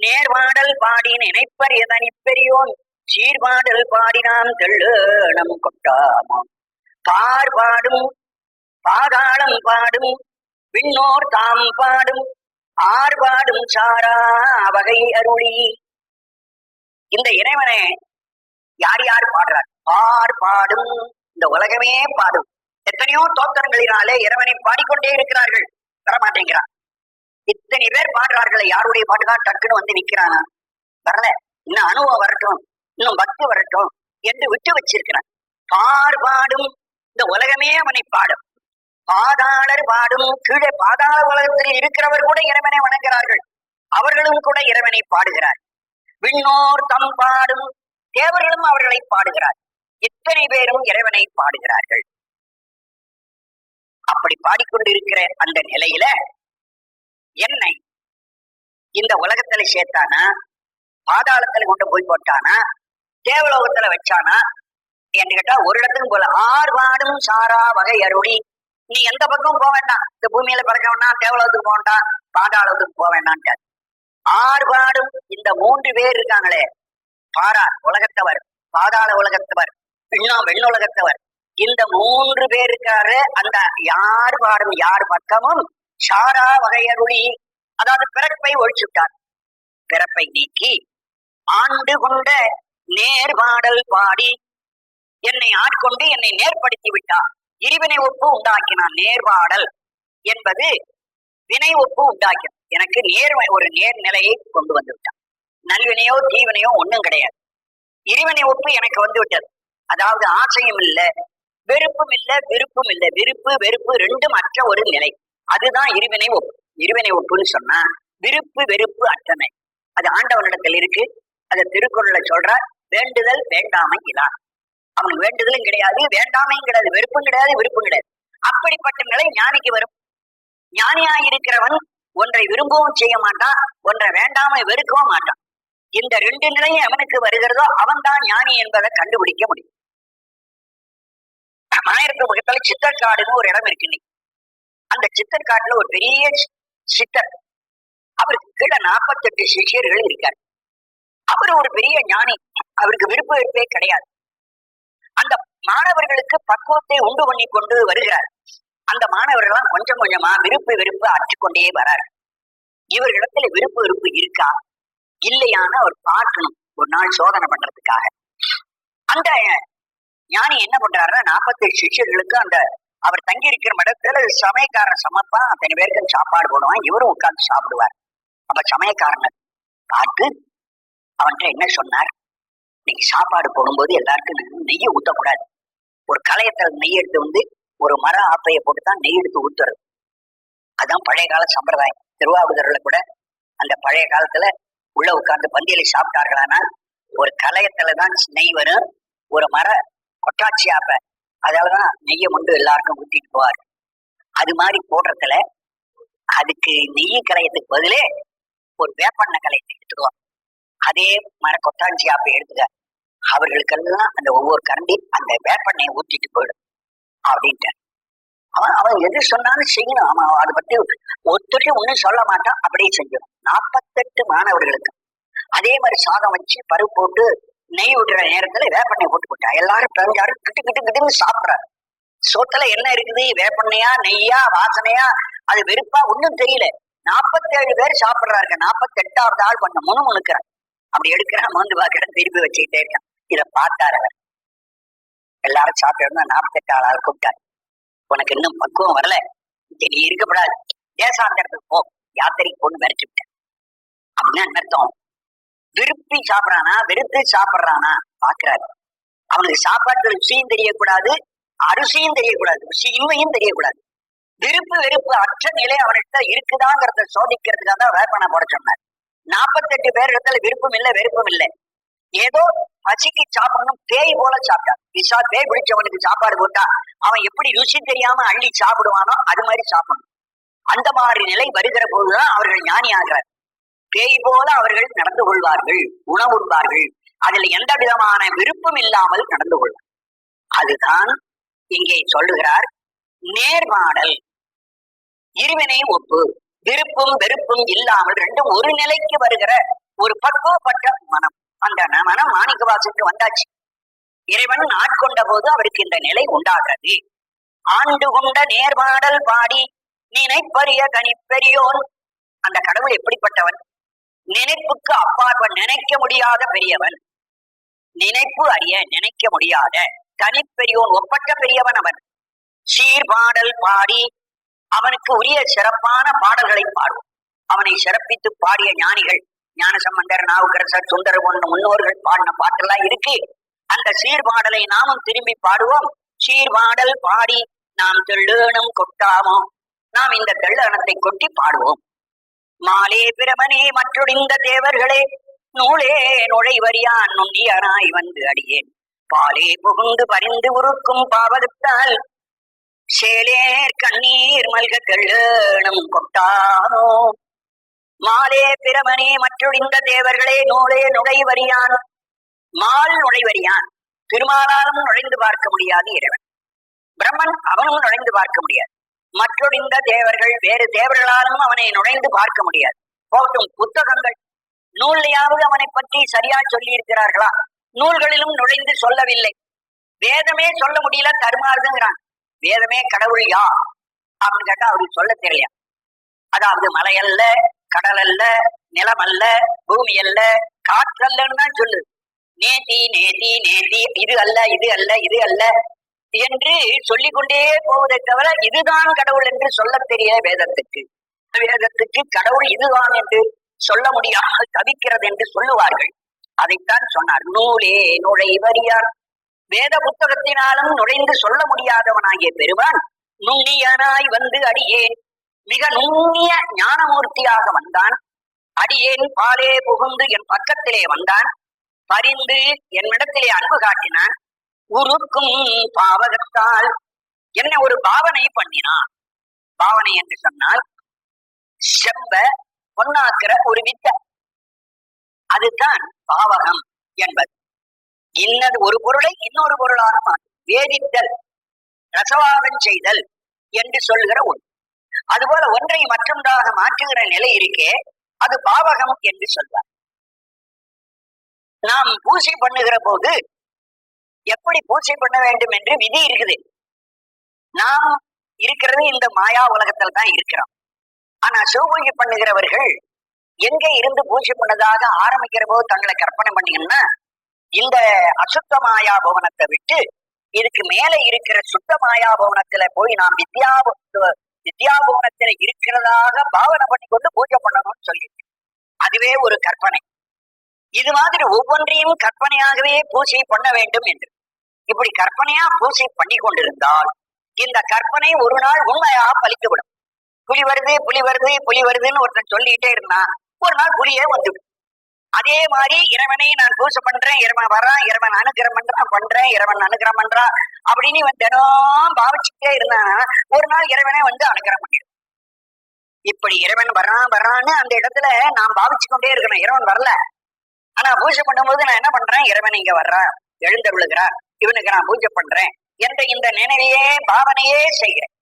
நேர்வாடல் பாடி நினைப்பர் எதனி பெரியோன் சீர்பாடல் பாடினாம் தெள்ளேனம் கொட்டாமோ. பார்பாடும் பாதாளம் பாடும் விண்ணோர் தாம் பாடும் ஆர்பாடும் சாரா வகை அருளி. இந்த இறைவனை யார் யார் பாடுறார்? பாடும், இந்த உலகமே பாடும். எத்தனையோ தோத்திரங்களினாலே இறைவனை பாடிக்கொண்டே இருக்கிறார்கள், வரமாட்டேங்கிறார். இத்தனை பேர் பாடுறார்கள், யாருடைய பாட்டுதான் டக்குன்னு வந்து நிக்கிறானா? வரல. இன்னும் அனுபவம் வரட்டும், இன்னும் பக்தி வரட்டும் என்று விட்டு வச்சிருக்கிறான். பாடும், இந்த உலகமே அவனை பாடும். பாதாளர் பாடும், கீழே பாதாள உலகத்தில் இருக்கிறவர் கூட இறைவனை வணங்குகிறார்கள், அவர்களும் கூட இறைவனை பாடுகிறார். விண்ணோர் தம் பாடும், தேவர்களும் அவர்களை பாடுகிறார். இத்தனை பேரும் இறைவனை பாடுகிறார்கள். அப்படி பாடிக்கொண்டிருக்கிற அந்த நிலையில என்னை இந்த உலகத்துல சேர்த்தானா, பாதாளத்துல கொண்டு போய் போட்டானா, தேவலோகத்துல வச்சானா என்று கேட்டா ஒரு இடத்துக்கும் போல. ஆர்வாடும் சாரா வகை அருளி, நீ எந்த பக்கம் போக வேண்டாம், இந்த பூமியில பிறக்க வேண்டாம், தேவலோகத்துக்கு போக வேண்டாம், பாதாளத்துக்கு போக வேண்டாம். ஆர்வாடும், இந்த 3 பேர் இருக்காங்களே, பாரார் உலகத்தவர், பாதாள உலகத்தவர், வெண்ணுலகத்தவர், இந்த 3 பேர் இருக்காரு. அந்த யார் பாடும் யார் பக்கமும் சாரா வகையருளி, அதாவது பிறப்பை ஒழிச்சுட்டார். பிறப்பை நீக்கி ஆண்டு கொண்ட நேர்பாடல் பாடி என்னை ஆட்கொண்டு என்னை நேர்படுத்தி விட்டார். இருவினை ஒப்பு உண்டாக்கினான். நேர்பாடல் என்பது வினை ஒப்பு உண்டாக்கினான். எனக்கு ஒரு நேர்நிலையை கொண்டு வந்து விட்டான். நல்வினையோ தீவினையோ ஒண்ணும் கிடையாது. இருவினை ஒப்பு எனக்கு வந்து விட்டது. அதாவது ஆசையும் இல்லை, வெறுப்பும் இல்லை, விருப்பும் இல்லை. விருப்பு வெறுப்பு ரெண்டும் அற்ற ஒரு நிலை, அதுதான் இருவினை ஒப்பு. இருவினை ஒப்புன்னு சொன்னா விருப்பு வெறுப்பு அற்றமை, அது ஆண்டவனிடத்தில் இருக்கு. அதை திருக்குறள்ல சொல்றார், வேண்டுதல் வேண்டாமை இலா. அவனுக்கு வேண்டுதலும் கிடையாது, வேண்டாமையும் கிடையாது, வெறுப்பும் கிடையாது, விருப்பம் கிடையாது. அப்படிப்பட்ட நிலை ஞானிக்கு வரும். ஞானியாய் இருக்கிறவன் ஒன்றை விரும்பவும் செய்ய மாட்டான், ஒன்றை வேண்டாம வெறுக்கவும் மாட்டான். இந்த ரெண்டு நிலையும் அவனுக்கு வருகிறதோ அவன் தான் ஞானி என்பதை கண்டுபிடிக்க முடியும். மாயரத்து பக்கத்துல சித்தர்காடுன்னு ஒரு இடம் இருக்கு. அந்த சித்தர்காட்டுல ஒரு பெரிய சித்தர், அவருக்கு கீழே 48 சிஷியர்கள் இருக்காரு. அவர் ஒரு பெரிய ஞானி, அவருக்கு விருப்ப வெறுப்பே கிடையாது. அந்த மாணவர்களுக்கு பக்குவத்தை உண்டு பண்ணி கொண்டு வருகிறார். அந்த மாணவர்கள் கொஞ்சம் கொஞ்சமா விருப்பு வெறுப்பு அற்றுக்கொண்டே வராரு. இவர்களிடத்துல விருப்பு வெறுப்பு இருக்கா இல்லையான்னு அவர் பார்க்கணும், ஒரு நாள் சோதனை பண்றதுக்காக. அந்த ஞானி என்ன பண்றாருன்னா 48 சிஷியர்களுக்கு அந்த அவர் தங்கி இருக்கிற இடத்துல சமயக்காரன் சமைப்பான், அத்தனை பேருக்கு சாப்பாடு போடுவான், இவரும் உட்கார்ந்து சாப்பிடுவார். அப்ப சமயக்காரனை பார்த்து அவன்கிட்ட என்ன சொன்னார், இன்னைக்கு சாப்பாடு போடும்போது எல்லாருக்கும் நெய்யை ஊத்தக்கூடாது. ஒரு கலையத்துல நெய் எடுத்து வந்து ஒரு மர ஆப்பையை போட்டுதான் நெய் எடுத்து ஊத்துறது. அதுதான் பழைய கால சம்பிரதாயம். திருவாவூர்ல கூட அந்த பழைய காலத்துல உள்ள உட்கார்ந்து பந்தியில சாப்பிட்டார்களானால் ஒரு கலையத்துலதான் நெய் வரும், ஒரு மர கொட்டாச்சி ஆப்பை அதாலதான் நெய்யை கொண்டு எல்லாருக்கும் ஊத்திட்டு போவார். அது மாதிரி போடுறதுல அதுக்கு நெய் கலையத்துக்கு பதிலே ஒரு வேப்பண்ண கலையத்தை எடுத்துக்குவோம். அதே மர கொட்டாஞ்சி ஆப்பை எடுத்துக்க, அவர்களுக்கெல்லாம் அந்த ஒவ்வொரு கரண்டி அந்த வேப்பண்ணையை ஊத்திட்டு போயிடும் அப்படின்ட்டு. அவன் எது சொன்னாலும் செய்யணும். அவன் அதை பத்தி ஒத்துட்டு ஒன்னும் சொல்ல மாட்டான், அப்படியே செஞ்சிடும். 48 மாணவர்களுக்கு அதே மாதிரி சாதம் வச்சு பருப்பு போட்டு நெய் விடுற நேரத்துல வேப்பெண்ணெய் போட்டு போட்டா எல்லாரும் பிறஞ்சாரும் கிட்டு கிட்டு கிட்டுன்னு சாப்பிட்றாரு. சோத்துல என்ன இருக்குது, வேப்பெண்ணையா நெய்யா வாசனையா அது வெறுப்பா ஒன்னும் தெரியல. 47 பேர் சாப்பிடுறாரு. 48வது ஆள் கொஞ்சம் முணுமுணுக்கிறான். அப்படி எடுக்கிறான், வந்து பாக்கிறேன், திருப்பி வச்சுக்கிட்டே இருக்கான். இதை பார்த்தாரு அவர். எல்லாரும் சாப்பிட்டு 48 ஆள் கூப்பிட்டாரு. உனக்கு இன்னும் பக்குவம் வரல, நீ இருக்கப்படாது, தேசாந்தரத்துக்கு போ, யாத்திரைக்கு பொண்ணு விரைச்சு விட்டேன் அப்படின்னு அர்த்தம். விருப்பி சாப்பிட்றானா வெறுத்து சாப்பிட்றானா பாக்குறாரு. அவனுக்கு சாப்பாட்டு ருசியும் தெரியக்கூடாது, அரிசியும் தெரியக்கூடாது, ருசி இன்மையும் தெரியக்கூடாது. விருப்பு வெறுப்பு அற்ற நிலை அவன்கிட்ட இருக்குதாங்கிறத சோதிக்கிறதுக்காக தான் வேப்பனை போட சொன்னார். 48 பேர் இடத்துல விருப்பம் இல்லை வெறுப்பும் இல்லை. ஏதோ பசிக்கு சாப்பிடணும், பேய் போல சாப்பிட்டான். பேய் பிடிச்சவனுக்கு சாப்பாடு போட்டா அவன் எப்படி ருசி தெரியாம அள்ளி சாப்பிடுவானோ அது மாதிரி சாப்பிடணும். அந்த மாதிரி நிலை வருகிற போதுதான் அவர்கள் ஞானி ஆகிறார். பேய் போல அவர்கள் நடந்து கொள்வார்கள், உணவுள்வார்கள். அதில் எந்த விதமான விருப்பம் இல்லாமல் நடந்து கொள்வார். அதுதான் இங்கே சொல்லுகிறார் நேர்மாடல். இருவினை ஒப்பு, விருப்பும் வெறுப்பும் இல்லாமல் ரெண்டும் ஒரு நிலைக்கு வருகிற ஒரு பக்குவப்பட்ட மனம். அந்த மனம் மாணிக்க வாசலுக்கு வந்தாச்சு. இறைவன் ஆட்கொண்ட போது அவருக்கு இந்த நிலை உண்டாகிறது. ஆண்டு கொண்ட நேர்மாடல் பாடி நினைப்பரிய கனிப்பெரியோன். அந்த கடவுள் எப்படிப்பட்டவன்? நினைப்புக்கு அப்பாற்ப நினைக்க முடியாத பெரியவன். நினைப்பு அறிய நினைக்க முடியாத தனிப்பெரியோன், ஒப்பற்ற பெரியவன் அவன். சீர்பாடல் பாடி அவனுக்கு உரிய சிறப்பான பாடல்களை பாடுவோம். அவனை சிறப்பித்து பாடிய ஞானிகள் ஞானசம்பந்தர், நாவுக்கரசர், சுந்தர போன்ற முன்னோர்கள் பாடின பாட்டெல்லாம் இருக்கு. அந்த சீர்பாடலை நாமும் திரும்பி பாடுவோம். சீர்பாடல் பாடி நாம் தெள்ளேனும் கொட்டாமோ, நாம் இந்த தெள்ளனத்தை கொட்டி பாடுவோம். மாலே பிரமனே மற்றொடிந்த தேவர்களே, நூலே நுழைவரியான் நுண்ணியனாய் வந்து அடியேன் பாலே புகுந்து பறிந்து உருக்கும் பாவகத்தால் சேலேர் கண்ணீர் மல்க தெள்ளேனும் கொட்டாமோ. மாலே பிரமனே மற்றொடிந்த தேவர்களே, நூலே நுழைவரியான். மால் நுழைவரியான், திருமாலாலும் நுழைந்து பார்க்க முடியாது இறைவன். பிரம்மன் அவனும் நுழைந்து பார்க்க முடியாது. மற்றொடிந்த தேவர்கள், வேறு தேவர்களாலும் அவனை நுழைந்து பார்க்க முடியாது. போட்டும் புத்தகங்கள் நூல்லையாவது அவனை பற்றி சரியா சொல்லி இருக்கிறார்களா? நூல்களிலும் நுழைந்து சொல்லவில்லை. வேதமே சொல்ல முடியல, தருமாறுங்கிறான். வேதமே கடவுள் யா அப்படின்னு கேட்டா அவருக்கு சொல்ல தெரியலையா? அதாவது மலை அல்ல, கடல் அல்ல, நிலம் அல்ல, பூமி அல்ல, காற்றல்லன்னு தான் சொல்லு. நேதி நேதி நேதி, இது அல்ல இது அல்ல இது அல்ல என்று சொல்லிக்கொண்டே போவதை தவிர இதுதான் கடவுள் என்று சொல்ல தெரிய வேதத்துக்கு. வேதத்துக்கு கடவுள் இதுதான் என்று சொல்ல முடியாமல் தவிக்கிறது என்று சொல்லுவார்கள். அதைத்தான் சொன்னார். நூலே நுழைவரியார். வேத புத்தகத்தினாலும் நுழைந்து சொல்ல முடியாதவனாகிய பெருமான் நுண்ணியனாய் வந்து அடியேன், மிக நுண்ணிய ஞானமூர்த்தியாக வந்தான். அடியேன் பாலே புகுந்து என் பக்கத்திலே வந்தான். பரிந்து என்னிடத்திலே அன்பு காட்டினான். உருக்கும் பாவகத்தால் என்ன ஒரு பாவனை பண்ணினான். பாவனை என்று சொன்னால் செம்ப பொன்னாக்குற ஒரு வித்தை, அதுதான் பாவகம் என்பது. இன்னது ஒரு பொருளை இன்னொரு பொருளாக மாற்றும், வேதித்தல், ரசவாதம் செய்தல் என்று சொல்லுகிற ஒன்று. அதுபோல ஒன்றை மற்றொன்றாக மாற்றுகிற நிலை இருக்கே, அது பாவகம் என்று சொல்வார். நாம் பூசை பண்ணுகிற போது எப்படி பூசை பண்ண வேண்டும் என்று விதி இருக்குது. நாம் இருக்கிறது இந்த மாயா உலகத்தில் தான் இருக்கிறோம். ஆனா சிவபூஜை பண்ணுகிறவர்கள் எங்க இருந்து பூஜை பண்ணதாக ஆரம்பிக்கிற போது தங்களை கற்பனை பண்ணீங்கன்னா, இந்த அசுத்த மாயா பவனத்தை விட்டு இதுக்கு மேல இருக்கிற சுத்த மாயா பவனத்துல போய் நாம் வித்யாபவனத்துல இருக்கிறதாக பாவனை பண்ணி கொண்டு பூஜை பண்ணணும்னு சொல்லி, அதுவே ஒரு கற்பனை. இது மாதிரி ஒவ்வொன்றையும் கற்பனையாகவே பூஜை பண்ண வேண்டும் என்று இப்படி கற்பனையா பூஜை பண்ணி கொண்டிருந்தால் இந்த கற்பனை ஒரு நாள் உண்மையா பலித்துவிடும். புலி வருது புலி வருது புலி வருதுன்னு ஒருத்தன் சொல்லிட்டே இருந்தான், ஒரு நாள் புலியே வந்துவிடும். அதே மாதிரி இறைவனை நான் பூஜை பண்றேன், இறைவன் வரான், இறைவன் அனுகிரகம் பண்றேன், இறைவன் அனுகிரகம் பண்றான் அப்படின்னு இவன் தினம் பாவிச்சுட்டே இருந்தானா ஒரு நாள் இறைவனே வந்து அனுகிரகம் பண்ணிடும். இப்படி இறைவன் வரான்னு அந்த இடத்துல நான் பாவிச்சு கொண்டே இருக்கணும். இறைவன் வரல, ஆனா பூஜை பண்ணும்போது நான் என்ன பண்றேன், இறைவன் இங்க வர்றா, எழுந்தருளுகிறார், இவனுக்கு நான் பூஜை பண்றேன் என்ற இந்த நினைவையே பாவனையே செய்கிறேன்.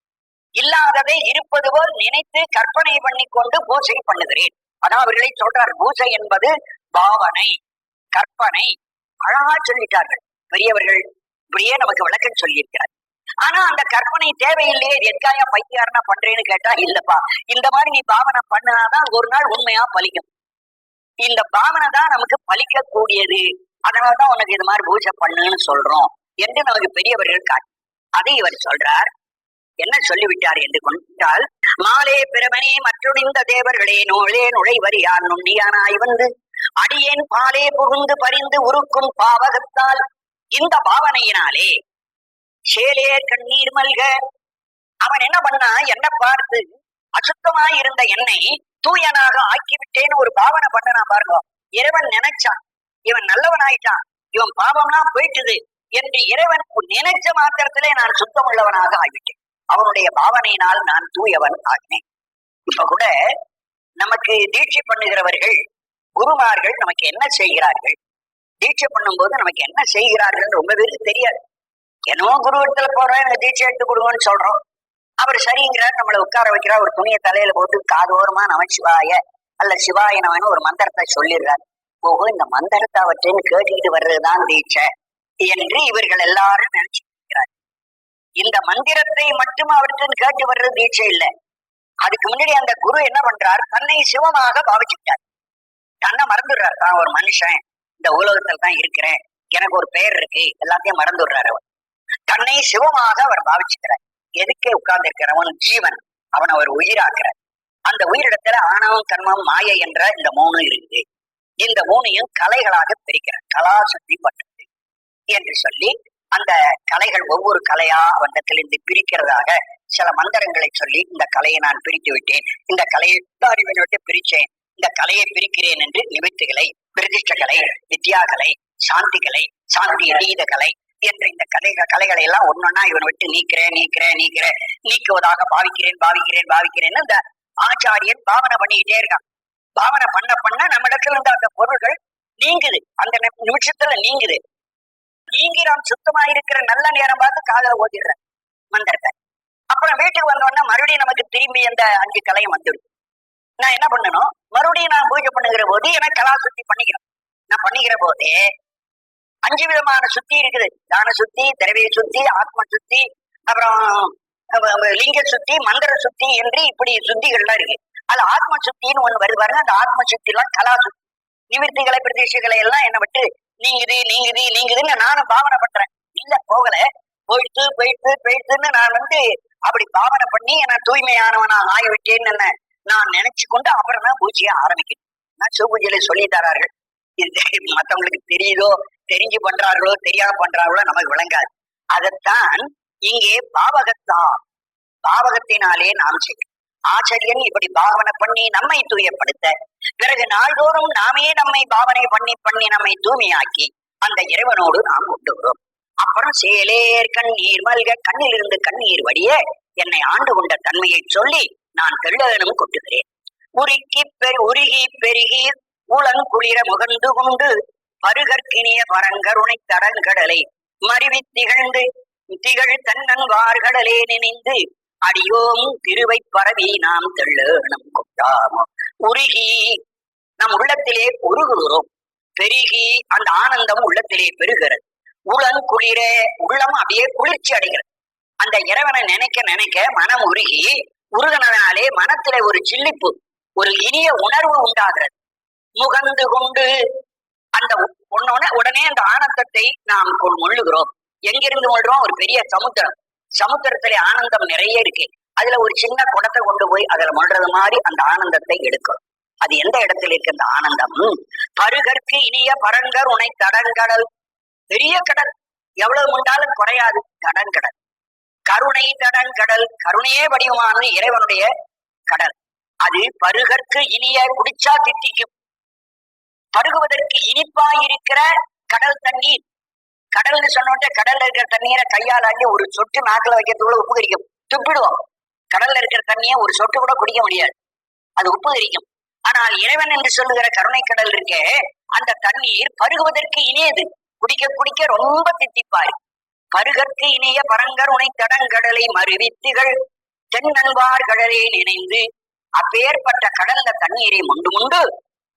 இல்லாததை இருப்பது போல் நினைத்து கற்பனை பண்ணி கொண்டு பூஜை பண்ணுகிறேன். அதான் அவர்களை சொல்றார், பூஜை என்பது பாவனை, கற்பனை. அழகா சொல்லிட்டார்கள் பெரியவர்கள், இப்படியே நமக்கு விளக்கம் சொல்லியிருக்கிறார். ஆனா அந்த கற்பனை தேவையில்லையே, எதுக்காயா பைத்தியாரனா பண்றேன்னு கேட்டா, இல்லப்பா இந்த மாதிரி நீ பாவனை பண்ணாதான் ஒரு நாள் உண்மையா பலிக்கும். இந்த பாவனை தான் நமக்கு பலிக்க கூடியது, அதனாலதான் உனக்கு இது மாதிரி பூஜை பண்ணுன்னு சொல்றோம் என்று நமக்கு பெரியவர்கள் காட்டு. அதை இவர் சொல்றார். என்ன சொல்லிவிட்டார் என்று கொண்டால், மாலே பிரமனே மற்றொழிந்த தேவர்களே நோழே நுழைவரியான் நுண்ணியானாய் வந்து அடியேன் பாலே புகுந்து பறிந்து உருக்கும் பாவகத்தால் இந்த பாவனையினாலே சேலே கண்ணீர் மல்க. அவன் என்ன பண்ணா, என்ன பார்த்து அசுத்தமாய் இருந்த என்னை தூயனாக ஆக்கிவிட்டேன்னு ஒரு பாவனை பண்ணனா பாருங்க. இறைவன் நினைச்சான், இவன் நல்லவன் ஆயிட்டான், இவன் பாவம்லாம் போயிட்டுது என்று இறைவன் நினைச்ச மாத்திரத்திலே நான் சுத்தம் உள்ளவனாக ஆகிவிட்டேன், அவனுடைய பாவனையினால் நான் தூயவன் ஆகினேன். இப்ப கூட நமக்கு தீட்சை பண்ணுகிறவர்கள் குருமார்கள் நமக்கு என்ன செய்கிறார்கள், தீட்சை பண்ணும் போது நமக்கு என்ன செய்கிறார்கள் ரொம்ப பேருக்கு தெரியாது. என்னவோ குரு இடத்துல போறோம், எனக்கு தீட்சை எடுத்து கொடுங்கன்னு சொல்றோம், அவர் சரிங்கிறார், நம்மளை உட்கார வைக்கிறார், ஒரு துணியை தலையில போட்டு காதோரமா நமச்சிவாய அல்ல சிவாய நமன்னு ஒரு மந்திரத்தை சொல்லிடுறார். ஓஹோ, இந்த மந்திரத்தை அவற்றின்னு கேட்டுக்கிட்டு வர்றதுதான் தீட்சை என்று இவர்கள் எல்லாரும் நினைச்சிருக்கிறார். இந்த மந்திரத்தை மட்டும் அவற்றின் கேட்டு வர்றது தீட்சை இல்லை. அதுக்கு முன்னாடி அந்த குரு என்ன பண்றார், தன்னை சிவமாக பாவிச்சுட்டார், தன்னை மறந்துடுறார். தான் ஒரு மனுஷன், இந்த உலகத்துல தான் இருக்கிறேன், எனக்கு ஒரு பெயர் இருக்கு, எல்லாத்தையும் மறந்துடுறாரு. அவர் தன்னை சிவமாக அவர் பாவிச்சுக்கிறார். எதுக்கே உட்கார்ந்து இருக்கிறவன் ஜீவன், அவன் அவர் உயிராக்குறார். அந்த உயிரிடத்துல ஆணவம் கர்மம் மாயை என்ற இந்த மூணு இருக்குது. இந்த மூணையும் கலைகளாக பிரிக்கிறார், கலா சுத்தி பண்றது என்று சொல்லி அந்த கலைகள் ஒவ்வொரு கலையா அவனிடத்திலிருந்து பிரிக்கிறதாக சில மந்திரங்களை சொல்லி இந்த கலையை நான் பிரித்து விட்டேன், இந்த கலையை விட்டு பிரிச்சேன், இந்த கலையை பிரிக்கிறேன் என்று நிமித்துகளை, பிரதிஷ்ட கலை, வித்யா கலை, சாந்தி கலை, சாந்தி அதீத கலை என்ற இந்த கலைகளை எல்லாம் ஒன்னொன்னா இவன் விட்டு நீக்கிறேன் நீக்கிறேன் நீக்கிறேன் நீக்குவதாக பாவிக்கிறேன் இந்த ஆச்சாரியன் பாவனை பண்ணிக்கிட்டே இருக்கான். பாவனை பண்ண பண்ண நம்ம இடத்துல இருந்த அந்த பொருள்கள் நீங்குது, அந்த நிமிஷத்துல நீங்குது. நீங்கி நாம் சுத்தமா இருக்கிற நல்ல நேரம் பார்த்து காதல ஓதிடுற மந்திரத்தை. அப்புறம் வீட்டுக்கு வந்தோன்னா மறுபடியும் நமக்கு திரும்பி அந்த 5 கலையும் வந்துடும். நான் என்ன பண்ணணும், மறுபடியும் நான் பூஜை பண்ணுகிற போது எனக்கு கலா சுத்தி பண்ணிக்கிறேன். நான் பண்ணிக்கிற போதே 5 விதமான சுத்தி இருக்குது, தான சுத்தி, திரவிய சுத்தி, ஆத்ம சுத்தி, அப்புறம் லிங்க சுத்தி, மந்திர சுத்தி என்று இப்படி சுத்திகள்லாம் இருக்கு. அது ஆத்ம சுத்தின்னு ஒண்ணு வருது பாருங்க. அந்த ஆத்ம சுத்தி எல்லாம் கலா சுத்தி, நிவர்த்திகளை பிரதேசங்களை எல்லாம் என்னை விட்டு நீங்குதுன்னு நானும் பாவனை பண்றேன். இல்ல போகல, போயிடுத்துன்னு நான் அப்படி பாவனை பண்ணி நான் தூய்மையானவனா ஆகிவிட்டேன்னு நான் நினைச்சு கொண்டு அப்புறம் தான் பூஜையை ஆரம்பிக்கிறேன். நான் சிவபூஜையில சொல்லி தரார்கள். இது மற்றவங்களுக்கு தெரியுதோ, தெரிஞ்சு பண்றார்களோ தெரியாம பண்றார்களோ நமக்கு விளங்காது. அதைத்தான் இங்கே பாவகத்தினாலே நாம் செய்யும். ஆச்சரியன் இப்படி பாவனை பண்ணி நம்மை தூயப்படுத்த, பிறகு நாள்தோறும் நாமே நம்மை பாவனை பண்ணி நம்மை தூய்மையாக்கி அந்த இறைவனோடு நாம் கொண்டுகிறோம். அப்புறம் சேலேர் கண்ணீர் மல்க, கண்ணிலிருந்து கண்ணீர் வடிய என்னை ஆண்டு கொண்ட தன்மையை சொல்லி நான் தெள்ளனும் கொட்டுகிறேன். உருகி பெருகி உளங்குளிர முகந்து கொண்டு பருகற்கினிய பரங்கருணை தடங்கடலை மருவி திகழ்ந்து திகழ் தன்னன் வார்கடலே நினைந்து அடியோம் திருவை பரவி நாம் தெள்ளனம் கொட்டாமோ. உருகி நம் உள்ளத்திலே உருகுகிறோம், பெருகி அந்த ஆனந்தம் உள்ளத்திலே பெருகிறது. உளங்குளிர, உள்ளம் அப்படியே குளிர்ச்சி அடைகிறது. அந்த இறைவனை நினைக்க நினைக்க மனம் உருகி, உருகனாலே மனத்திலே ஒரு சில்லிப்பு, ஒரு இனிய உணர்வு உண்டாகிறது. முகந்து கொண்டு அந்த உடனே அந்த ஆனந்தத்தை நாம் முள்ளுகிறோம். எங்கிருந்து கொள்றோம்? ஒரு பெரிய சமுத்திரம், சமுத்திரத்திலே ஆனந்தம் நிறைய இருக்கு. அதுல ஒரு சின்ன குடத்தை கொண்டு போய் அதுல முள்றது மாதிரி அந்த ஆனந்தத்தை எடுக்கிறோம். அது எந்த இடத்துல இருக்கு அந்த ஆனந்தம்? பருகற்கு இனிய பரங்கர் உனை தடங்கடல், பெரிய கடல், எவ்வளவு முண்டாலும் குறையாது தடங்கடல். கருணை தடங்கடல், கருணையே வடிவமானது இறைவனுடைய கடல். அது பருகற்கு இனிய, குடிச்சா திட்டிக்கும், பருகுவதற்கு இனிப்பாயிருக்கிற கடல் தண்ணீர். கடல்னு சொன்னோட கடல்ல இருக்கிற தண்ணீரை கையால் அள்ளி ஒரு சொட்டு நாக்குல வைக்கிறதுக்குள்ள உப்பு கரிக்கும், துப்பிடுவோம். கடல்ல இருக்கிற தண்ணியை ஒரு சொட்டு கூட குடிக்க முடியாது, அது உப்பு கரிக்கும். ஆனால் இறைவன் என்று சொல்லுகிற கருணை கடல் இருக்கே, அந்த தண்ணீர் பருகுவதற்கு இனியது, குடிக்க குடிக்க ரொம்ப தித்திப்பாரு. பருகற்கு இனிய பரங்கர் உனை தடங்கடலை மருவித்துகள் தென்னன்பார் கடலே நினைந்து, அப்பேற்பட்ட கடல்ல தண்ணீரை முண்டு முண்டு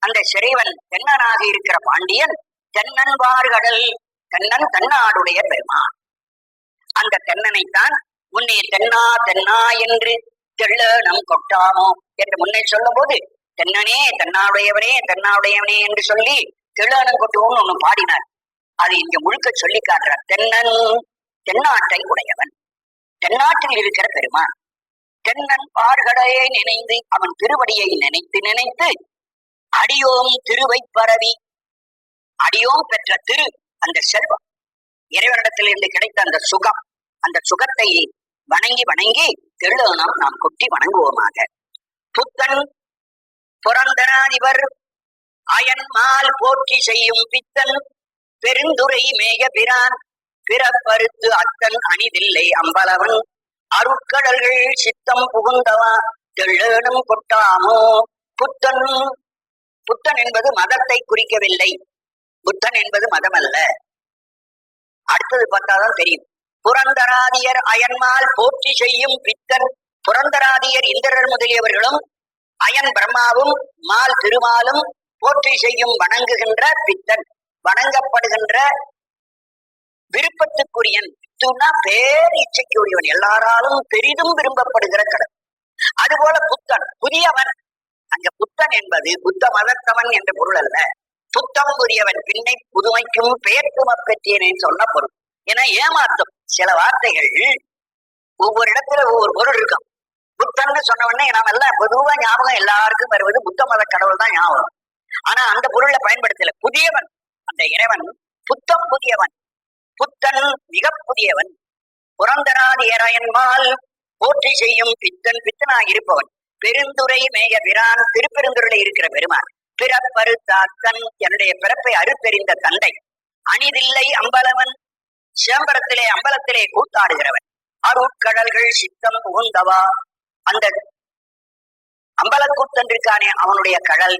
அந்த சிறைவன் தென்னனாக இருக்கிற பாண்டியன் தென்னன்பார் கடல், தென்னன் தென்னாடுடைய பெருமான். அந்த தென்னனைத்தான் முன்னே தென்னா தென்னா என்று தெள்ளனம் கொட்டாமோ என்று முன்னே சொல்லும் போது தென்னனே தென்னாவுடையவனே தென்னாவுடையவனே என்று சொல்லி தெள்ளனம் கொட்டுவோம்னு ஒண்ணு பாடினார். அது இங்க முழுக்க சொல்லி காட்டுறார். தென்னன் தென்னாட்டை உடையவன், தென்னாட்டில் இருக்கிற பெருமான். தென்னன் பார்கடையை நினைந்து, அவன் திருவடியை நினைத்து நினைத்து அடியோம் திருவை பரவி, அடியோம் பெற்ற திரு அந்த செல்வம், இறைவனிடத்திலிருந்து கிடைத்த அந்த சுகம், அந்த சுகத்தை வணங்கி வணங்கி தெள்ளனம் நாம் கொட்டி வணங்குவோமாக. புத்தன் புரந்தனாதிபர் அயன்மால் போற்றி செய்யும் பித்தன் பெருந்துரை மேக பிரான் பிறப்பறுத்து அத்தன் அணிதில்லை அம்பலவன் அருட்கடல்கள் சித்தம் புகுந்தவா தெள்ளனம் கொட்டாமோ. புத்தன், புத்தன் என்பது மதத்தை குறிக்கவில்லை, புத்தன் என்பது மதம் அல்ல. அடுத்தது பார்த்தாதான் தெரியும். புரந்தராதியர் அயன்மால் போற்றி செய்யும் பித்தன், புரந்தராதியர் இந்திரர் முதலியவர்களும் அயன் பிரம்மாவும் மால் திருமாலும் போற்றி செய்யும் வணங்குகின்ற பித்தன், வணங்கப்படுகின்ற விருப்பத்துக்குரியன். பித்துனா பேர் இச்சைக்குரியவன், எல்லாராலும் பெரிதும் விரும்பப்படுகிற கடல். அதுபோல புத்தன் புதியவன், அங்க புத்தன் என்பது புத்த மதத்தவன் என்ற பொருள் அல்ல. புத்தம் புதியவன், பின்னை புதுமைக்கும் பெயர்க்கும பெற்றேனேன்னு சொன்ன பொருள். என ஏமாத்தும் சில வார்த்தைகள் ஒவ்வொரு இடத்துல ஒவ்வொரு பொருள் இருக்கும். புத்தன்னு சொன்ன உடனே நாம எல்லாம் பொதுவா ஞாபகம் எல்லாருக்கும் வருவது புத்த மத கடவுள் தான் ஞாபகம். ஆனா அந்த பொருளை பயன்படுத்தல. புதியவன் அந்த இறைவன், புத்தம் புதியவன், புத்தன் மிக புதியவன். புரந்தராதியரயன்மால் போற்றி செய்யும் பித்தன், பித்தனாக இருப்பவன். பெருந்துரை மேக பிரான், திருப்பெருந்துரையில இருக்கிற பெருமான். பிறப்பறுத்தாத்தன், என்னுடைய பிறப்பை அறுத்தெறிந்த தந்தை. அணிதில்லை அம்பலவன், சிதம்பரத்திலே அம்பலத்திலே கூத்தாடுகிறவன். அருட்கடல்கள் சித்தம் புகுந்தவா, அந்த அம்பலக்கூத்தன் இருக்கானே அவனுடைய கடல்,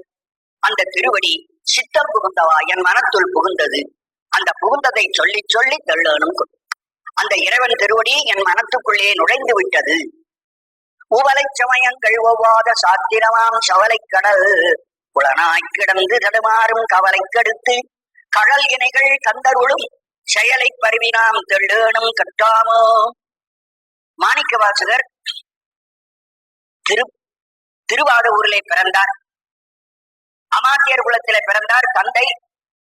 அந்த திருவடி சித்தம் புகுந்தவா என் மனத்துள் புகுந்தது. அந்த புகுந்ததை சொல்லி சொல்லி தெள்ளனும் அந்த இறைவன் திருவடி என் மனத்துக்குள்ளே நுழைந்து விட்டது. உவலை சமயங்கள் ஒவ்வாத சாத்திரமாம் சவலை கடல் புலனாய் கிடந்து தடுமாறும் கவலை கடுத்து கடல் இணைகள் தந்தருளும் செயலை பருவினாம் தெள்ளனும் கட்டாமோ. மாணிக்க வாசகர் திருவாரூரிலே பிறந்தார். அமாத்தியர் குலத்திலே பிறந்தார். தந்தை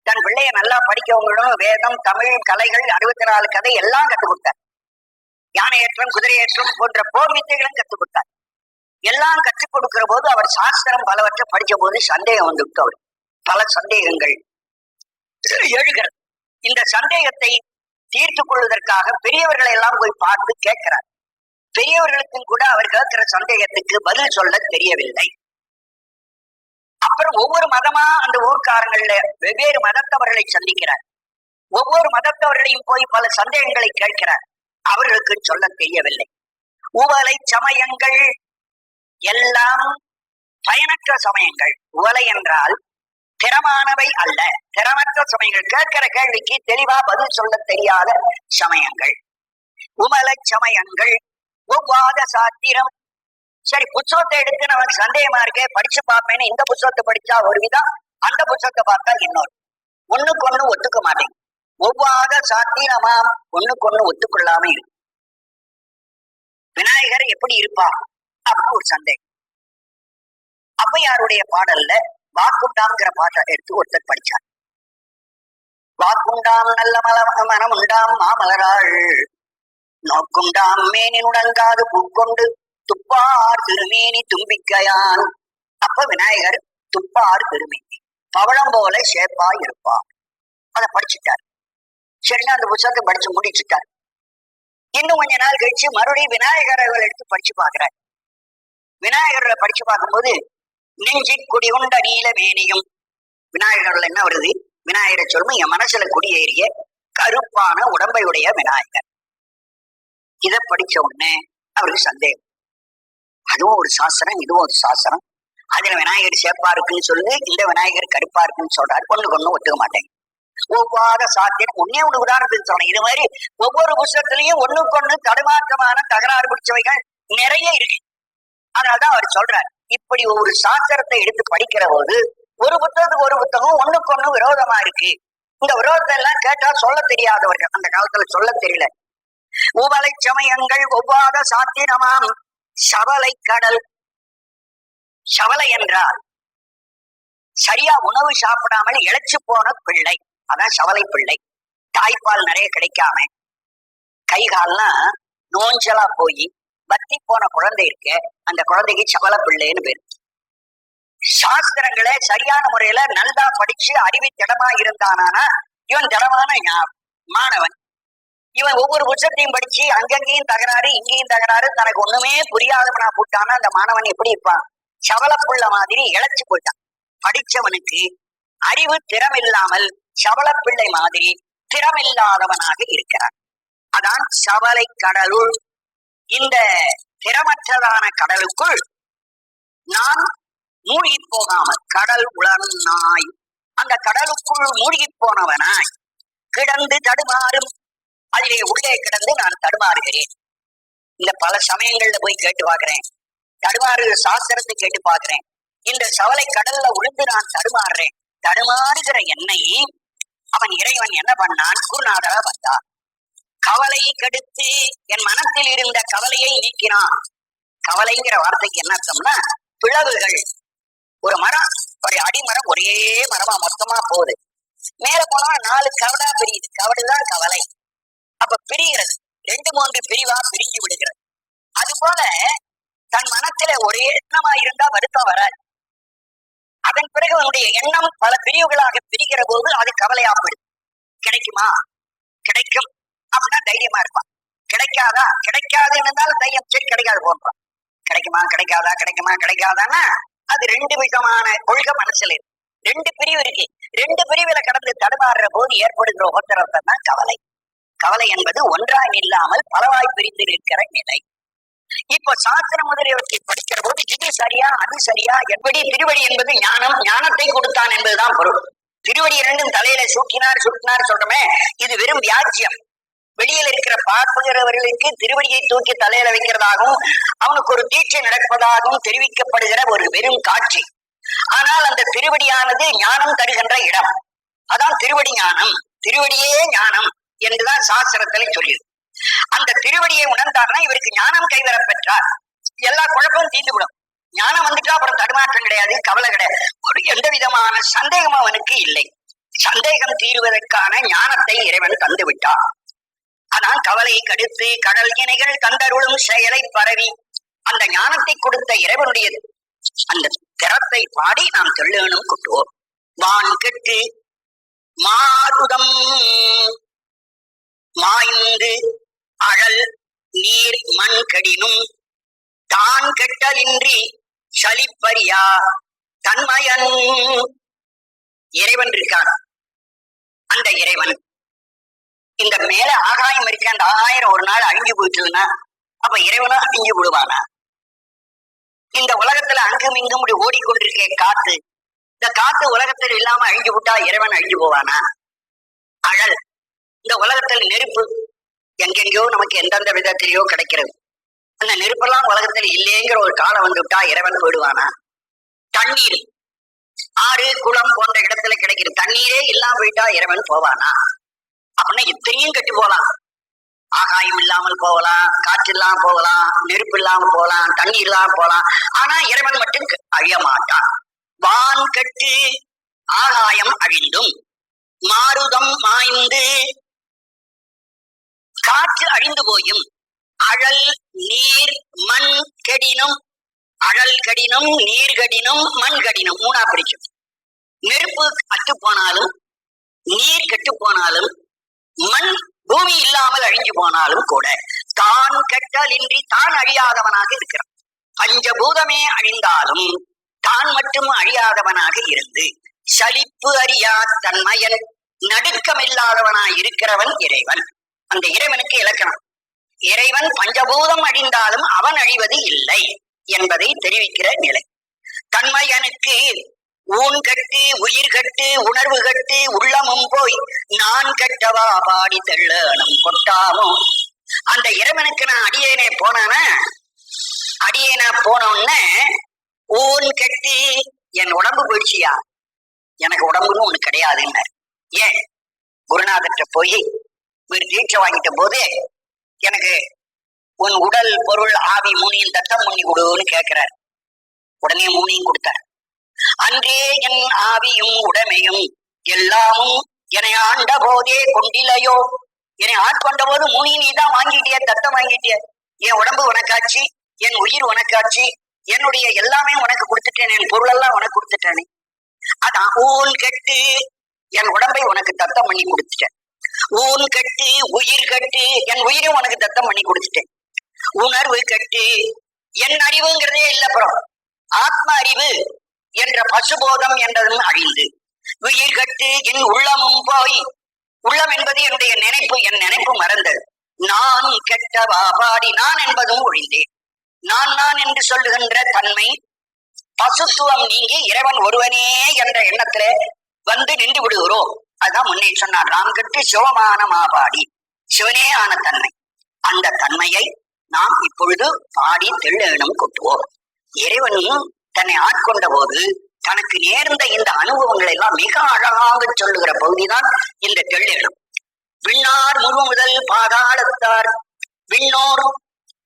தன் பிள்ளைய நல்லா படிக்கவங்களும் வேதம், தமிழ், கலைகள், 64 கதை எல்லாம் கற்றுக் கொடுத்தார். யானையேற்றம், குதிரையேற்றம் போன்ற போர் வித்தைகளும் கற்றுக் கொடுத்தார். எல்லாம் கற்றுக் கொடுக்கிற போது அவர் சாஸ்திரம் பலவற்றை படிச்ச போது சந்தேகம் வந்துவிட்டு அவர் பல சந்தேகங்கள் எழுகிறது. இந்த சந்தேகத்தை தீர்த்து கொள்வதற்காக பெரியவர்களை எல்லாம் போய் பார்த்து கேட்கிறார். பெரியவர்களுக்கும் கூட அவர் கேட்கிற சந்தேகத்துக்கு பதில் சொல்ல தெரியவில்லை. அப்புறம் ஒவ்வொரு மதமா அந்த ஊர்க்காரங்கள்ல வெவ்வேறு மதத்தவர்களை சந்திக்கிறார். ஒவ்வொரு மதத்தவர்களையும் போய் பல சந்தேகங்களை கேட்கிறார். அவர்களுக்கு சொல்ல தெரியவில்லை. உவலை சமயங்கள் எல்லாம் பயனற்ற சமயங்கள். உவலை என்றால் திறமானவை அல்ல, திறமற்ற சமயங்கள். கேட்கிற கேள்விக்கு தெளிவா பதில் சொல்ல தெரியாத சமயங்கள். உமலை சமயங்கள் ஒவ்வாத சாத்திரம். சரி, புத்தகத்தை எடுத்து நமக்கு சந்தேகமா இருக்கே, படிச்சு பார்ப்பேன்னு இந்த புத்தகத்தை படிச்சா ஒரு விதம், அந்த புத்தகத்தை பார்த்தா இன்னொரு. ஒண்ணுக்கு ஒண்ணு ஒத்துக்க மாட்டேங்க. ஒவ்வாத சாத்திரமாம், ஒண்ணுக்கு ஒண்ணு ஒத்துக்கொள்ளாம இருக்கு. விநாயகர் எப்படி இருப்பா அப்படின்னு ஒரு சந்தேகம். ஔவையாருடைய பாடல்ல வாக்குண்டாம்ங்கிற பாட்டை எடுத்து ஒருத்தர் படிச்சார். வாக்குண்டாம் நல்ல மனம் உண்டாம் மாமலராள், நோக்குண்டாம் மேனி நுடங்காது பூக்கொண்டு துப்பார் திருமேனி தும்பிக்கையான். அப்ப விநாயகர் துப்பார் திருமேனி, பவளம் போல ஷேப்பா இருப்பார். அதை படிச்சுட்டார். சரின்னா அந்த புத்தகத்தை படிச்சு முடிச்சுட்டார். இன்னும் கொஞ்ச நாள் கழிச்சு மறுபடியும் விநாயகரை எடுத்து படிச்சு பாக்குறார். விநாயகர்ல படிச்சு பார்க்கும்போது நெஞ்சி குடி உண்ட நீல மேனியும். விநாயகர்ல என்ன வருது? விநாயகரை சொல்லும் என் மனசுல குடியேறிய கருப்பான உடம்பையுடைய விநாயகர். இதை படிச்ச உடனே அவருக்கு சந்தேகம். அதுவும் ஒரு சாஸ்திரம், இதுவும் ஒரு சாஸ்திரம். அதுல விநாயகர் சேப்பா இருக்குன்னு சொல்லு, இந்த விநாயகர் கருப்பா இருக்குன்னு சொல்றாரு. ஒண்ணுக்கு ஒண்ணு ஒத்துக்க மாட்டேங்க. ஒவ்வாத சாத்தியம். ஒன்னே ஒண்ணு உதாரணத்துக்கு சொல்லணும். இது மாதிரி ஒவ்வொரு புத்தகத்திலையும் ஒண்ணுக்கு ஒண்ணு தடுமாற்றமான தகராறு பிடிச்சவைகள் நிறைய இருக்கு. அதனால்தான் அவர் சொல்றார், இப்படி ஒரு சாஸ்திரத்தை எடுத்து படிக்கிற போது ஒரு புத்தகத்துக்கு ஒரு புத்தகம் ஒண்ணுக்கு ஒண்ணு விரோதமா இருக்கு. இந்த விரோதத்தை எல்லாம் கேட்டா சொல்ல தெரியாதவர்கள், அந்த காலத்துல சொல்ல தெரியல. உவலை சமயங்கள் ஒவ்வாத சாத்திரமாம் சவலை கடல். சவலை என்றால் சரியா உணவு சாப்பிடாமல் இழைச்சு போன பிள்ளை, அதான் சவலை பிள்ளை. தாய்ப்பால் நிறைய கிடைக்காம கை கால்லாம் நோஞ்சலா போய் பத்தி போன குழந்தை இருக்க, அந்த குழந்தைக்கு சவல பிள்ளைன்னு பேரு. சாஸ்திரங்களை சரியான முறையில நல்லா படிச்சு அறிவி திடமா இருந்தானா இவன் திடமான மாணவன். இவன் ஒவ்வொரு புத்தகத்தையும் படிச்சு அங்கங்கேயும் தகராறு இங்கேயும் தகராறு, தனக்கு ஒண்ணுமே புரியாதவனா போட்டானா அந்த மாணவன் எப்படி இருப்பான்? சவளப்புள்ள மாதிரி இழைச்சு போயிட்டான். படிச்சவனுக்கு அறிவு திறமில்லாமல் சவளப்பிள்ளை மாதிரி திறமில்லாதவனாக இருக்கிறான். அதான் சவலை கடலுள். இந்த திறமற்றதான கடலுக்குள் நான் மூழ்கி போகாமல், கடல் உளர்நாய், அந்த கடலுக்குள் மூழ்கி போனவனாய் கிடந்து தடுமாறும். அதிலே உள்ளே கிடந்து நான் தடுமாறுகிறேன். இந்த பல சமயங்கள்ல போய் கேட்டு பார்க்கிறேன், தடுமாறு சாஸ்திரத்தை கேட்டு பார்க்கிறேன். இந்த சவலை கடல்ல உழுந்து நான் தடுமாறுறேன். தடுமாறுகிற என்னை அவன் இறைவன் என்ன பண்ணான்? குருநாதரா வந்தான். கவலை கெடுத்து என் மனத்தில் இருந்த கவலையை நீக்கினான். கவலைங்கிற வார்த்தைக்கு என்ன அர்த்தம்னா பிளவுகள். ஒரு மரம், ஒரு அடிமரம் ஒரே மரமா மொத்தமா போகுது, மேல போனா 4 கவடா பிரியுது. கவடுதான் கவலை. அப்ப பிரிகிறது, 2-3 பிரிவா பிரிஞ்சு விடுகிறது. அது போல தன் மனத்துல ஒரே எண்ணமா இருந்தா வருத்தம் வராது. அதன் பிறகு அவனுடைய எண்ணம் பல பிரிவுகளாக பிரிகிற போது அது கவலையாப்பிடும். கிடைக்குமா? கிடைக்கும் அப்படின்னா தைரியமா இருப்பான். கிடைக்காதா? கிடைக்காது இருந்தாலும் தைரியம், சரி கிடைக்காது போன்றான். கிடைக்குமா கிடைக்காதா, கிடைக்குமா கிடைக்காதான்னா அது 2 விதமான கொள்கை மனசுல இருக்கு. 2 பிரிவு இருக்கு. 2 பிரிவுல கடந்து தடுமாறுற போது ஏற்படுகிற ஒத்தரத்தை தான் கவலை. கவலை என்பது ஒன்றாய் இல்லாமல் பலவாய் பிரிந்து இருக்கிற நிலை. இப்போ சாஸ்திரம் முதலியவற்றை படிக்கிற போது இது சரியா அது சரியா, எப்படி திருவடி என்பது ஞானம், ஞானத்தை கொடுத்தான் என்பதுதான் பொருள். திருவடி 2 தலையில சூக்கினார் சொல்றமே, இது வெறும் வியாஜ்யம். வெளியில் இருக்கிற பார்ப்புகிறவர்களுக்கு திருவடியை தூக்கி தலையில வைக்கிறதாகவும் அவனுக்கு ஒரு தீட்சை நடப்பதாகவும் தெரிவிக்கப்படுகிற ஒரு வெறும் காட்சி. ஆனால் அந்த திருவடியானது ஞானம் தருகின்ற இடம். அதான் திருவடி ஞானம், திருவடியே ஞானம் என்றுதான் சாஸ்திரத்திலே சொல்லியது. அந்த திருவடியை உணர்ந்தார்னா இவருக்கு ஞானம் கைவர பெற்றார். எல்லா குழப்பமும் தீர்ந்துவிடும். ஞானம் வந்துட்டா அப்புறம் தடுமாற்றம் கிடையாது, கவலை கிடையாது, ஒரு எந்த விதமான சந்தேகம் அவனுக்கு இல்லை. சந்தேகம் தீர்வதற்கான ஞானத்தை இறைவன் தந்து விட்டார். அதான் கவலை கடுத்து கடல் இணைகள் கண்டருளும் செயலை பரவி, அந்த ஞானத்தை கொடுத்த இறைவனுடைய அந்த திறத்தை பாடி நாம் தெள்ளனும் கொட்டுவோம். வான் கெட்டு மாருதம் மாய்ந்து அழல் நீர் மண் கடினும் தான் கெட்டலின்றி சலிப்பறியா தன்மயன். இறைவன் இருக்கார். அந்த இறைவன் இந்த மேல ஆகாயம் இருக்க அந்த ஆகாயம் ஒரு நாள் அழிஞ்சு போயிட்டுன்னா அப்ப இறைவனா அழிஞ்சு விடுவானா? இந்த உலகத்துல அங்கும் இங்கும் இப்படி ஓடிக்கொண்டிருக்கே காத்து, இந்த காத்து உலகத்தில் இல்லாம அழிஞ்சு விட்டா இறைவன் அழிஞ்சு போவானா? அழல், இந்த உலகத்தில் நெருப்பு எங்கெங்கயோ நமக்கு எந்தெந்த விதத்திலேயோ கிடைக்கிறது. அந்த நெருப்பெல்லாம் உலகத்தில் இல்லைங்கிற ஒரு காலம் வந்து விட்டா இறைவன் போயிடுவானா? தண்ணீர், ஆறு குளம் போன்ற இடத்துல கிடைக்கிற தண்ணீரே இல்லாம போயிட்டா இறைவன் போவானா? அப்படின்னா இத்தனையும் கட்டி போலாம். ஆகாயம் இல்லாமல் போகலாம், காற்று இல்லாம போகலாம், நெருப்பு இல்லாம போகலாம், தண்ணி இல்லாம போகலாம். ஆனா இறைவன் மட்டும் அழிய மாட்டான். வான் கட்டு ஆகாயம் அழிந்தும் மாருதம் மாய்ந்து, காற்று அழிந்து போயும் அழல் நீர் மண் கெடினும், அழல் கடினும் நீர் கடினும் மண் கடினும் மூணா பிடிக்கும். நெருப்பு அத்து போனாலும், நீர் கெட்டு போனாலும், மண் பூமி இல்லாமல் அழிஞ்சு போனாலும் கூட தான் கெட்டலின்றி தான் அழியாதவனாக இருக்கிறான். பஞ்சபூதமே அழிந்தாலும் தான் மட்டும் அழியாதவனாக இருந்து சலிப்பு அறியா தன்மையன் நடுக்கமில்லாதவனாய் இருக்கிறவன் இறைவன். அந்த இறைவனுக்கு இலக்கணம். இறைவன் பஞ்சபூதம் அழிந்தாலும் அவன் அழிவது இல்லை என்பதை தெரிவிக்கிற நிலை. தன்மையனுக்கு ஊன் கட்டு உயிர் கட்டு உணர்வு கட்டு உள்ளமும் போய் நான் கட்டவா பாடி தெள்ளனும் கொட்டாமோ. அந்த இறைவனுக்கு நான் அடியேனே போனானா, அடியேனா போனோன்னு ஊன் கட்டு என் உடம்பு போயிடுச்சியா, எனக்கு உடம்புன்னு ஒண்ணு கிடையாதுன்னு. ஏன் குருநாதர்கிட்ட போய் ஒரு தீட்சை வாங்கிட்ட போது எனக்கு உன் உடல் பொருள் ஆவி மூணையும் தத்தம் பண்ணி கொடுன்னு கேட்கிறார். உடனே மூணையும் கொடுத்தார். அன்றே என் ஆவியும் உடமையும் எல்லாமும் என்னை ஆண்ட போதே கொண்டிலையோ, என்னை ஆட்கொண்ட போது மூணையும் நீ தான் வாங்கிட்டிய, தத்தம் வாங்கிட்டிய. என் உடம்பு உனக்காச்சு, என் உயிர் உனக்காச்சு, என்னுடைய எல்லாமே உனக்கு கொடுத்துட்டேன், என் பொருள் எல்லாம் உனக்கு கொடுத்துட்டேனே. அதான் ஊன் கட்டு, என் உடம்பை உனக்கு தத்தம் பண்ணி கொடுத்துட்டேன். ஊன் கட்டு உயிர் கட்டு, என் உயிரும் உனக்கு தத்தம் பண்ணி கொடுத்துட்டேன். உணர்வு கட்டு, என் அறிவுங்கிறதே இல்ல, அப்புறம் ஆத்ம அறிவு என்ற பசுபோதம் என்றதும் அழிந்து, உயிர் கட்டு என் உள்ளமும் போய், உள்ளம் என்பது என்னுடைய நினைப்பு, என் நினைப்பு மறந்தது. நான் கெட்டவா பாடி, நான் என்பதும் ஒழிந்தேன். நான் நான் என்று சொல்லுகின்ற தன்மை பசுத்துவம் நீங்கி இறைவன் ஒருவனே என்ற எண்ணத்திலே வந்து நின்று விடுகிறோம். அதுதான் முன்னே சொன்னார், நாம் கட்டு சிவமான மாபாடி, சிவனே ஆன தன்மை. அந்த தன்மையை நாம் இப்பொழுது பாடி தெள்ளெனும் கொட்டுவோம். இறைவன் தன்னை ஆட்கொண்ட போது தனக்கு நேர்ந்த இந்த அனுபவங்களை எல்லாம் மிக அழகாக சொல்லுகிற பகுதிதான் இந்த தெள்ளெனும். விண்ணார் முழு முதல் பாதாளத்தார், விண்ணோர்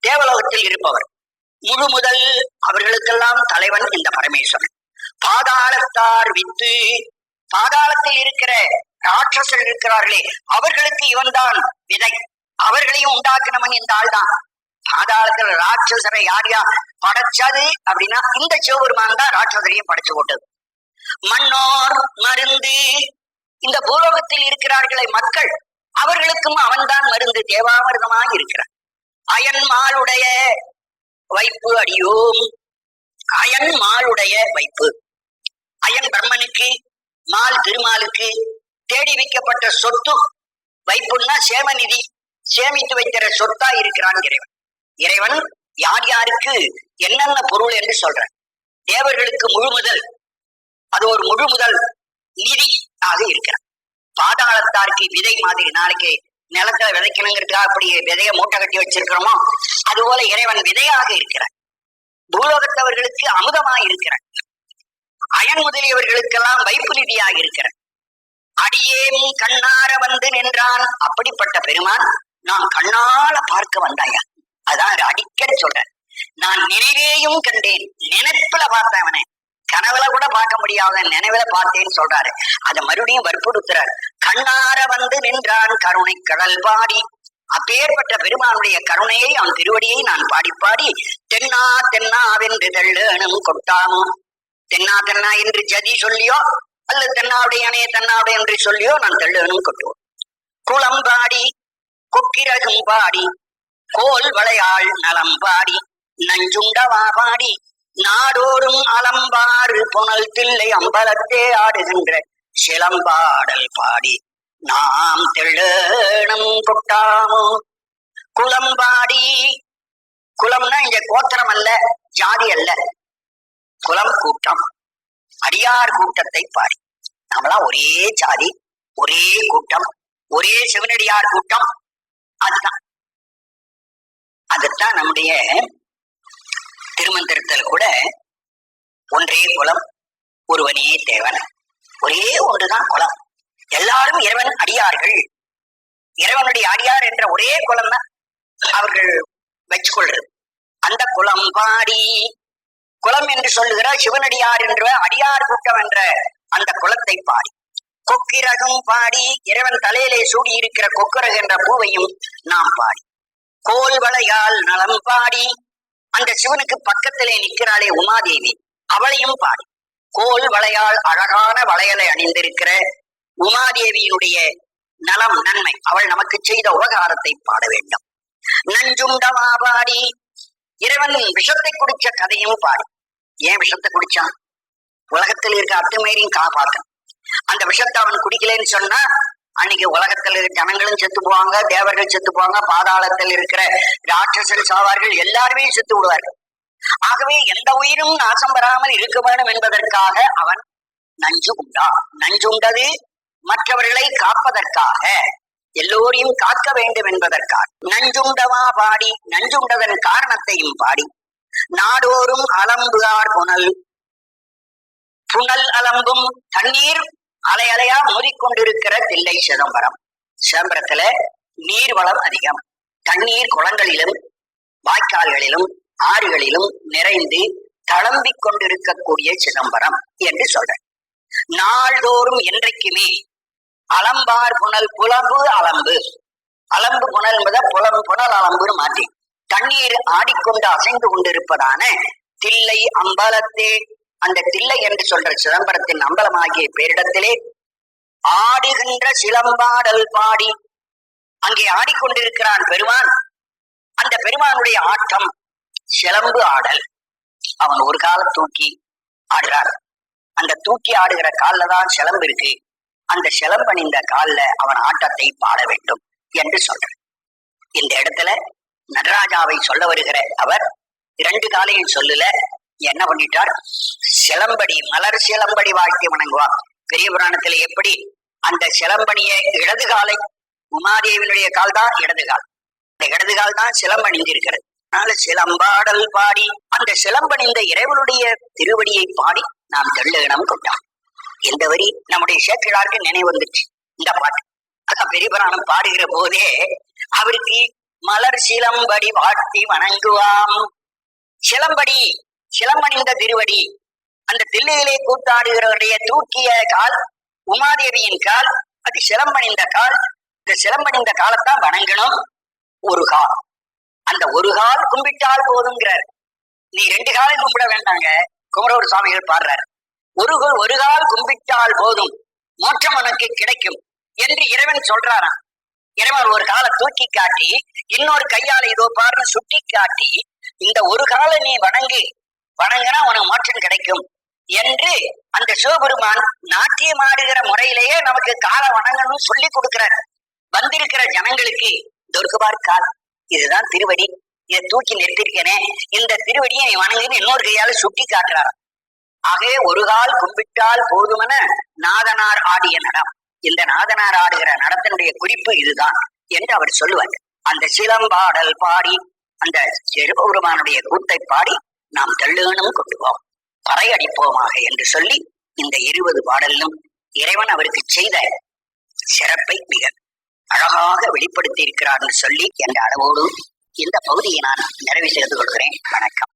தேவலோகத்தில் இருப்பவர், முழு முதல் அவர்களுக்கெல்லாம் தலைவன் இந்த பரமேஸ்வரன். பாதாளத்தார் வித்து, பாதாளத்தில் இருக்கிற ராட்சசர் இருக்கிறார்களே அவர்களுக்கு இவன் தான் விதை, அவர்களையும் உண்டாக்கினவன் இந்த ஆள் தான். பாதாளத்துல ராட்சசரை யார் யார் படைச்சது அப்படின்னா இந்த சிவபெருமான் தான் ராட்சசரையும் படைச்சு போட்டது. மண்ணோர் மருந்து, இந்த பூலோகத்தில் இருக்கிறார்களே மக்கள், அவர்களுக்கும் அவன்தான் மருந்து, தேவாமிர்தமாக இருக்கிறான். அயன் மாளுடைய வைப்பு அடியோம், அயன் மாளுடைய வைப்பு. அயன் பிரம்மனுக்கு, மால் திருமாலுக்கு தேடி வைக்கப்பட்ட சொத்து. வைப்புன்னா சேமநிதி, சேமித்து வைக்கிற சொத்தா இருக்கிறான் இறைவன். இறைவன் யார் யாருக்கு என்னென்ன பொருள் என்று சொல்ற. தேவர்களுக்கு முழு முதல், அது ஒரு முழு முதல் நிதி ஆக இருக்கிறான். பாதாளத்தாருக்கு விதை மாதிரி, நாளைக்கு நிலத்துல விதைக்கணுங்கிறதுக்காக அப்படி விதைய மூட்டை கட்டி வச்சிருக்கிறோமோ அதுபோல இறைவன் விதையாக இருக்கிறான். பூலோகத்தவர்களுக்கு அமுதமாக இருக்கிறான். அயன் முதலியவர்களுக்கெல்லாம் வைப்பு நிதியாக இருக்கிறான். அடியேன் கண்ணார வந்து நின்றான். அப்படிப்பட்ட பெருமான் நான் கண்ணால பார்க்க வந்தாயா, அதான் அடிக்கடி சொல்றேன். நான் நினைவேயும் கண்டேன், நினைப்புல பார்த்தேன் அவனை, கனவுல கூட பார்க்க முடியாத நினைவுல பார்த்தேன்னு சொல்றாரு. அதை மறுபடியும் வற்புறுத்துறார். கண்ணார வந்து நின்றான் கருணை கடல் பாடி. அப்பேற்பட்ட பெருமானுடைய கருணையை, அவன் திருவடியை நான் பாடி பாடி தென்னா தென்னா வென்று தெள்ளனும் கொட்டாமோ. தென்னா தென்னா என்று ஜதி சொல்லியோ அல்லது தென்னாவுடைய அணைய தென்னாவுடைய என்று சொல்லியோ நான் தெள்ளனும் கொட்டுவோம். குளம் பாடி கொக்கிரகும் பாடி கோல் வளையாள் நலம் பாடி நஞ்சுண்டவா பாடி நாடோறும் அலம்பாறு புனல் தில்லை அம்பலத்தே ஆடுகின்ற சிலம்பாடல் பாடி நாம் தெள்ளேணும் கொட்டாமோ குலம்பாடி. குலம்னா இங்க கோத்திரம் அல்ல, ஜாதி அல்ல, குலம் கூட்டம், அடியார் கூட்டத்தை பாடி. நம்மளாம் ஒரே ஜாதி, ஒரே கூட்டம், ஒரே சிவனடியார் கூட்டம். அதுதான் அதுதான் நம்முடைய திருமந்திரத்தில் கூட ஒன்றே குலம் ஒருவனே தேவன், ஒரே ஒன்றுதான் குலம். எல்லாரும் இறைவன் அடியார்கள், இறைவனுடைய அடியார் என்ற ஒரே குலம் தான் அவர்கள் வச்சுக்கொள்றது. அந்த குலம் பாடி, குலம் என்று சொல்லுகிற சிவனடியார் என்ற அடியார் கூட்டம் என்ற அந்த குலத்தை பாடி, கொக்கிரகம் பாடி, இறைவன் தலையிலே சூடி இருக்கிற கொக்கிரகு என்ற பூவையும் நாம் பாடி, கோல் வளையால் நலம் பாடி, அந்த சிவனுக்கு பக்கத்திலே நிற்கிறாளே உமாதேவி, அவளையும் பாடி, கோல் வளையால் அழகான வளையலை அணிந்திருக்கிற உமாதேவியினுடைய நலம் நன்மை, அவள் நமக்கு செய்த உபகாரத்தை பாட வேண்டும். நஞ்சுண்டவா பாடி, இறைவன் விஷத்தை குடிச்ச கதையும் பாடி. ஏன் விஷத்தை குடிச்சான்? உலகத்தில் இருக்க அத்துமீறியும் காப்பாத்தன். அந்த விஷத்தை அவன் குடிக்கலன்னு சொன்னா அன்னைக்கு உலகத்தில் இருக்க ஜனங்களும் செத்து போவாங்க, தேவர்கள் செத்து போவாங்க, பாதாளத்தில் இருக்கிற ராட்சசர்கள் சாவார்கள், எல்லாருமே செத்து விடுவார்கள். ஆகவே எந்த உயிரும் நாசம் வராமல் இருக்க வேண்டும் என்பதற்காக அவன் நஞ்சு உண்டான். நஞ்சுண்டது மற்றவர்களை காப்பதற்காக, எல்லோரையும் காக்க வேண்டும் என்பதற்காக. நஞ்சுண்டவா பாடி, நஞ்சுண்டதன் காரணத்தையும் பாடி, நாடோறும் அலம்புகார் புனல், புனல் அலம்பும் தண்ணீர் அலை அலையா மோதிக்கொண்டிருக்கிற தில்லை சிதம்பரம். சிதம்பரத்துல நீர் வளம் அதிகம், தண்ணீர் குளங்களிலும் வாய்க்கால்களிலும் ஆறுகளிலும் நிறைந்து தளம்பிக் கொண்டிருக்கக்கூடிய சிதம்பரம் என்று சொல்ற. நாள்தோறும் என்றைக்குமே அலம்பார் புனல், புலம்பு அலம்பு, அலம்பு புனல் என்பதை புனல் அலம்புன்னு மாற்றி, தண்ணீர் ஆடிக்கொண்டு அசைந்து கொண்டிருப்பதான தில்லை அம்பலத்தே, அந்த தில்லை என்று சொல்ற சிதம்பரத்தின் அம்பலமாகிய பேரிடத்திலே ஆடுகின்ற சிலம்பாடல் பாடி, அங்கே ஆடிக்கொண்டிருக்கிறான் பெருமான். அந்த பெருமானுடைய ஆட்டம் சிலம்பு ஆடல். அவன் ஒரு கால தூக்கி ஆடுறார், அந்த தூக்கி ஆடுகிற காலில் தான் சிலம்பு இருக்கு, அந்த சிலம்பணிந்த காலில் அவன் ஆட்டத்தை பாட வேண்டும் என்று சொல்ற. இந்த இடத்துல நடராஜாவை சொல்ல வருகிற அவர் இரண்டு காலையும் சொல்லல, என்ன பண்ணிட்டார்? சிலம்படி, மலர் சிலம்படி வாழ்த்தி வணங்குவார். பெரிய புராணத்துல எப்படி அந்த சிலம்பணிய இடது காலை, உமாதேவினுடைய கால் தான் இடது கால், இந்த இடது கால் தான் சிலம்பணிந்திருக்கிறது. அதனால சிலம்பாடல் பாடி, அந்த சிலம்பணிந்த இறைவனுடைய திருவடியை பாடி நாம் தெள்ளேனம் கொண்டான். இந்த வரி நம்முடைய சேக்கிழாருக்கு நினைவு வந்துச்சு. இந்த பாட்டு அதான் பெரிய புராணம் பாடுகிற போதே அவருக்கு மலர் சிலம்படி வாழ்த்தி வணங்குவாம். சிலம்படி, சிலம்பணிந்த திருவடி, அந்த தில்லையிலே கூத்தாடுகிறவருடைய தூக்கிய கால் உமாதேவியின் கால், அது சிலம்பணிந்த கால். இந்த சிலம்பணிந்த காலத்தான் வணங்கணும். ஒரு கால், அந்த ஒரு கால் கும்பிட்டால் போதுங்கிறார். நீ ரெண்டு காலம் கும்பிட வேண்டாங்க, குமரவர் சுவாமிகள் பாடுறார். ஒரு கால் கும்பிட்டால் போதும், மோட்சம் உனக்கு கிடைக்கும் என்று இறைவன் சொல்றாராம். இறைவன் ஒரு காலை தூக்கி காட்டி இன்னொரு கையால இதோ பாருன்னு சுட்டி காட்டி, இந்த ஒரு காலை நீ வணங்கினா உனக்கு மோட்சம் கிடைக்கும் என்று அந்த சிவபெருமான் நாட்டியம் ஆடுகிற முறையிலேயே நமக்கு காலை வணங்கணும்னு சொல்லி கொடுக்கிறார். வந்திருக்கிற ஜனங்களுக்கு தொர்க்குபார் கால், இதுதான் திருவடி, இதை தூக்கி நிறுத்திருக்கேனே, இந்த திருவடியை நீ வணங்குன்னு இன்னொரு கையால சுட்டி காட்டுறார். ஆகவே ஒரு கால் கும்பிட்டால் போதுமென நாதனார் ஆடிய நடம். இந்த நாதனார் ஆடுகிற நடத்தினுடைய குறிப்பு இதுதான் என்று அவர் சொல்லுவார். அந்த சிலம்பாடல் பாடி, அந்த சிவபெருமானுடைய கூத்தை பாடி நாம் தெள்ளேனம் கொண்டுவோம், பறை அடிப்போமாக என்று சொல்லி இந்த 20 பாடலிலும் இறைவன் அவருக்கு செய்த சிறப்பை மிக அழகாக வெளிப்படுத்தி இருக்கிறார் சொல்லி என்ற அளவோடு இந்த பகுதியை நான் நிறைவு செய்து கொள்கிறேன். வணக்கம்.